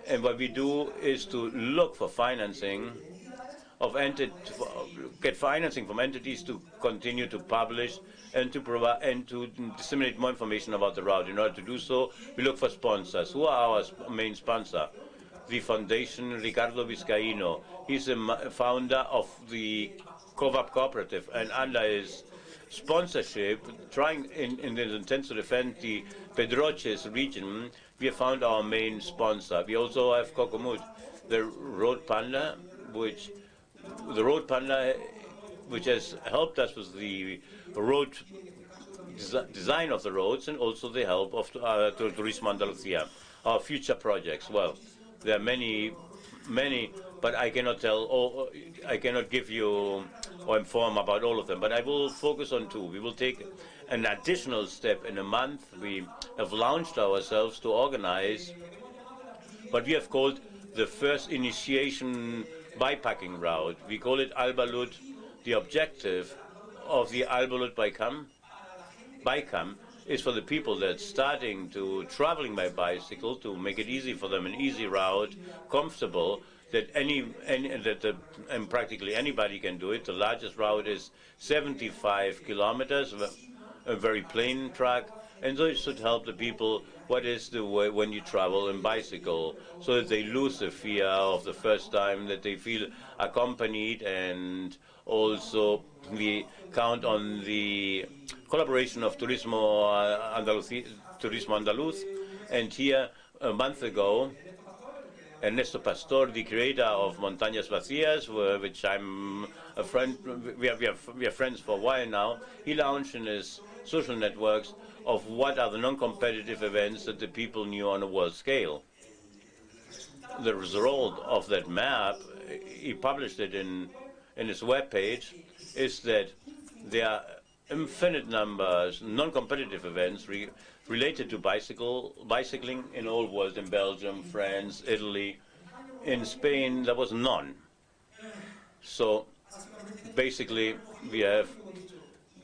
And what we do is to look for financing get financing from entities to continue to publish and to provide and to disseminate more information about the route. In order to do so, we look for sponsors. Who are our main sponsor? The Foundation Ricardo Vizcaíno. He's a founder of the COVAP cooperative, and under his sponsorship, trying in the intent to defend the Pedroches region, we have found our main sponsor. We also have Kokomut, the road panda, which has helped us with the road design of the roads, and also the help of Turismo Andalucía. Our future projects, well, there are many, but I cannot I cannot give you or inform about all of them, but I will focus on two. We will take an additional step in a month. We have launched ourselves to organize what we have called the first initiation bikepacking route. We call it Albalud. The objective of the Albalud Bikecamp is for the people that starting to traveling by bicycle to make it easy for them, an easy route, comfortable, that and practically anybody can do it. The largest route is 75 kilometers, a very plain track, and so it should help the people what is the way when you travel in bicycle, so that they lose the fear of the first time, that they feel accompanied. And also we count on the collaboration of Turismo Andaluz, and here a month ago Ernesto Pastor, the creator of Montañas Vacías, which I'm a friend, we are friends for a while now, he launched in his social networks of what are the non-competitive events that the people knew on a world scale. The result of that map, he published it in his webpage, is that there are infinite numbers, non-competitive events related to bicycling in all worlds, in Belgium, France, Italy. In Spain, there was none. So basically, we have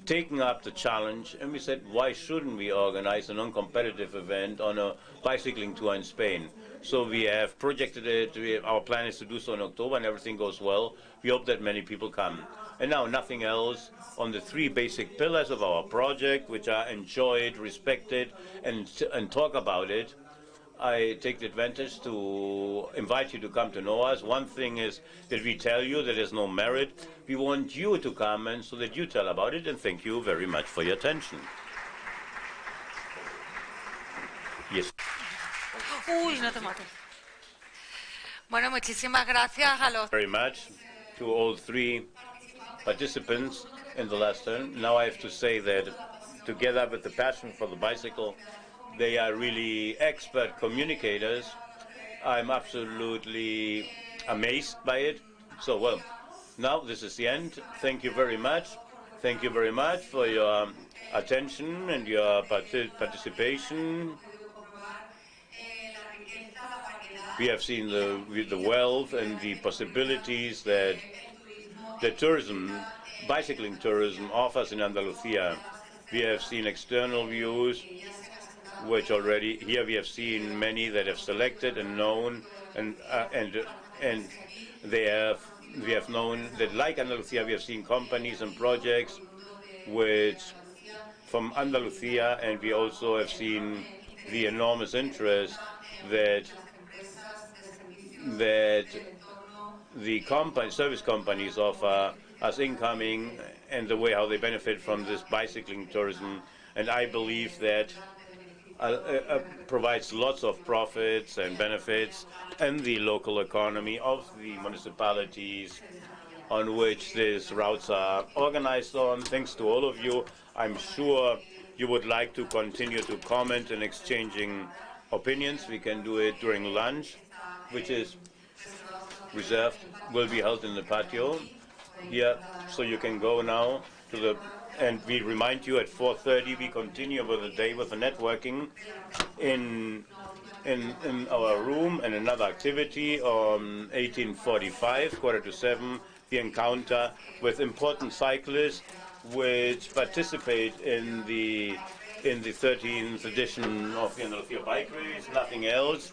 taken up the challenge, and we said, why shouldn't we organize a non-competitive event on a bicycling tour in Spain? So we have projected it. Our plan is to do so in October, and everything goes well. We hope that many people come. And now nothing else on the three basic pillars of our project, which are enjoyed, respected, and talk about it. I take the advantage to invite you to come to know us. One thing is that we tell you that there's no merit. We want you to come, and so that you tell about it, and thank you very much for your attention. Yes. Uy, no te mates. Bueno, muchísimas gracias a los... Very much to all three participants in the last turn. Now I have to say that together with the passion for the bicycle, they are really expert communicators. I'm absolutely amazed by it. So, well, Now, this is the end. Thank you very much. Thank you very much for your attention and your participation. We have seen the wealth and the possibilities that the tourism, bicycling tourism, offers in Andalusia. We have seen external views, which already here we have seen many that have selected and known, and we have known that, like Andalusia, we have seen companies and projects which from Andalusia, and we also have seen the enormous interest that the service companies offer us incoming, and the way how they benefit from this bicycling tourism. And I believe that provides lots of profits and benefits in the local economy of the municipalities on which these routes are organized on. Thanks to all of you. I'm sure you would like to continue to comment and exchanging opinions. We can do it during lunch, which is reserved, will be held in the patio here, so you can go now to the, and we remind you at 4:30 we continue with the day with the networking in our room, and another activity on 18:45, 6:45, the encounter with important cyclists which participate in the 13th edition of the Andalusia Bike Race. Nothing else.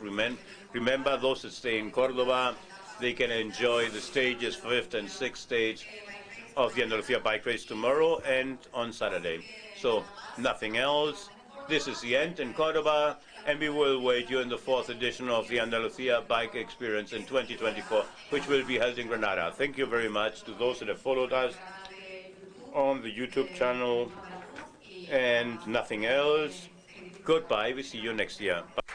Remember, those that stay in Córdoba, they can enjoy the stages, 5th and 6th stage of the Andalusia Bike Race tomorrow and on Saturday. So nothing else. This is the end in Córdoba, and we will wait you in the 4th edition of the Andalusia Bike Experience in 2024, which will be held in Granada. Thank you very much to those that have followed us on the YouTube channel, and nothing else. Goodbye. We see you next year. Bye.